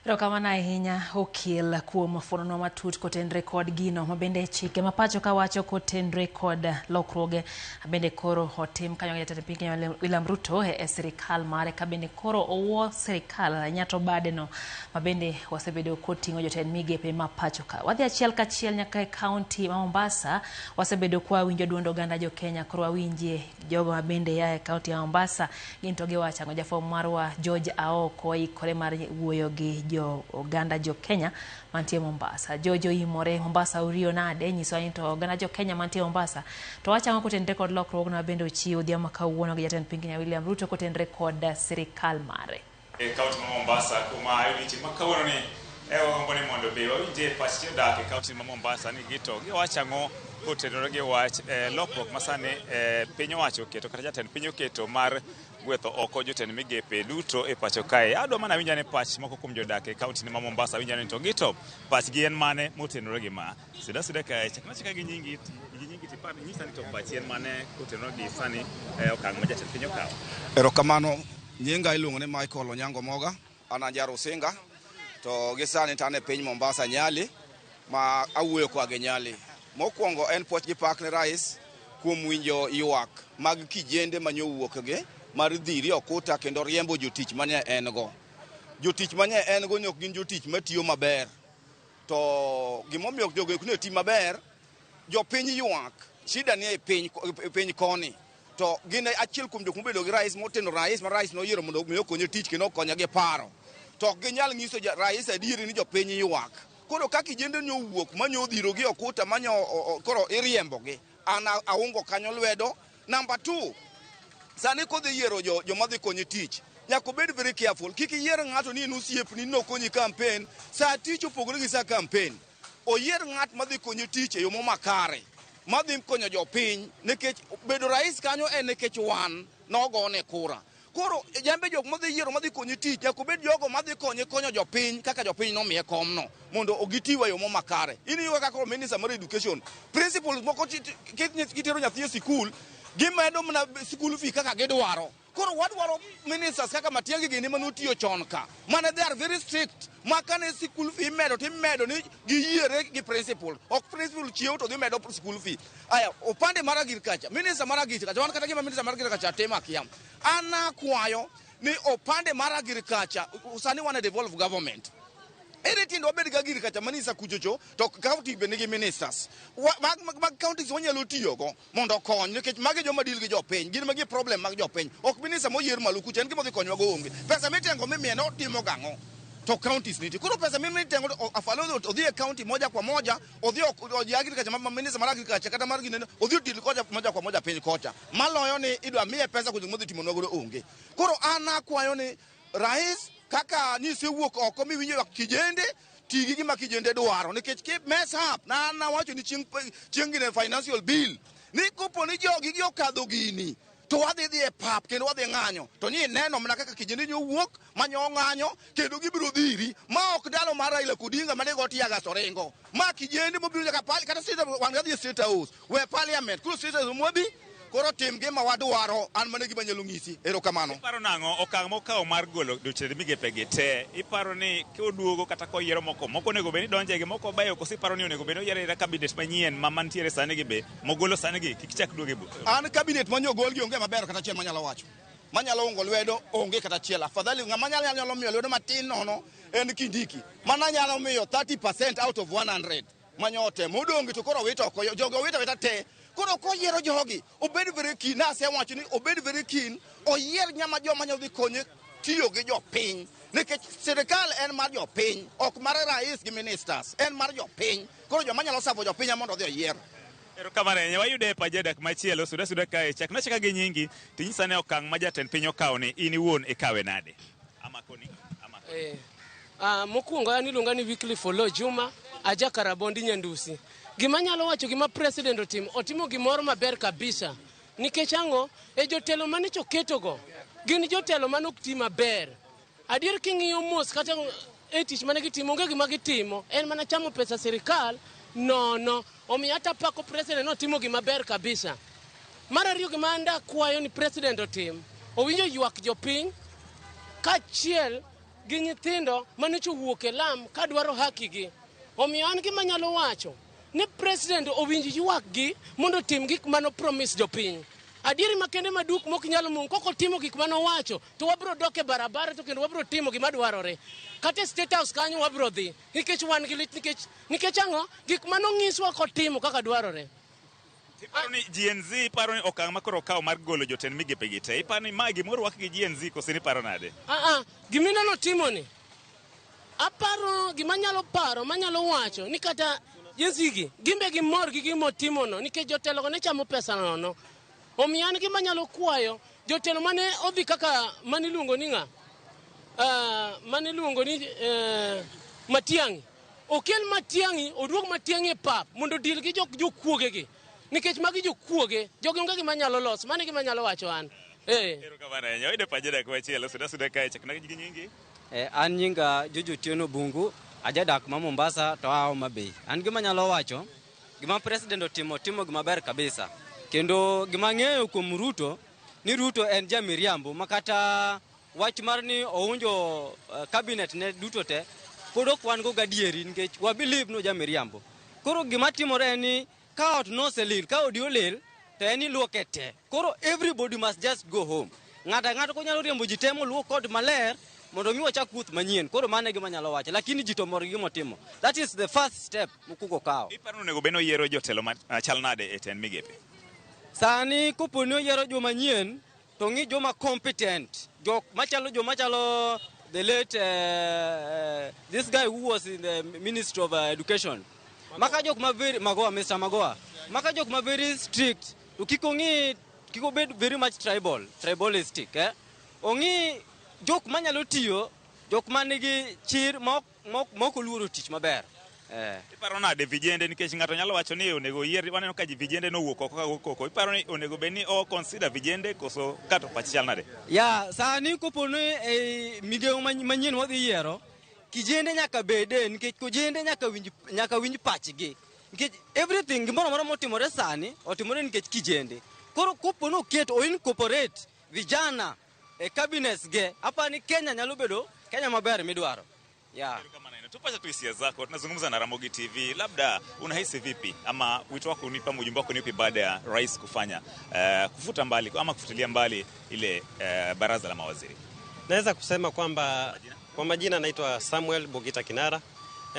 Erokamano ahinya okil kuom fuononwa matut kotenre kod gino mabende chike mapacho kawacho kotenre kod lokruoge bende koro otim kanyo jatend piny Kenya William Ruto e sirikal mare kabende koro owuo sirikal nyato badeno mabende wasebedo koting'o jotend migepe mapacho ka. Wadhi achiel kachiel nyaka e kaunti ma Mombasa wasebedo kwa winjo duond oganda jo Kenya koro awinjie jogo mabende ya e kaunti ya Mombasa ginto giwachango jafom marwa George Aoko ikore mar wuoyo gi jo oganda jo Kenya mantie Mombasa. Jojo imore Mombasa urio nade nyiso ni to oganda jo Kenya mantie Mombasa to wachango kotenre kod lokruok na bende ochiwo dhiama kawuono gi jatend piny Kenya William Ruto kotenre kod sirikal mare. Kaunti ma Mombasa kuma ayudichi makawuono ni gombo ni mondo be wawinje pach jodak e kaunti ma Mombasa ni gito giwachango kotenore gi wach lokruok masani piny owacho keto kata jatend piny oketo mar gwetho oko jotend migepe duto e pacho kae. Adwa mana winja ne pach moko kuom jodak e kaunti ma Mombasa winja ne to gito pach gi en mane motenore gi ma. Sida kae chaka gi nyingi tipar nyisa ni to pach en mane kotenore gi sani okang' ma jatend piny okawo. Erokamano, nyinga iluongo ni Michael Onyango Moga, an Anjaro Singa, to gi sani tan e piny Mombasa Nyali ma awuoyo kwa gi Nyali. Mokwongo en poch gi pak ne rais kuom winjo ywak mag kijende manyo wuok gi mar dhiri okuta kendo riembo jotich mane en go. Jotich mane en go nyok gin jotich matiyo maber. To gimomiyo jogo ne tiyo maber, jopiny ywak, shida ni e piny koni. To gin achiel kuom jok mobedo gi rais moteno rais ma rais noyiero mondo omiyo konyo tich kendo okonyo gi paro. To ginyal nyiso rais adieri ni jopiny ywak. Koro ka kijende nyo wuok manyo dhiro gi okuta manyo koro iriembo gi. An aungo kanyo lwedo. Number 2, sani kodhi yiero joma dhi konyo tich. Nyaka bed very careful. Kik yier ng'ato ni osiepni no konyi campaign. Sa tich opogore gi sa campaign. Oyier ng'at madhi konyo tich e yo makare. Madhi konyo jopiny nikech bedo rais kanyo en nikech wan nogone kura. Koro jambe jok madhi yiero madhi konyo tich nyaka bed jogo madhi konyo jopiny kaka jopiny nomiye komno mondo ogitiwa yo makare. Ini yo kaka minister mar education principles moko kitero nyathi e sikul gimedo mana school fee kaka gidwaro. Koro wadwaro ministers kaka Matiang'i gini manotiyo chon ka. Mane they are very strict. Makane school fee medo timedo ni giyiere gi principal. Ok principal chiew to dhi medo school fee. Aya, opande mar agriculture. Minister mar agriculture. Wan kata gima minister mar agriculture tema kiam. Ana kwayo ni opande mar agriculture sani wan devolve government. Anything do bed gagiri kacha manisa kujocho to county be nigi ministers mag counties wanyalo tiyo go mondo kony nikech mage joma deal gi jopiny gin magi problem mag jopiny ok minister moyier malu kuchen gimo dhi konywa go onge pesa mitengo mimiye no timo gang'o to counties niti kuro pesa mitengo afalo odhi e county moja kwa moja odhi ojiagiri kacha minister mar agriculture kata mar ginene odhi otil koja moja kwa moja piny kocha maloyo ni idwa miye pesa kujo modhi timo nogo onge koro ana kwayo ni rais kaka nisi wuok oko miwinjo kijende tigi gima kijende dwaro nikech keep mess up na wacho ni chieng ne financial bill ni kopo ni jogi gi okadho gini to wadhi e pap kendo wadhi ng'anyo to ni neno mana kaka kijende nyo wuok manyo ng'anyo kendo gibiro dhiri ma ok dalo mar Raila Odinga mane go tiaga sorengo ma kijende mobiro nyaka pali kata state wan gadhi state house we parliament kuro state mobi koro tim gima wadwaro an mane gima nyalo ng'isi. Erokamano. Iparo nang'o okang' mokawo mar golo jotend migepe gi te iparo ni koduogo kata koyiero moko nego bed ni donje gi moko bayo kosi paro ni onego bed ni oyiero cabinet manyien ma mantiere sani gi be mogolo sani gi kik chak duoge bu. An cabinet manyo gol gi onge maber kata chiel manyalo wacho. Manyalo ungo lwedo onge kata chiel. Afadhali ng'ama nyalo miyo lwedo matin nono en Kindiki. Mana nyalo miyo 30% out of 100. Manyote modongi to koro wito ko jogo wito te. Koro koyiero jogi obed very keen na se wacho ni obed very keen oyier nyama joma nyalo dhi konye tiyo gi jopiny nikech sirikal en mar jopiny ok mar rais gi ministers en mar jopiny koro joma nyalo savo jopiny mondo odhi oyier. Erokamano ahinya. Wayude pajadak machielo suda kae chak nachaka gi nyingi tinyisa ne okang' ma jatend piny okawo ni in iwuon ikawe nade? Mokwongo an iluonga ni Wycliffe Olo Juma, aja Karabondi Nyandusi. Gima nyalo wacho gima president otimo gimoro maber kabisa. Nikech ang'o e jotelo mane choketogo gin jotelo mane ok ti maber. Adier king'iyo mos kata e tich mane gitimo onge gima gitimo en mana chamo pesa sirikal nono. Omiyo hata pako president otimo gima ber kabisa. Mar ariyo gima anda kwayo ni president otim owinjo ywak jopiny kachiel gi nyithindo mane chowuok e lam ka dwaro haki gi. Omiyo an gima nyalo wacho ni president owinj ywak gi mondo otim gik mano promise jopiny. Adieri makende maduk mok nyalo mung koko timo gik mano wacho to wabro doke barabara to kendo wabro timo gima dwarore. Kata State House kanyo wabro dhi nikech wan gi lit nikech ang'o gik mano ng'iswa kotimo kaka dwarore. Iparo ni GNZ iparo ni okang' ma koro kawo mar golo jotend migepe gi te iparo ni ma gimoro wak gi GNZ kose ni paro nade? Gimineno timo ni aparo gima nyalo paro manyalo wacho ni kata GNZ gi gimbe gimor gi gimo timo no nikech jotelo ne chamo pesa nono. Omiyo an gima nyalo kwayo jotelo mane odhi kaka maniluongo ni maniluongo ni Matiang'i. Okel Matiang'i oduog Matiang'i e pap mondo dil gi jokuoge gi. Nikech magi jokuoge jogi onge gima nyalo los. Mane gima nyalo wacho an. Erokamano ahinya. Wayude pajadak machielo suda kae chak nagi nyingi. An nyinga Jojo Tieno Bungu, ajadak ma Mombasa to Homa Bay. An gima nyalo wacho gima president timo gima ber kabisa. Kendo gima ng'eyo kuom Ruto ni Ruto en jamiriambo makata wach mar ni ounjo cabinet ne duto te pod ok wan go gadieri nikech wa believe no jamiriambo. Koro gima timore ni ka ot no selil ka odi olel to en iluoke te. Koro everybody must just go home. Ng'ato ko nyalo riembo ji temo luok kod maler mondo mi wachak wuoth manyien. Koro mane gima nyalo wacho lakini ji to mor gi motimo. That is the first step mukugo kawo. Iparo ni onego beno yiero jotelo chal nade e tend migepe? Sani koponi oyiero joma nyien to ng'i joma competent, joma chalo the late this guy who was in the Ministry of Education. Maka jok ma very Mr. Magoa. Maka jok ma very strict. To kiko bed very much tribalistic, Ongi jok manyalo tiyo, jok manigi chir mok oluoro tich maber. Iparo nade vijende nikech ng'ato nyalo wacho ni onego yier waneno ka vijende nowuok oko. Iparo ni onego beni o consider vijende koso kato pach chal nade? Sani koponi migeo manyien wadhi yiero kijende nyaka bede nikech kijende nyaka winj pachgi. Nikech everything gimoro amora motimore sani otimore nikech kijende. Koro koponi oketo o incorporate vijana e cabinets ge apani Kenya nyalo bedo Kenya maber midwaro. Tupacha tu hisia zako, tunazungumza na Ramogi TV. Labda unahisi vipi ama wito wako unipa ujumbe wako ni upi baada ya rais kufanya kufuta mbali ama kufutilia mbali ile baraza la mawaziri? Naweza kusema kwamba kwa majina naitwa Samuel Bogita Kinara.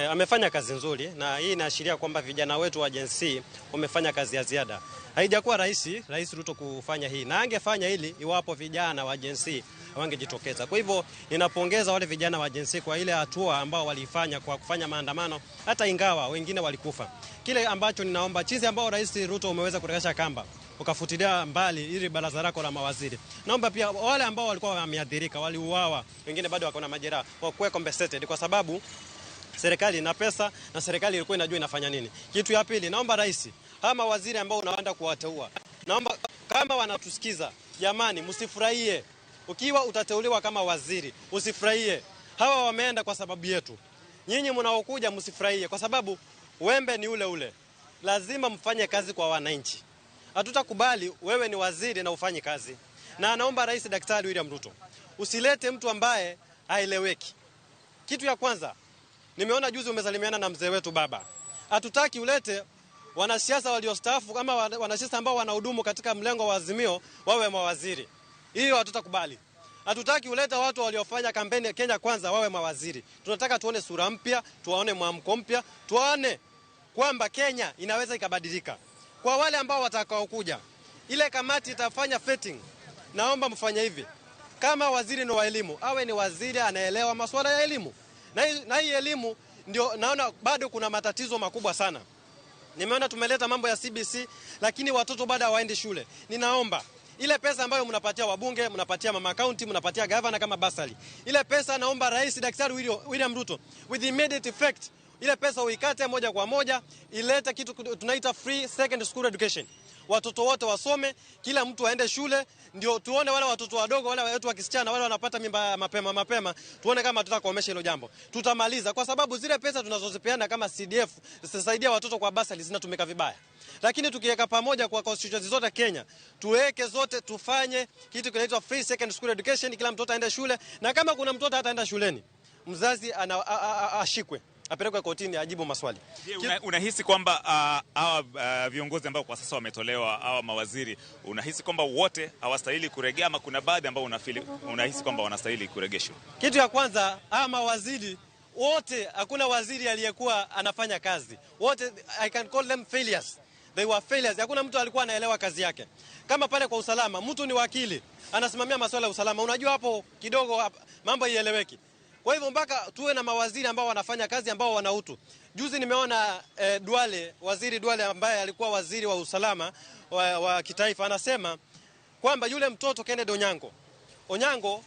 Amefanya kazi nzuri na hii inaashiria kwamba vijana wetu wa Gen Z wamefanya kazi ya ziada. Haijakuwa Rais Ruto kufanya hii na angefanya hili iwapo vijana wa Gen Z wangejitokeza. Kwa hivyo ninapongeza wale vijana wa Gen Z kwa ile hatua ambao walifanya kwa kufanya maandamano hata ingawa wengine walikufa. Kile ambacho ninaomba chizi ambao Rais Ruto umeweza kurekesha kamba ukafutilia mbali ili baraza lako la mawaziri. Naomba pia wale ambao walikuwa wameathirika, waliuawa, wengine bado wako na majeraha, wakuwe compensated kwa sababu serikali ina pesa na serikali ilikuwa inajua inafanya nini. Kitu ya pili, naomba rais, kama waziri ambao unaenda kuwateua, naomba kama wanatusikiza, jamani msifurahie. Ukiwa utateuliwa kama waziri, usifurahie. Hawa wameenda kwa sababu yetu. Nyinyi mnaokuja msifurahie kwa sababu wembe ni ule ule. Lazima mfanye kazi kwa wananchi. Hatutakubali wewe ni waziri na ufanye kazi. Na naomba Rais Daktari William Ruto, usilete mtu ambaye haeleweki. Kitu ya kwanza, nimeona juzi umesalimiana na mzee wetu baba. Hatutaki ulete wanasiasa waliostaafu kama wanasiasa ambao wanahudumu katika mlengo wa Azimio wawe mawaziri. Hiyo hatutakubali. Hatutaki uleta watu waliofanya kampeni Kenya Kwanza wawe mawaziri. Tunataka tuone sura mpya, tuone mwamko mpya, tuone kwamba Kenya inaweza ikabadilika. Kwa wale ambao watakaokuja, ile kamati itafanya vetting. Naomba mfanye hivi. Kama waziri ni wa elimu, awe ni waziri anaelewa masuala ya elimu. Na hii elimu ndio naona bado kuna matatizo makubwa sana. Nimeona tumeleta mambo ya CBC, lakini watoto bado hawaendi shule. Ninaomba ile pesa ambayo mnapatia wabunge, mnapatia mama county, mnapatia governor kama basali, ile pesa naomba Rais Daktari William Ruto with immediate effect, ile pesa uikate moja kwa moja, ilete kitu tunaita free second school education. Watoto wote wasome, kila mtu aende shule, ndio tuone wale watoto wadogo, wale wetu wa kisichana, wale wanapata mimba mapema, tuone kama tutakomesha hilo jambo. Tutamaliza kwa sababu zile pesa tunazozipeana kama CDF zisaidia watoto kwa basali zinatumika vibaya. Lakini tukiweka pamoja kwa constituencies zote Kenya, tuweke zote, tufanye kitu kinaitwa free second school education, kila mtoto aende shule, na kama kuna mtoto hataenda shuleni, mzazi ashikwe, apelekwe kotini ajibu maswali. Unahisi kwamba hawa viongozi ambao kwa sasa wametolewa, hawa mawaziri, unahisi kwamba wote hawastahili kuregea ama kuna baadhi ambao unahisi kwamba wanastahili kuregeshwa? Kitu ya kwanza, hawa mawaziri wote, hakuna waziri aliyekuwa anafanya kazi. Wote I can call them failures. They were failures. Hakuna mtu alikuwa anaelewa kazi yake. Kama pale kwa usalama, mtu ni wakili, anasimamia masuala ya usalama. Unajua hapo kidogo mambo ieleweki. Kwa hivyo mpaka tuwe na mawaziri ambao wanafanya kazi, ambao wana utu. Juzi nimeona Waziri Duale ambaye alikuwa waziri wa usalama wa kitaifa, anasema kwamba yule mtoto Kennedy Onyango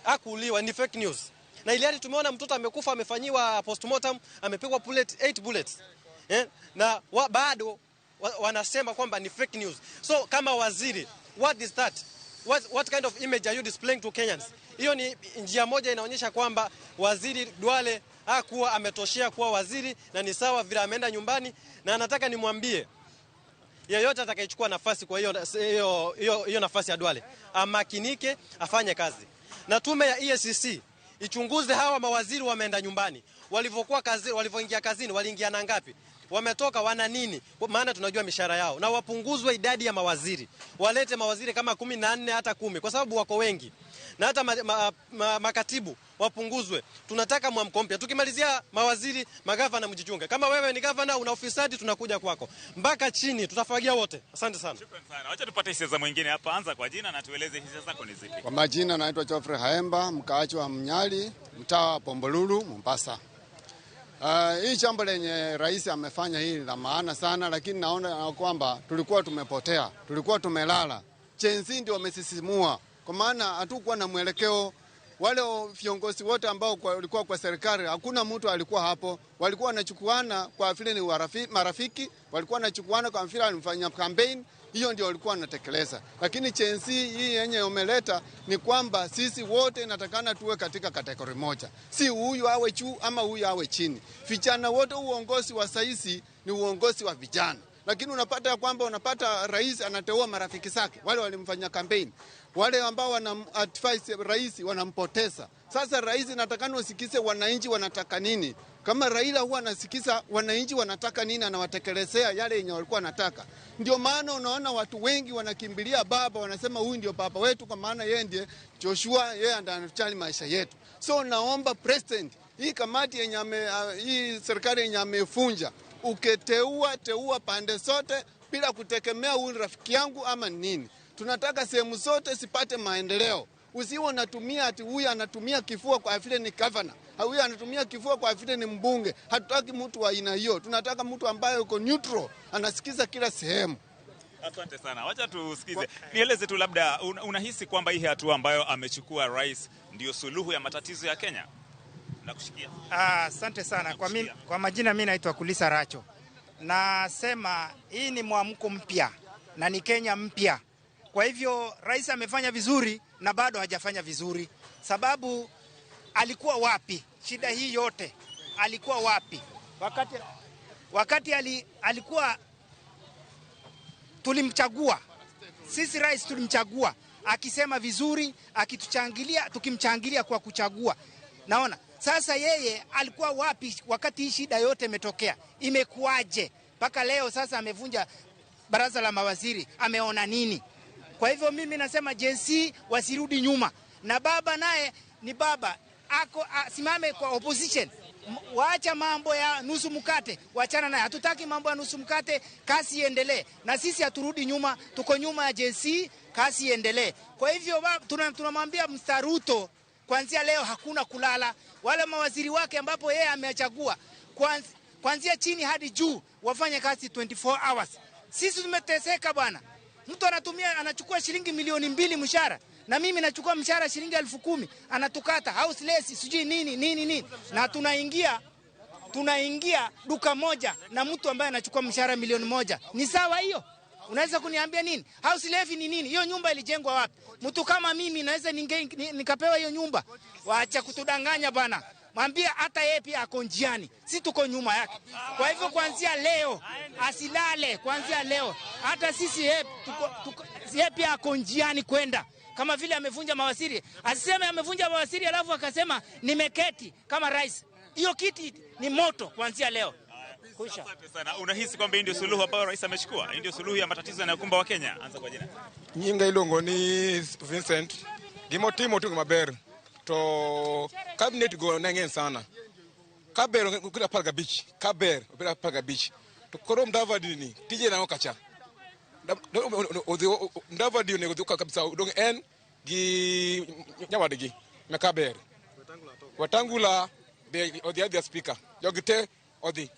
hakuuliwa, ni fake news. Na ile hadi tumeona mtoto amekufa, amefanyiwa postmortem, amepigwa 8 bullets. Na bado wanasema kwamba ni fake news. So kama waziri, what is that? What kind of image are you displaying to Kenyans? Hiyo ni njia moja inaonyesha kwamba Waziri Duale hakuwa ametoshea kuwa waziri, na ni sawa vile ameenda nyumbani. Na nataka nimwambie yeyote atakayechukua nafasi kwa hiyo nafasi ya Duale, amakinike, afanye kazi. Na tume ya EACC ichunguze hawa mawaziri wameenda nyumbani, walivyoingia kazini, waliingia na ngapi, wametoka wana nini, maana tunajua mishahara yao. Na wapunguzwe idadi ya mawaziri, walete mawaziri kama 14 hata 10, kwa sababu wako wengi. Na hata makatibu wapunguzwe. Tunataka mwamko mpya. Tukimalizia mawaziri, magavana mjichunge. Kama wewe ni gavana una ufisadi, tunakuja kwako. Mpaka chini tutafagia wote. Asante sana. Shukrani sana. Acha tupate hisia za mwingine hapa. Anza kwa jina na tueleze hisia zako ni zipi. Kwa majina naitwa Geoffrey Haemba, mkaaji wa Mnyali, mtaa wa Bombolulu, Mombasa. Hii jambo lenye rais amefanya hii la maana sana, lakini naona kwamba tulikuwa tumepotea, tulikuwa tumelala. Chenzi ndio wamesisimua, kwa maana hatukuwa na mwelekeo. Wale viongozi wote ambao walikuwa kwa serikali, hakuna mtu alikuwa hapo. Walikuwa wanachukuana kwa vile ni marafiki, walikuwa wanachukuana kwa vile wanafanya campaign, hiyo ndio walikuwa wanatekeleza. Lakini chenzi hii yenye umeleta ni kwamba sisi wote natakana tuwe katika kategori moja. Si huyu awe juu ama huyu awe chini. Vijana wote, uongozi wa saisi ni uongozi wa vijana. Lakini unapata kwamba rais anateua marafiki zake, wale walimfanya campaign. Wale ambao wana advise rais wanampoteza. Sasa rais natakana usikize wananchi wanataka nini. Kama Raila huwa anasikiza wananchi wanataka nini, anawatekelezea yale yenye walikuwa wanataka. Ndio maana unaona watu wengi wanakimbilia baba, wanasema huyu ndio baba wetu, kwa maana yeye ndiye Joshua, yeye ndiye anachali maisha yetu. So naomba president, hii kamati yenye hii serikali yenye amefunja, teua pande zote bila kutegemea huyu rafiki yangu ama nini. Tunataka sehemu zote sipate maendeleo. Usiwe unatumia ati huyu anatumia kifua kwa vile ni governor, huyu anatumia kifua kwa vile ni mbunge. Hatutaki mtu wa aina hiyo. Tunataka mtu ambaye uko neutral, anasikiza kila sehemu. Asante sana. Wacha tusikize. Nieleze tu labda unahisi kwamba hii hatua ambayo amechukua rais ndio suluhu ya matatizo ya Kenya? Nakushikia. Asante sana. Kwa majina mimi naitwa Kulisa Racho. Nasema hii ni mwamko mpya na ni Kenya mpya. Kwa hivyo rais amefanya vizuri na bado hajafanya vizuri. Sababu alikuwa wapi? Shida hii yote alikuwa wapi? Wakati alikuwa tulimchagua. Sisi rais tulimchagua akisema vizuri, akituchangilia, tukimchangilia kwa kuchagua. Naona sasa yeye alikuwa wapi wakati hii shida yote imetokea? Imekuaje mpaka leo sasa amevunja baraza la mawaziri? Ameona nini? Kwa hivyo mimi nasema JNC wasirudi nyuma, na baba naye ni baba simame kwa opposition. Waacha mambo ya nusu mkate, waachana naye. Hatutaki mambo ya nusu mkate, kasi iendelee. Na sisi haturudi nyuma, tuko nyuma ya JNC, kasi iendelee. Kwa hivyo tunamwambia Mr. Ruto, kuanzia leo hakuna kulala. Wale mawaziri wake ambapo yeye amechagua, kuanzia chini hadi juu wafanye kazi 24 hours. Sisi tumeteseka bwana. Mtu anachukua shilingi milioni 2 mshahara, na mimi nachukua mshahara shilingi 10,000, anatukata houseless sijui nini, na tunaingia duka moja na mtu ambaye anachukua mshahara milioni 1. Ni sawa hiyo? Unaweza kuniambia nini? House levy ni nini? Hiyo nyumba ilijengwa wapi? Mtu kama mimi naweza nikapewa hiyo nyumba? Waacha kutudanganya bana. Mwambie hata yeye pia ako njiani. Si tuko nyuma yake. Kwa hivyo kuanzia leo asilale, kuanzia leo. Hata sisi yeye pia ako njiani kwenda. Kama vile amevunja mawaziri. Asiseme amevunja mawaziri alafu akasema nimeketi kama rais. Hiyo kiti ni moto kuanzia leo. Asante sana. Unahisi kwamba hii ndio suluhu ambayo rais amechukua? Hii ndio suluhu ya matatizo yanayokumba wa Kenya? Anza kwa jina. Nyinga ilongo ni Vincent. Gimotimo tu maber. To cabinet go nangen sana. Kaber kula palga beach. Kaber kula palga beach. To korom Davadi ni tije na okacha. Davadi ne go kabisa udong en gi nyawadigi na Kaber. Watangula the other speaker. Yogite odi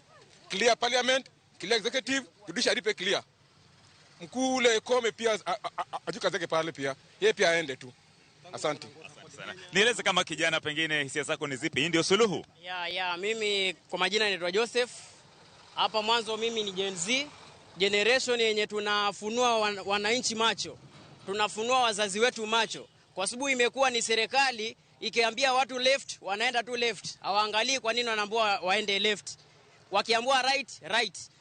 clear parliament, clear executive, judiciary pe clear. Mkule kome pia ajuka zake pale pia. Yeye pia aende tu. Asante. Asante sana. Nieleze kama kijana pengine hisia zako ni zipi? Hii ndio suluhu? Mimi kwa majina naitwa Joseph. Hapa mwanzo mimi ni Gen Z, generation yenye tunafunua wananchi macho. Tunafunua wazazi wetu macho. Kwa sababu imekuwa ni serikali ikiambia watu left, wanaenda tu left. Hawaangalii kwa nini wanaambiwa waende left. Wakiambiwa right.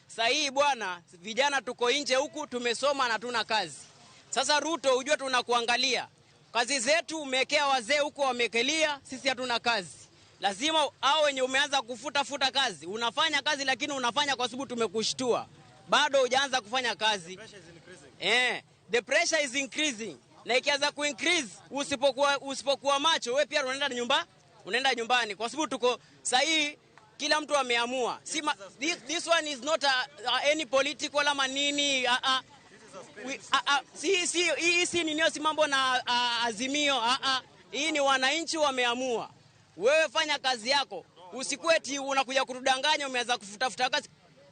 Sasa hii bwana, vijana tuko nje huku tumesoma na tuna kazi. Sasa Ruto ujue tunakuangalia. Kazi zetu umekea wazee huko wamekelia, sisi hatuna kazi. Lazima hao wenye umeanza kufuta kazi. Unafanya kazi lakini unafanya kwa sababu tumekushtua. Bado hujaanza kufanya kazi. The pressure is increasing. Na ikianza kuincrease usipokuwa macho wewe pia unaenda nyumbani kwa sababu tuko sahi kila mtu ameamua. This one is not any political ama nini. Si mambo na azimio. Hii ni wananchi wameamua. Wewe fanya kazi yako. Usikue eti unakuja kutudanganya umeanza kufuta kazi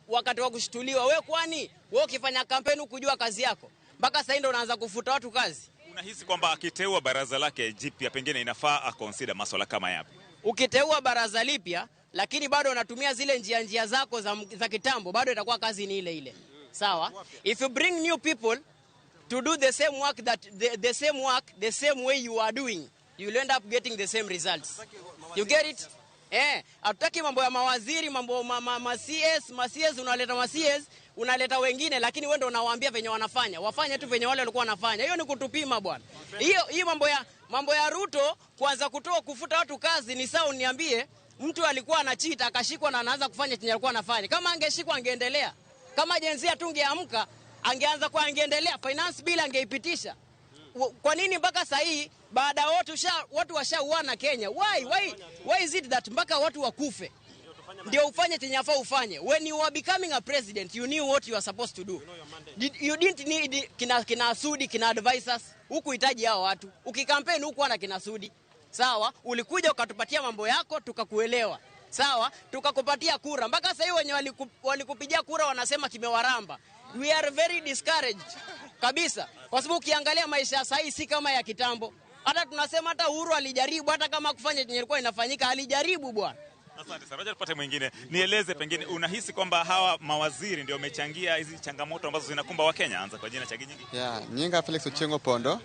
wakati wa kushtuliwa. Wewe kwani wewe ukifanya kampeni kujua kazi yako? Mpaka sasa ndio unaanza kufuta watu kazi. Unahisi kwamba akiteua baraza lake jipya pengine inafaa aconsider masuala kama yapi? Ukiteua baraza lipya lakini bado unatumia zile njia zako za kitambo, bado itakuwa kazi ni ile. Sawa? If you bring new people to do the same work the same way you are doing, you will end up getting the same results. You get it? Hatutaki mambo ya mawaziri, mambo ma CS unaleta ma CS, unaleta wengine lakini wewe ndio unawaambia venye wanafanya. Wafanye tu venye wale walikuwa wanafanya. Hiyo ni kutupima bwana. Hii mambo ya Ruto kuanza kufuta watu kazi ni sawa uniambie mtu alikuwa anachita akashikwa na anaanza kufanya chenye alikuwa anafanya. Kama angeshikwa angeendelea. Kama jenzia tungeamka angeendelea, finance bill angeipitisha. Kwa nini mpaka sasa hii baada watu washauana Kenya? Why is it that mpaka watu wakufe ndio ufanye chenye afaa ufanye? When you were becoming a president you knew what you were supposed to do. You didn't need kina Sudi, kina advisors. Hukuhitaji hao watu. Ukikampeni huku ana kina Sudi. Sawa, ulikuja ukatupatia mambo yako tukakuelewa. Sawa, tukakupatia kura. Mpaka sasa hivi wenye walikupigia kura wanasema kimewaramba. We are very discouraged kabisa. Kwa sababu ukiangalia maisha ya sasa si kama ya kitambo. Hata tunasema hata Uhuru alijaribu, hata kama kufanya chenye ilikuwa inafanyika alijaribu bwana. Asante sana. Ngoja tupate mwingine. Nieleze pengine unahisi kwamba hawa mawaziri ndio wamechangia hizi changamoto ambazo zinakumba wa Kenya? Anza kwa jina cha Ginyingi. Nyinga Felix Ochengo Pondo.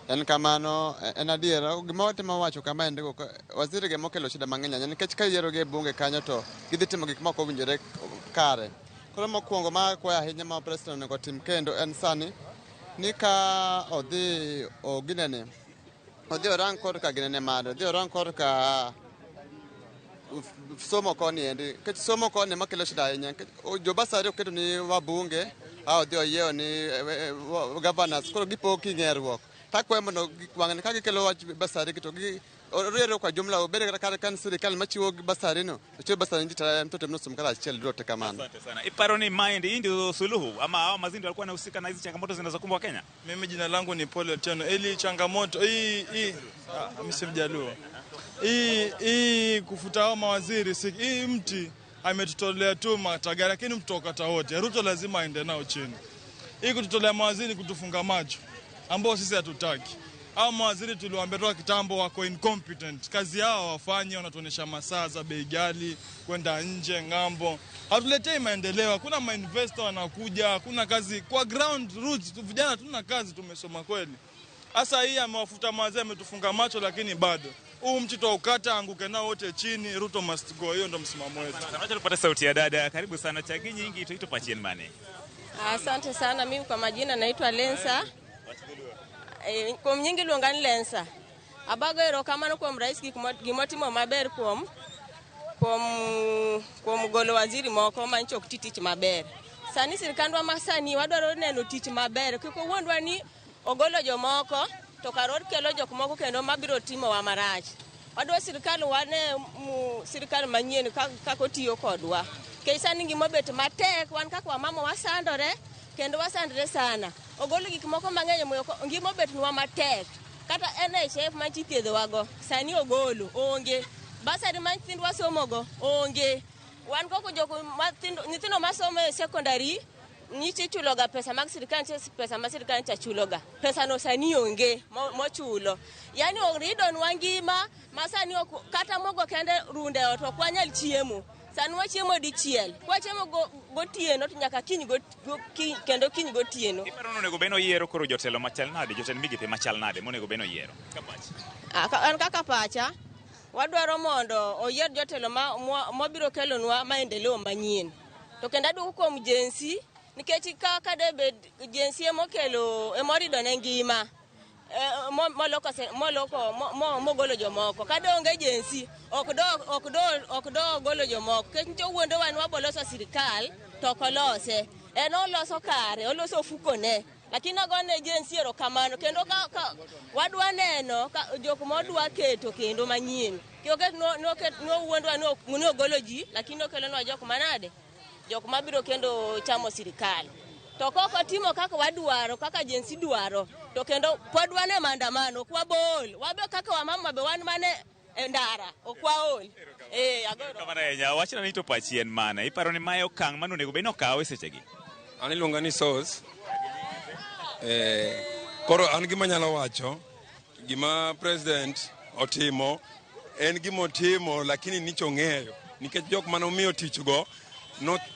En kamano en adiera gimote mawacho kama ndiko waziri ge mokelo shida mang'enya nikech ka yiero ge bunge kanyo to gidhi timo gik moko winjore kare. Koro mokwongo ma kwa ahinya ma president onego tim kendo en sani ni ka odhi orang kod ka ginene mado odhi orang kod ka somo koni endi kech somo koni makelo shida ahinya jo basari oketo ni wabunge odhi oyeo ni governors koro gipo king'eruok takwe mondo gikwang'ne ka gikelo wach basari to gi orero kwa jumla obere kata kan sirikal machiwo basari no chiwo basari ndita mtoto mnosum kala achiel drote kamano. Asante sana. Iparo ni mind hii ndio suluhu ama hao mazindo walikuwa wanahusika na hizi changamoto zinazokumba Kenya? Mimi jina langu ni Paul Otieno. Ili changamoto hii msimjaluo. Hii kufuta hao mawaziri hii mti ametutolea tu matagari, lakini mtokata wote. Ruto lazima aende nao chini. Hii kututolea mawaziri kutufunga macho, ambao sisi hatutaki. Hao mawaziri tuliwaambia toka kitambo wako incompetent. Kazi yao wafanye, wanatuonesha masaa za bei ghali, kwenda nje ngambo. Hatuletei maendeleo, hakuna mainvestor wanakuja, hakuna kazi kwa ground roots. Vijana tuna kazi, tumesoma kweli. Asa hii amewafuta mawaziri, ametufunga macho, lakini bado huu mti ukata anguke nao wote chini. Ruto must go. Hiyo ndo msimamo wetu. Acha tupate sauti ya dada. Karibu sana Chagi nyingi tuito Pachien Mane. Asante sana. Mimi kwa majina naitwa Lensa. Kwa mnyingi luongani Lensa. Abago erokamano kwa rais gimotimo maber kuom golo waziri moko mancho tich maber. Sani sirkandwa masani wadwaro neno tich maber. Kiko wuondwa ni ogolo jomoko to karod kelo jok moko kendo mabiro timo wa marach. Wadwa sirkal wane sirkal manyien kako tiyo kodwa. Keisani gimobet matek wan kakwa mama wasandore kendo wasandre sana. Ogolo gik moko mang'eny moyo gimobet nwa matek. Kata NHF manchi thiedho wago sani ogolo onge. Basari manchi wasomogo onge. Wan koko joko nyithindo masomo e secondary nichi chuloga pesa mag sirkal, pesa ma sirkal chuloga. Pesa no sani onge mochulo. Yani orido nwa ngima masani kata mogo kende runde ot ok wanyal chiemo. Sani wachiemo dichiel. Wachiemo gotieno to nyaka kiny kendo kiny gotieno. Iparo onego beno yiero koro jotelo machal nade, jotend migepe machal nade monego beno yiero? An kaka pacha wadwaro mondo oyier jotelo mabiro kelonwa maendeleo manyien. To kendo aduoko kuom jensi nikech kaka debed jensi emokelo emorido ne ngima. Mogolo jomoko kada onge jensi ok do golo jomoko kech ncho wuondo wan waboloso sirkal to kolose en oloso kare oloso fukone lakini agone jensi ero kamano kendo wadwa neno jok modwa keto kendo manyien kioket no wuondo wan no golo ji lakini okelonwa jok manade jok mabiro kendo chamo sirkal. To koko timo kaka wadwaro, kaka jensi dwaro, to kendo podwane maandamano kwa bol. Wabe kaka wamama be wan mane ndara, okwa ol. Agoro. Kamana yenya, wachina nito Pachien Mane. Iparo ni mae okang' mano onego beno kawe sechegi. An iluonga ni Sos. Koro an gima nyalo wacho, gima president otimo, en gima otimo lakini nicho ng'eyo. Nikech jok mano miyo tich go,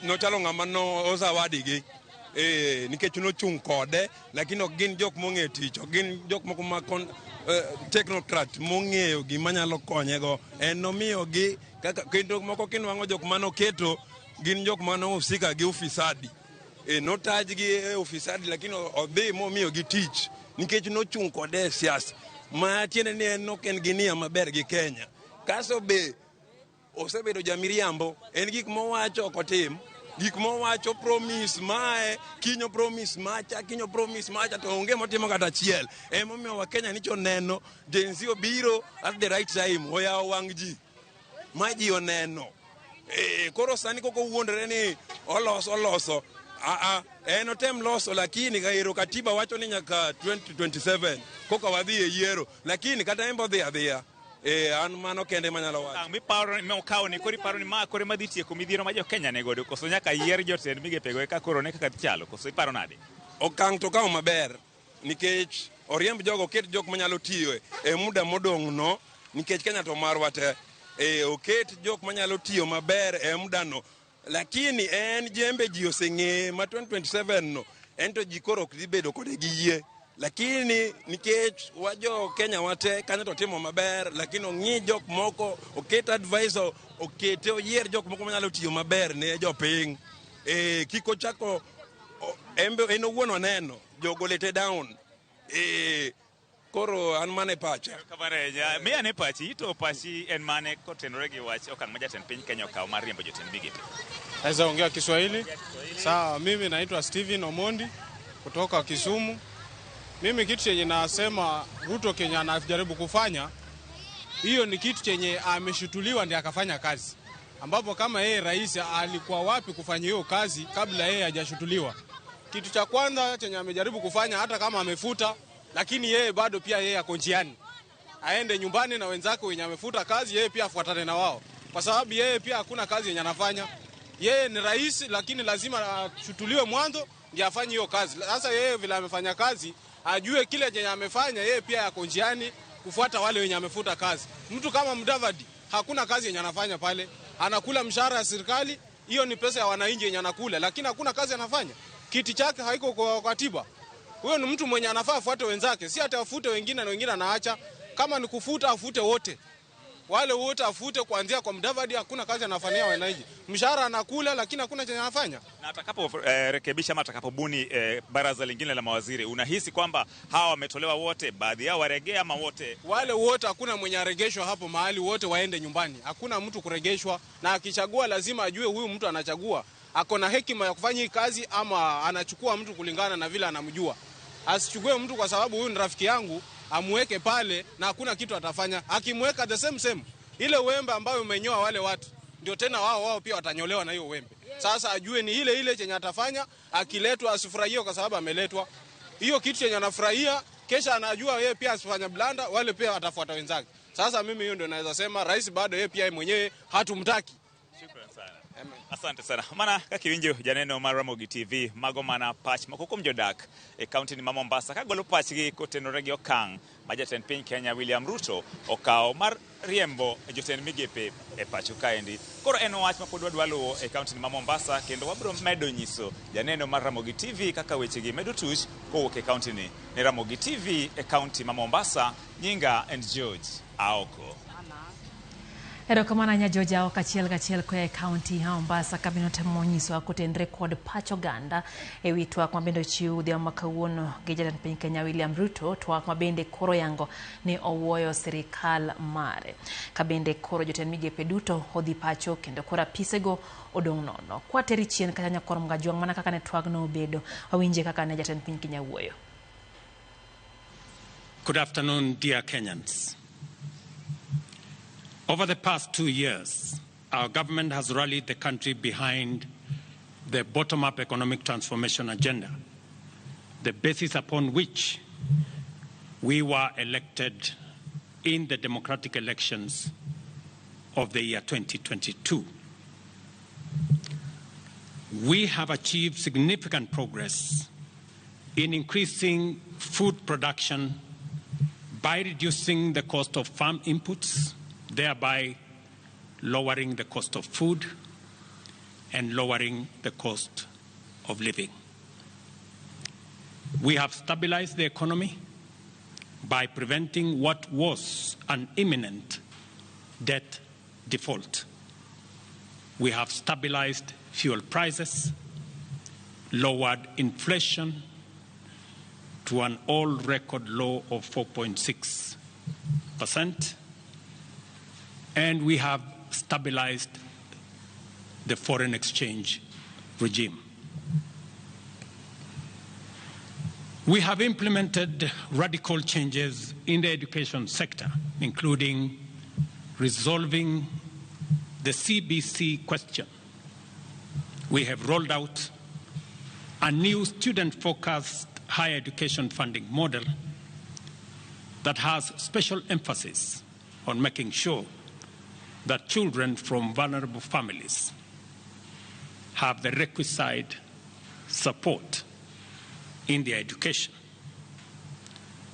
nochalo ng'ama no ozawadigi. Nikech nochung' kode lakini ok gin jok mong'e tich, ok gin jok moko ma technocrat mong'eyo gima nyalo konyego. En nomiyogi kendo moko kinwang'o jok manoketo gin jok mano usika gi ufisadi. Notajgi e ufisadi lakini odhi momiyogi tich nikech nochung' kode e siasa. Ma tiende ni en ok en gi nia maber gi Kenya. Kaso be osebedo jamiriambo, en gik mowacho ok otim. Gik mowacho promise mae, kinyo promise macha to onge motimo kata achiel. Emomiyo wa Kenya nicho neno jensi obiro at the right time oyawo wang' ji. Ma ji oneno. Koro sani koko wuondre ni oloso. En otem loso lakini gairo katiba wacho ni nyaka 2027 koko wadhi e yiero. Lakini kata embo dhi adhiya. An mano kende manyalo wacho. Mi paro me okawo ni kori paro ni ma kore madhi tieko midhiero ma jo Kenya ne godo koso nyaka yier jotend migepego eka koro ne kaka chalo koso iparo nade? Okang' to kawo maber nikech oriemb jogo oket jok manyalo tiyo e muda modong' no nikech Kenya to marwa te. Oket jok manyalo tiyo maber e muda no lakini en jembe ji oseng'e ma 2027 no ento ji koro ok dhi bedo kode gi yie. Lakini nikech wajo Kenya wate kanyo to timo maber lakini ong'i jok moko oket advisor okete oyier jok moko manyalo tiyo maber ne jopiny. Kiko chako embe en owuon oneno jogo lete down. Koro an mane pacha. Kabareja mi ane pachi to pachi en mane kotenore gi wach okang' ma jatend piny Kenya okawo mar riembo jotend migepe. Naweza ongea Kiswahili? Sawa, mimi naitwa Steven Omondi kutoka Kisumu. Mimi kitu chenye nasema Ruto Kenya anajaribu kufanya, hiyo ni kitu chenye ameshutuliwa ndiye akafanya kazi. Ambapo kama yeye rais alikuwa wapi kufanya hiyo kazi kabla yeye hajashutuliwa. Kitu cha kwanza chenye amejaribu kufanya hata kama amefuta, lakini yeye bado pia yeye ako njiani. Aende nyumbani na wenzake wenye amefuta kazi, yeye pia afuatane na wao. kwa sababu yeye pia hakuna kazi yenye anafanya. Yeye ni rais, lakini lazima ashutuliwe mwanzo ndio afanye hiyo kazi. Sasa yeye vile amefanya kazi, ajue kile yenye amefanya, yeye pia yako njiani kufuata wale wenye amefuta kazi. Mtu kama Mudavadi hakuna kazi yenye anafanya pale, anakula mshahara ya serikali, hiyo ni pesa ya wananchi yenye anakula, lakini hakuna kazi anafanya. Kiti chake haiko kwa katiba. Huyo ni mtu mwenye anafaa afuate wenzake, si atafute wengine na wengine anaacha. Kama ni kufuta afute wote. Wale wote afute kuanzia kwa Mudavadi, hakuna kazi anafanyia wananchi. Mshahara anakula lakini hakuna chenye anafanya. Na atakapo rekebisha ama atakapobuni baraza lingine la mawaziri, unahisi kwamba hawa wametolewa wote, baadhi yao waregea ama wote? Wale wote hakuna mwenye aregeshwa hapo mahali, wote waende nyumbani. Hakuna mtu kuregeshwa, na akichagua lazima ajue huyu mtu anachagua ako na hekima ya kufanya hii kazi ama anachukua mtu kulingana na vile anamjua. Asichukue mtu kwa sababu huyu ni rafiki yangu amweke pale na hakuna kitu atafanya. Akimweka the same ile wembe ambayo umenyoa wale watu ndio tena wao pia watanyolewa na hiyo wembe. Sasa ajue ni ile chenye atafanya, akiletwa asifurahie kwa sababu ameletwa. Hiyo kitu chenye anafurahia kesha anajua yeye pia asifanya blanda, wale pia atafuata wenzake. Sasa mimi hiyo ndio naweza sema rais bado yeye pia mwenyewe hatumtaki. Shukrani sana. Asante sana. Mana kakiwinjo janeno mar Ramogi TV mago mana pach makokom jodak e kaunti ni Mombasa kagolo pach gi kotenore gi okang' ma jatend piny Kenya William Ruto okawo mar riembo jotend migepe e pacho kaendi. Koro en wach ma pod wadwa luwo e kaunti ni Mombasa, kendo wabro medo nyiso janeno mar Ramogi TV kaka weche gi medo tuch kowuok e kaunti ni. Ne Ramogi TV e kaunti ma Mombasa, nyinga and George Aoko. Erokamano nya Georgia kachiel kwa kaunti ya Mombasa kabinote monyiso akotendre kod pacho ganda ewi twak mabende chiu dhia makawuono gi jatend piny Kenya William Ruto, twak mabende koro yango ni owuoyo sirikal mare. Kabende koro jotend migepe duto odhi pacho kendo koro apisego odong' nono. Kwateri chien kata nyakor Mgajuang mana kaka ne twag no obedo, wawinje kaka ne jatend piny Kenya wuoyo. Good afternoon, dear Kenyans. Over the past 2 years, our government has rallied the country behind the bottom-up economic transformation agenda, the basis upon which we were elected in the democratic elections of the year 2022. We have achieved significant progress in increasing food production by reducing the cost of farm inputs, thereby lowering the cost of food and lowering the cost of living. We have stabilized the economy by preventing what was an imminent debt default. We have stabilized fuel prices, lowered inflation to an all-record low of 4.6%, and we have stabilized the foreign exchange regime. We have implemented radical changes in the education sector, including resolving the CBC question. We have rolled out a new student-focused higher education funding model that has special emphasis on making sure that children from vulnerable families have the requisite support in their education.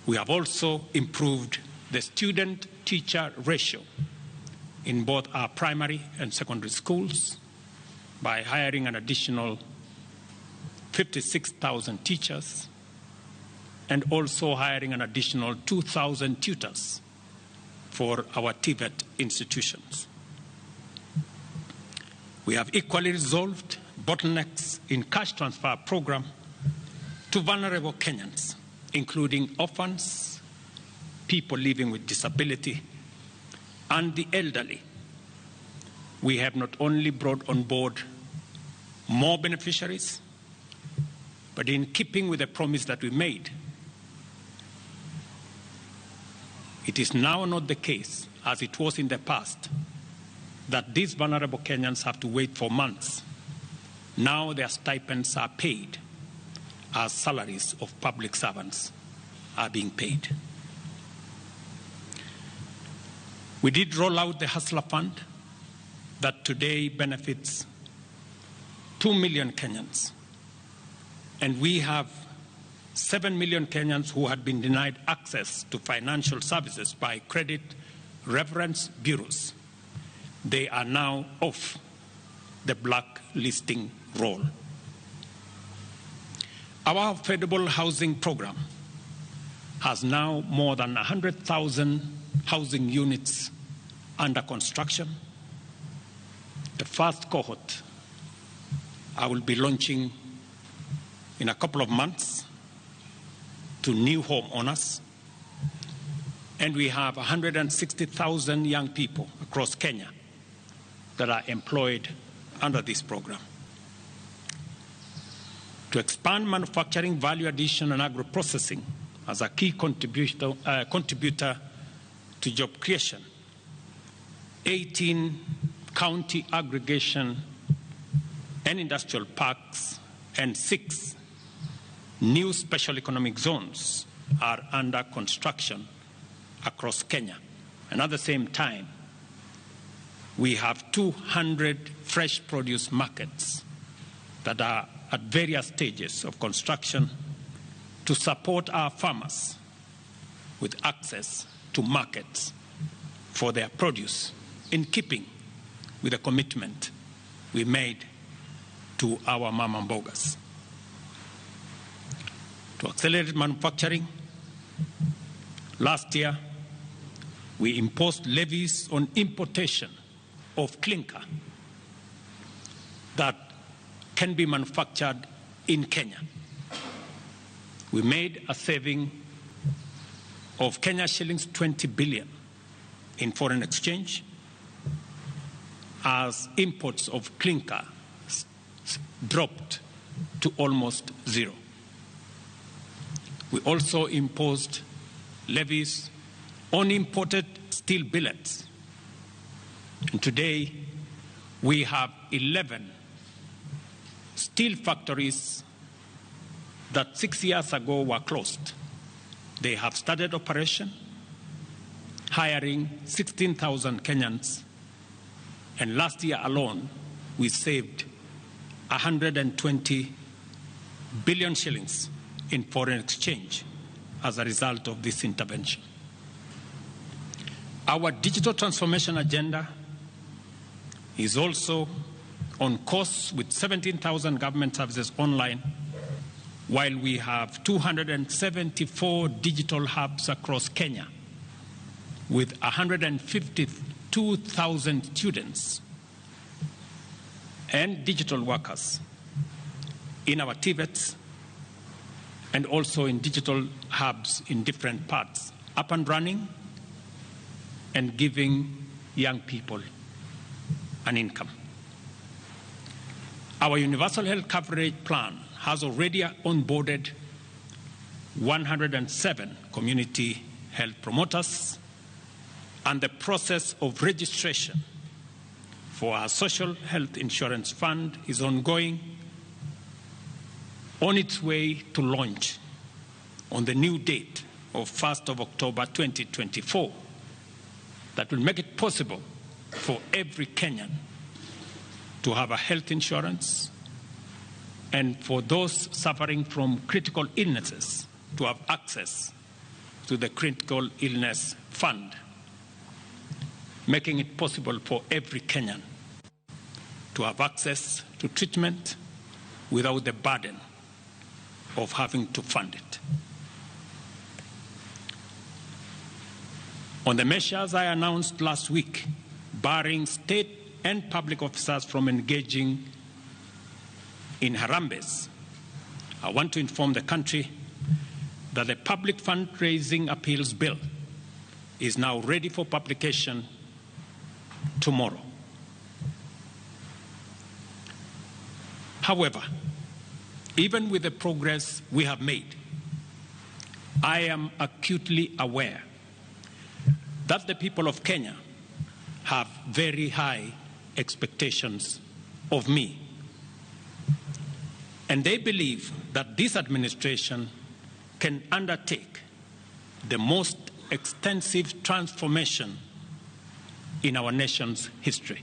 We have also improved the student-teacher ratio in both our primary and secondary schools by hiring an additional 56,000 teachers and also hiring an additional 2,000 tutors for our TVET institutions. We have equally resolved bottlenecks in cash transfer program to vulnerable Kenyans, including orphans, people living with disability, and the elderly. We have not only brought on board more beneficiaries, but in keeping with the promise that we made, it is now not the case, as it was in the past, that these vulnerable Kenyans have to wait for months. Now their stipends are paid as salaries of public servants are being paid. We did roll out the Hustler Fund that today benefits 2 million Kenyans. And we have 7 million Kenyans who had been denied access to financial services by credit reference bureaus. They are now off the blacklisting roll. Our affordable housing program has now more than 100,000 housing units under construction. The first cohort I will be launching in a couple of months to new homeowners. And we have 160,000 young people across Kenya that are employed under this program. To expand manufacturing, value addition, and agro-processing as a key contributor to job creation, 18 county aggregation and industrial parks and 6 new special economic zones are under construction across Kenya. And at the same time, we have 200 fresh produce markets that are at various stages of construction to support our farmers with access to markets for their produce, in keeping with the commitment we made to our mama mbogas. To accelerate manufacturing, last year we imposed levies on importation of clinker that can be manufactured in Kenya. We made a saving of Kenya shillings 20 billion in foreign exchange as imports of clinker dropped to almost zero. We also imposed levies on imported steel billets. And today, we have 11 steel factories that 6 years ago were closed. They have started operation, hiring 16,000 Kenyans. And last year alone, we saved 120 billion shillings in foreign exchange as a result of this intervention. Our digital transformation agenda is also on course with 17,000 government services online, while we have 274 digital hubs across Kenya with 152,000 students and digital workers in our TVETs and also in digital hubs in different parts, up and running and giving young people an income. Our universal health coverage plan has already onboarded 107 community health promoters, and the process of registration for our social health insurance fund is ongoing, on its way to launch on the new date of 1st of October 2024 that will make it possible for every Kenyan to have a health insurance, and for those suffering from critical illnesses to have access to the critical illness fund, making it possible for every Kenyan to have access to treatment without the burden of having to fund it. On the measures I announced last week, barring state and public officers from engaging in Harambes, I want to inform the country that the Public Fundraising Appeals Bill is now ready for publication tomorrow. However, even with the progress we have made, I am acutely aware that the people of Kenya have very high expectations of me. And they believe that this administration can undertake the most extensive transformation in our nation's history.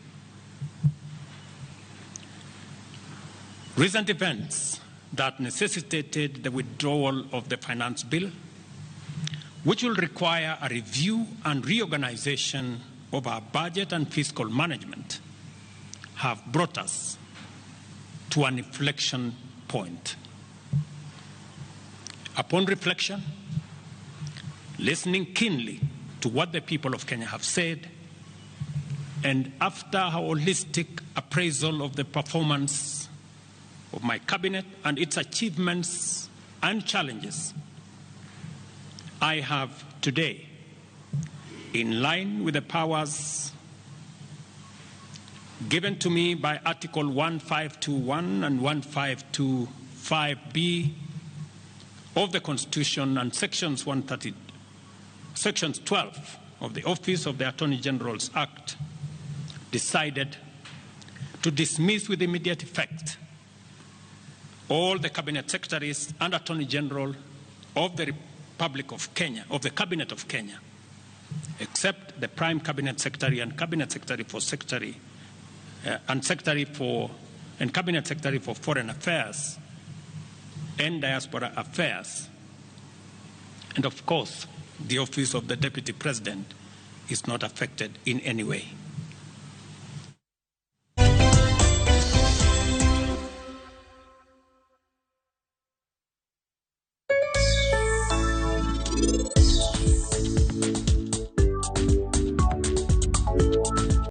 Recent events that necessitated the withdrawal of the finance bill, which will require a review and reorganization of our budget and fiscal management, have brought us to an inflection point. Upon reflection, listening keenly to what the people of Kenya have said, and after a holistic appraisal of the performance of my cabinet and its achievements and challenges, I have today, in line with the powers given to me by Article 1521 and 1525B of the Constitution and Sections 12 of the Office of the Attorney General's Act, decided to dismiss with immediate effect all the Cabinet Secretaries and Attorney General of the Republic of Kenya, of the Cabinet of Kenya, except the Prime Cabinet Secretary and Cabinet Secretary for Cabinet Secretary for Foreign Affairs and Diaspora Affairs. And of course, the Office of the Deputy President is not affected in any way.